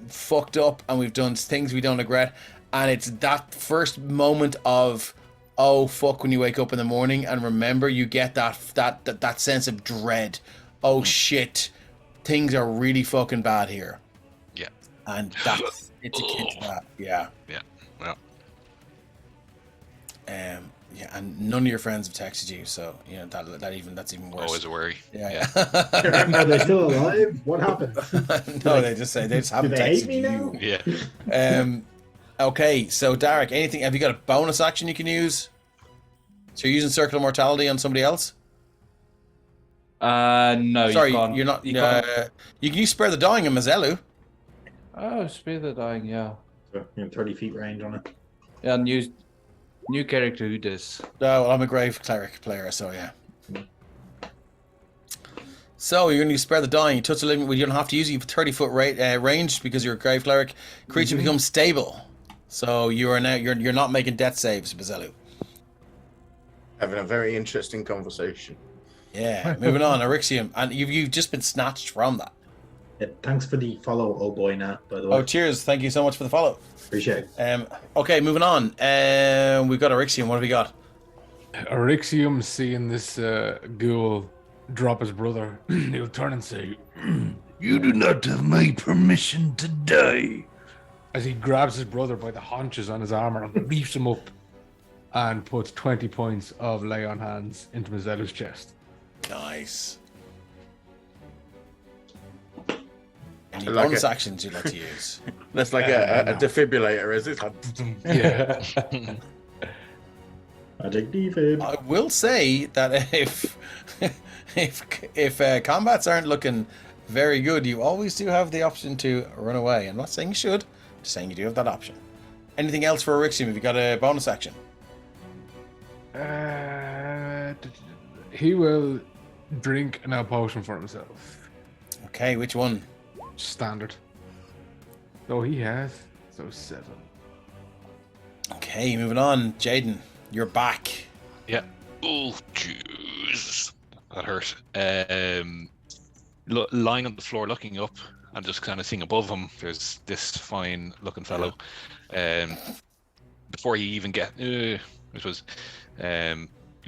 fucked up and we've done things we don't regret, and it's that first moment of oh fuck when you wake up in the morning and remember, you get that sense of dread. Oh shit, things are really fucking bad here. Yeah. And it's akin to that. Yeah. Well. Yeah, and none of your friends have texted you, so you know that's even worse. Always a worry. Yeah. Are they still alive? What happened? No, they just haven't Do they hate texted me you. now? Yeah. Okay, so Derek, anything? Have you got a bonus action you can use? So you're using Circle of Mortality on somebody else? No. Sorry, you can't. you're not. You can't. You can use Spare the Dying in Mazelu. Oh, Spare the Dying. Yeah. So, 30 feet range on it. Yeah. New character who does. Oh, well, I'm a Grave Cleric player, so yeah. So you're going to use Spare the Dying. You touch a living. You don't have to use it. You have 30-foot range because you're a Grave Cleric. Creature becomes stable. So you are now you're not making death saves, Bazelu. Having a very interesting conversation. Yeah. Moving on, Arixium, and you've just been snatched from that. Yeah, thanks for the follow, oh boy, Nat, by the way. Oh, cheers! Thank you so much for the follow. Appreciate it. Okay, moving on. We've got Arixium. What have we got? Arixium seeing this ghoul drop his brother, he'll turn and say, You do not have my permission to die. as he grabs his brother by the haunches on his armor and lifts him up and puts 20 points of lay on hands into Mazella's chest. Nice. Any Like bonus it. actions you'd like to use? That's like a defibrillator, is it? Like, Yeah. Magic defib. I will say that if combats aren't looking very good, you always do have the option to run away. I'm not saying you should, just saying you do have that option. Anything else for Arixium? Have you got a bonus action? He will drink an ale potion for himself. Okay, which one? Standard. So he has. So 7. Okay, moving on. Jaden, you're back. Yeah. Oh, jeez. That hurt. Lying on the floor, looking up, and just kind of seeing above him, there's this fine-looking fellow. Before he even he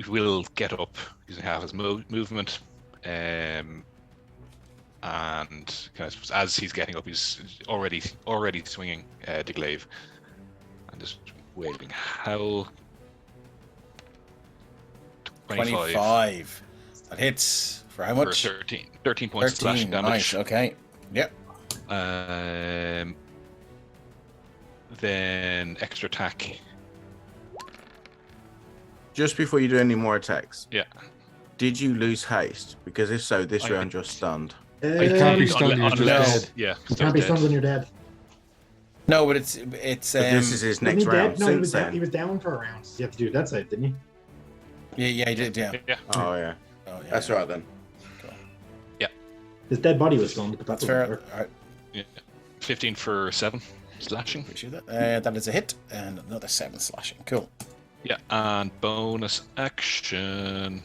will get up using half his movement, and kind of as he's getting up, he's already swinging the glaive and just waving. How? 25. That hits for how much? For 13 points of slashing damage. Nice. Okay. Yep. Then extra attack. Just before you do any more attacks, Yeah. did you lose haste? Because if so, this I- round you're stunned. You can't be Um, stunned, you're just Unless, dead. yeah, You can't be stunned when you're dead. No, but it's But this is his Wasn't next he round. dead? No, he Since was down. then. He was down for a round. You have to do that side, didn't you? yeah, he did, yeah. Yeah. Oh yeah, Oh, yeah. that's right then. His dead body was stunned, but That's that's fair. All right, 15 for 7 slashing. appreciate that. That is a hit, and another 7 slashing. Cool. Yeah, and bonus action.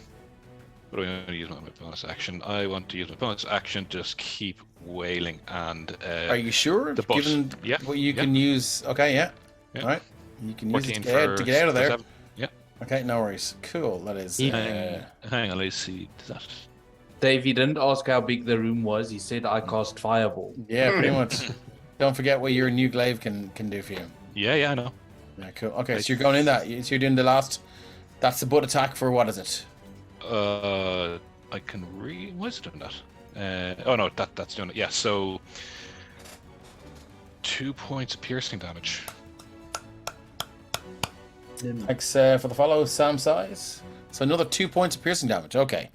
What do I want to use my bonus action? I want to use my bonus action. Just keep wailing and. Are you sure? the bus. Given Yeah, what you yeah. can use. Okay, yeah. Yeah. All right. You can use it 14 to get out of for there. 7. Yeah. Okay, no worries. Cool. That is. Hang on, let's see. Does that? Dave, he didn't ask how big the room was. He said I cast fireball. Yeah, pretty much. Don't forget what your new glaive can do for you. Yeah, I know. Yeah, cool. Okay, so you're going in that. So you're doing the last. That's the butt attack for what is it? I can why is it doing that? Oh no, that's doing it. Yeah, so 2 points of piercing damage. Thanks for the follow, Sam Size. So another 2 points of piercing damage. Okay.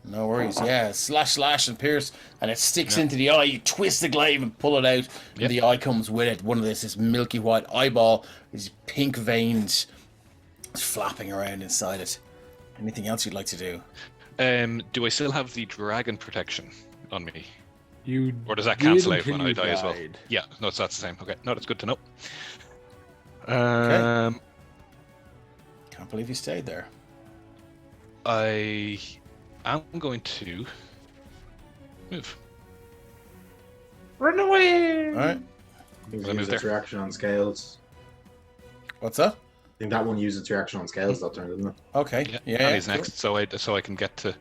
No worries. Yeah, slash, and pierce, and it sticks into the eye. You twist the glaive and pull it out, and the eye comes with it. One of this milky white eyeball, these pink veins flapping around inside it. Anything else you'd like to do? Do I still have the dragon protection on me? You Or does that did cancel out until when I you die as well? died. Yeah, no, so that's the same. Okay, no, that's good to know. Can't believe you stayed there. I am going to move. Run away! All right. Use move its there. reaction on scales. What's that? I think that one used its reaction on scales that turn, didn't it? Okay. Yeah, Yeah. and he's cool. next, so I can get to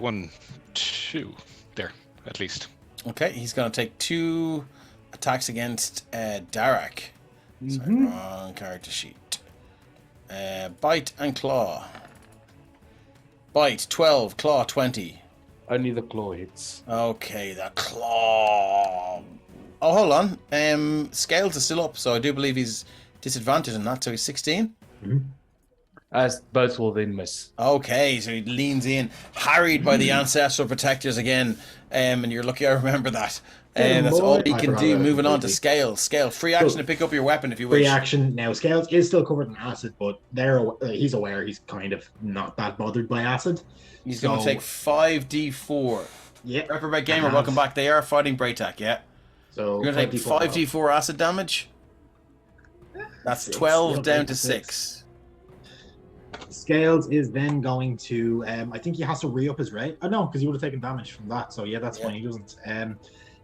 1, 2 there at least. Okay, he's going to take 2 attacks against Darak. Sorry, wrong character sheet. Bite and claw. Bite 12, claw 20. Only the claw hits. Okay, the claw. Oh, hold on. Scales is still up, so I do believe he's disadvantaged in that, so he's 16. As both will then miss. Okay, so he leans in, harried by the ancestral protectors again, and you're lucky I remember that. And that's all he I can forgot do. about it Moving on to completely. Scale. Free action to pick up your weapon if you wish. Free action. Now, Scales is still covered in acid, but he's aware he's kind of not that bothered by acid. He's going to So- take 5d4. Yeah. Reprobate Gamer, welcome back. They are fighting Braytak, yeah? So You're going to take 5d4 acid damage. That's 12 down to 6. Scales is then going to. I think he has to re-up his rate. Oh no, because he would have taken damage from that. So yeah, that's fine. He doesn't.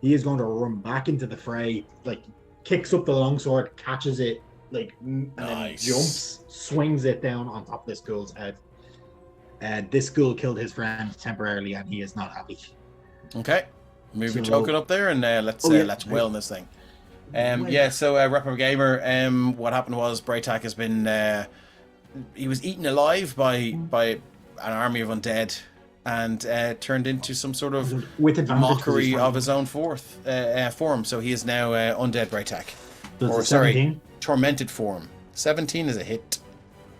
He is going to run back into the fray, like kicks up the longsword, catches it, like and then Nice. jumps, swings it down on top of this ghoul's head. This ghoul killed his friend temporarily, and he is not happy. Okay. Move your So- token up there, and let's Oh, yeah. let's whale this thing. Yeah, so Reprobate Gamer, what happened was Braytak has been he was eaten alive by an army of undead, and turned into some sort of With advantage, mockery of his own form. So he is now undead Braytak, or sorry, 17. tormented form. 17 is a hit.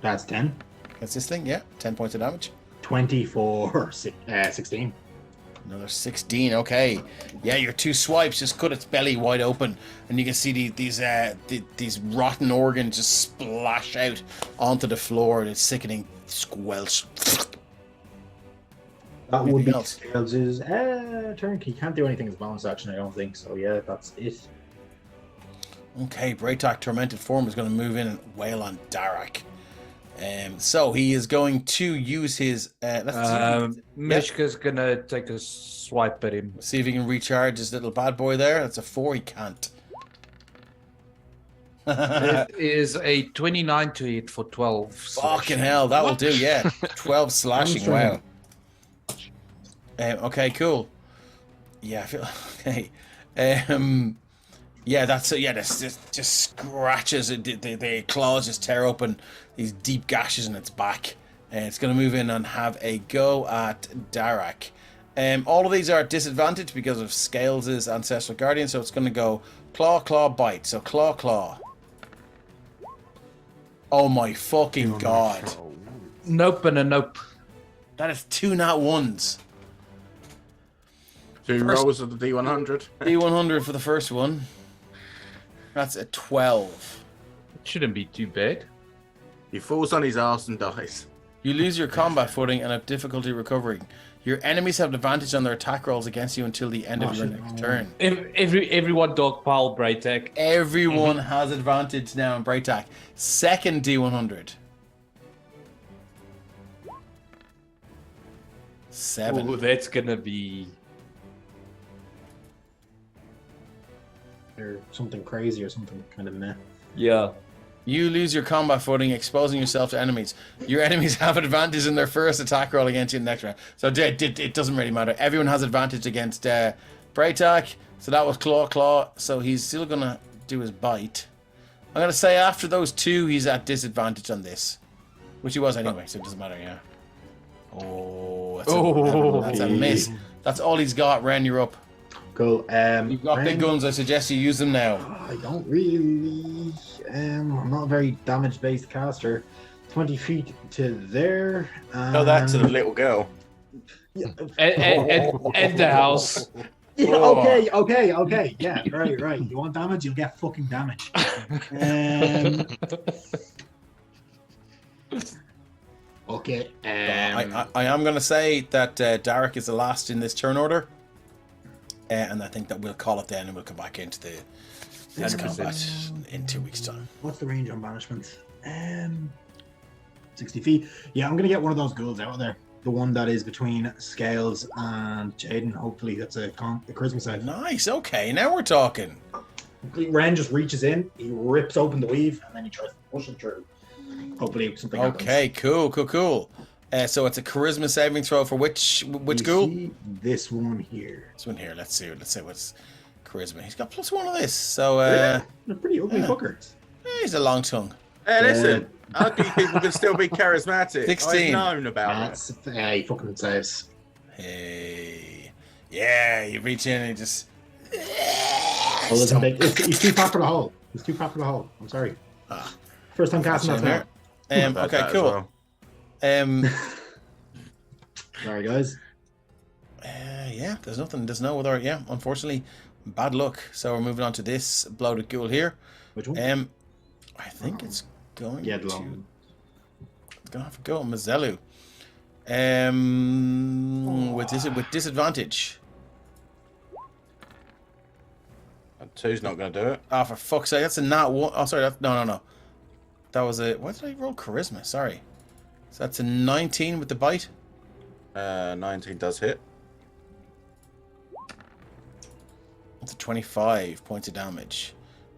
That's 10. That's this thing, yeah. 10 points of damage. 24, 16. Another 16. Okay, yeah. Your 2 swipes just cut its belly wide open, and you can see these rotten organs just splash out onto the floor. It's sickening squelch. That would Anything be else? Scales' turn. He can't do anything as bonus action, I don't think. So yeah, that's it. Okay, Braytak tormented form is going to move in and wail on Darak. So he is going to use his. Mishka's gonna take a swipe at him. See if he can recharge his little bad boy there. That's a 4. He can't. It is a 29 to hit for 12. Fucking hell, that will do. Yeah, 12 slashing. Wow. Okay, cool. Yeah, I feel okay. Yeah, that's it. Yeah, this just scratches. The claws just tear open these deep gashes in its back, and it's going to move in and have a go at Darak. All of these are at disadvantage because of Scales' ancestral guardian, so it's going to go claw, bite. So claw. Oh my fucking god. Nope and a nope. That is 2 nat 1s. 2 rolls of the D100. D100 for the first one. That's a 12. It shouldn't be too bad. He falls on his ass and dies. You lose your combat footing and have difficulty recovering. Your enemies have advantage on their attack rolls against you until the end of your next turn. Everyone dogpile Braytech. Everyone has advantage now in Braytech. Second D100. 7. Oh, that's gonna be. Or something crazy or something kind of meh. Yeah. You lose your combat footing, exposing yourself to enemies. Your enemies have advantage in their first attack roll against you in the next round. So it doesn't really matter. Everyone has advantage against Braytech. So that was Claw. So he's still going to do his bite. I'm going to say after those 2, he's at disadvantage on this. Which he was anyway, so it doesn't matter, yeah. Oh, that's a miss. That's all he's got. Ren, you're up. Cool. You've got big guns. I suggest you use them now. I don't really. I'm not a very damage-based caster. 20 feet to there. Tell that to the little girl. Yeah. And the house. Yeah, okay. Yeah, right. You want damage? You'll get fucking damage. Okay. I am going to say that Derek is the last in this turn order. And I think that we'll call it then and we'll come back into the combat in 2 weeks' time. What's the range on banishment? 60 feet. Yeah, I'm going to get one of those ghouls out of there. The one that is between Scales and Jaden. Hopefully that's a charisma save. Nice, okay, now we're talking. Ren just reaches in, he rips open the weave, and then he tries to push it through. Hopefully something happens. Okay, cool. So it's a charisma saving throw for which ghoul? This one here. This one here. Let's see what's charisma. He's got +1 on this. So a pretty ugly fucker. He's a long tongue. Hey, listen. Ugly people can still be charismatic. 16. I've known about it. Yeah, he fucking saves. Hey. Yeah, you reach in and he just He's too far for the hole. I'm sorry. First time casting that spell. Okay, cool. Sorry, guys. Yeah, there's no other. Yeah, unfortunately, bad luck. So we're moving on to this bloated ghoul here. Which one? I think it's going Yeah, to. long. It's gonna have to go Mazelu. With disadvantage. A 2's not going to do it. Oh, for fuck's sake, that's a nat 1. Oh, sorry, no. That was a. Why did I roll charisma? Sorry. So that's a 19 with the bite. 19 does hit. That's a 25 points of damage.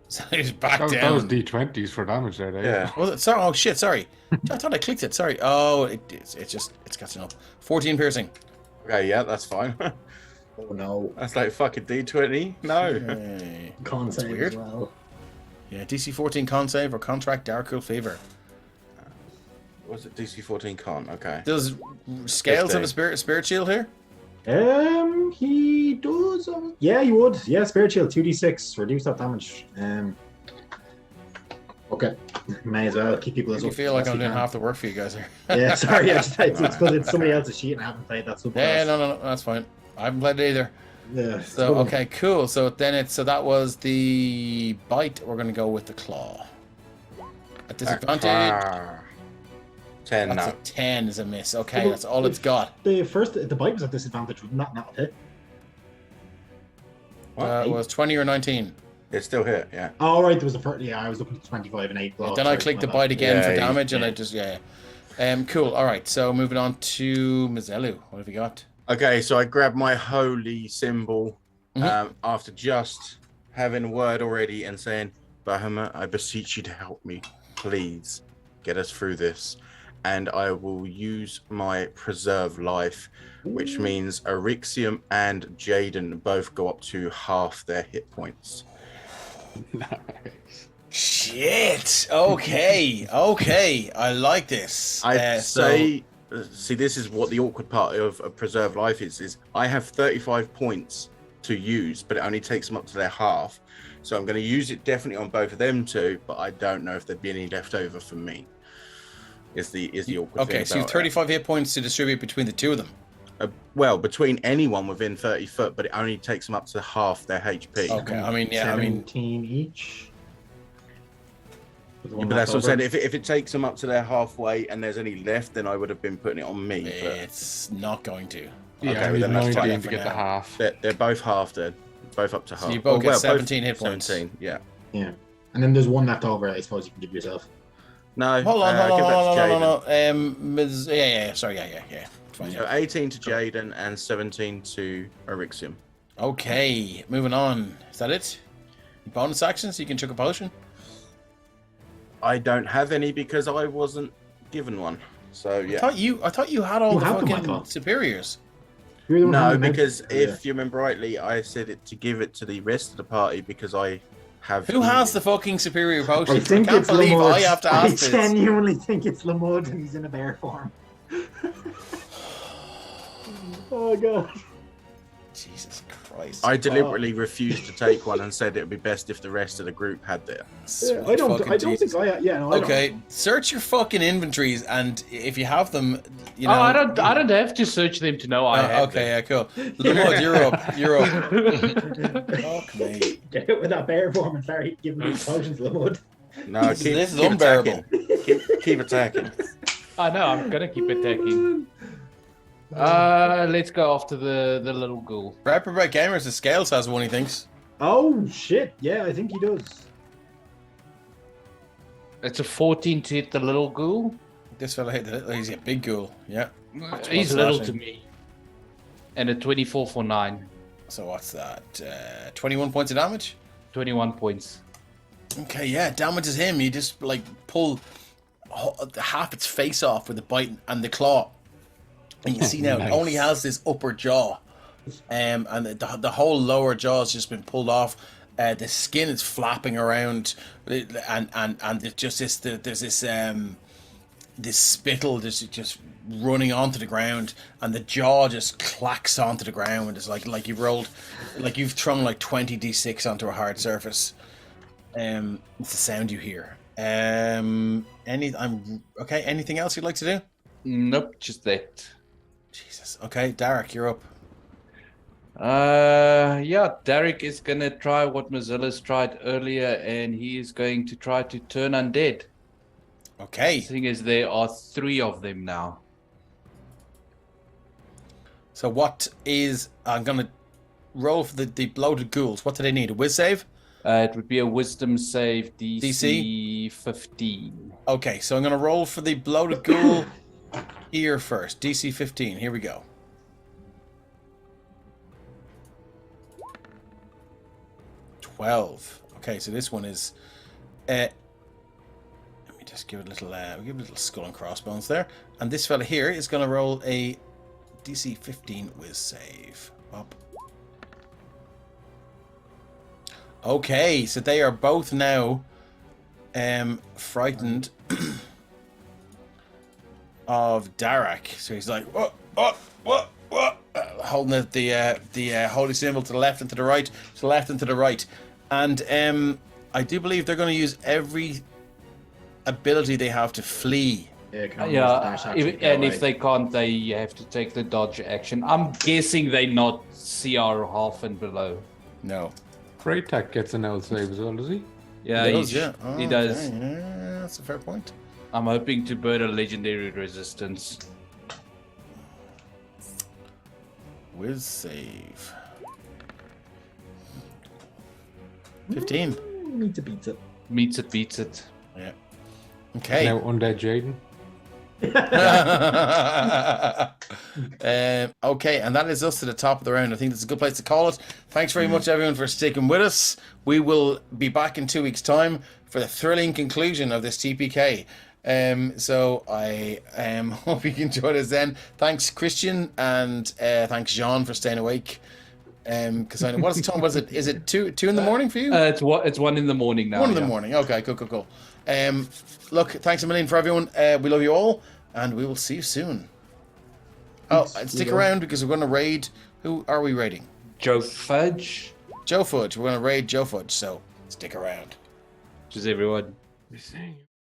So he's back That down. was D20s for damage there, Dave. Yeah. Was it? Sorry. Oh shit. Sorry. I thought I clicked it. Sorry. Oh, it's catching up. 14 piercing. Okay, yeah, that's fine. Oh no. That's like fucking D20. No. Hey. Con That's save weird. as well. Yeah, DC 14 con save or contract Darkul favor. Was it DC 14 con? Okay. Does Scales have a 15. spirit shield here? He does. Yeah, he would. Yeah, spirit shield 2d6, reduce that damage. Okay, may as well keep people as You up feel like as I'm you doing can. half the work for you guys here. Yeah, sorry. It's because it's somebody else's sheet and I haven't played that stuff. Yeah, no, that's fine. I haven't played it either. Yeah. So okay, cool. So then that was the bite. We're gonna go with the claw. At disadvantage. 10 That's now. a 10 is a miss. Okay, that's all it's got. The bite was at disadvantage, would not hit. That was 20 or 19. It still hit, yeah. Oh, right, there was a first. Yeah, I was looking at 25 and 8 blocks. Then I clicked the bite again for Yeah, damage, and I just cool. All right, so moving on to Mazelu. What have you got? Okay, so I grabbed my holy symbol after just having a word already and saying, Bahamut, I beseech you to help me. Please get us through this. And I will use my preserve life, which means Arixium and Jaden both go up to half their hit points. Nice. Shit. Okay. I like this. I'd say, see, this is what the awkward part of preserve life is I have 35 points to use, but it only takes them up to their half. So I'm going to use it definitely on both of them two, but I don't know if there'd be any left over for me. Is the awkward thing. Okay, so you have 35 hit points to distribute between the two of them. Well, between anyone within 30 foot, but it only takes them up to half their HP. Okay, I mean, yeah, I mean, 17 each. Yeah, but that's what I'm saying. If it takes them up to their halfway and there's any left, then I would have been putting it on me. But it's not going to. Yeah, Okay, I well, need then that's 19 fine to for get the now. half. they're both half then. Both up to half. So you both get both 17 hit points. 17, yeah. Yeah. And then there's one left over, I suppose you can give yourself. No, Hold on, give that to Jaden. hold on. Yeah, sorry, yeah. It's fine, So yeah. 18 to Jaden and 17 to Erixium. Okay, moving on. Is that it? Bonus actions, you can chuck a potion. I don't have any because I wasn't given one. So yeah. I thought you had all You the had them, I fucking thought. superiors. You're the one No, handing them out. because Yeah. if you remember rightly, I said it to give it to the rest of the party because I have. Who has the fucking superior I potions? I think can't it's believe Lamud. I have to I ask this. genuinely think it's Lamud and he's in a bear form. Oh god. Jesus Christ. I deliberately refused to take one and said it would be best if the rest of the group had it. Yeah, I don't think I yeah, no, I Okay, search your fucking inventories, and if you have them, you know. Oh, I don't have to search them to know I have okay, yeah, cool. don't. Lamud, you're up. You're up. them. Fuck me. Get out with that bear form and start giving me potions, Lamud. No, This keep, is keep unbearable. attacking. Keep attacking. I know, I'm gonna keep attacking. Let's go after the little ghoul. Reprobate Gamers, the scales has one, he thinks. Oh shit, yeah, I think he does. It's a 14 to hit the little ghoul. This fella hit the he's a big ghoul, yeah. He's what's little slashing? to me. And a 24 for 9. So what's that? 21 points of damage? 21 points. Okay, yeah, damages him. You just like pull half its face off with the bite and the claw. And you see now Nice. it only has this upper jaw. And the whole lower jaw has just been pulled off. The skin is flapping around, and there's just there's this spittle just running onto the ground, and the jaw just clacks onto the ground. It's like you've thrown like 20 d6 onto a hard surface. It's the sound you hear. Anything else you'd like to do? Nope, just that. Jesus. Okay, Derek, you're up. Yeah, Derek is gonna try what Mazilla's tried earlier, and he is going to try to turn undead. Okay. Seeing as there are 3 of them now. So I'm gonna roll for the bloated ghouls. What do they need? A whiz save? It would be a wisdom save DC, DC? 15. Okay, so I'm gonna roll for the bloated ghoul here first. DC 15. Here we go. Okay, so this one is. Let me just give it a little. Give it a little skull and crossbones there. And this fella here is gonna roll a DC 15 whiz save. Up. Okay, so they are both now frightened of Darak. So he's like, what? Holding the holy symbol to the left and to the right, to the left and to the right. And I do believe they're going to use every ability they have to flee. Yeah, can only use the dash action to get And away. if they can't, they have to take the dodge action. I'm guessing they not CR half and below. No. Great Tech gets an L save as well, does he? Yeah, He does, he, yeah. he Okay, does. yeah, that's a fair point. I'm hoping to burn a legendary resistance. Whiz save. 15. Meets it, beats it. Meets it, beats it. Yeah. Okay. Now Undead Jaden. Okay, and that is us to the top of the round. I think that's a good place to call it. Thanks very much, everyone, for sticking with us. We will be back in 2 weeks' time for the thrilling conclusion of this TPK. So I hope you can join us then. Thanks, Christian, and thanks, Jean, for staying awake. Because I know what's the time? Was it? Is it two in the morning for you? It's 1 in the morning now. 1 in the yeah. morning. Okay, cool. Look, thanks a million for everyone. We love you all, and we will see you soon. Oh, and stick around because we're going to raid. Who are we raiding? Joe Fudge. Joe Fudge. We're going to raid Joe Fudge, so stick around. Just everyone. We're seeing you.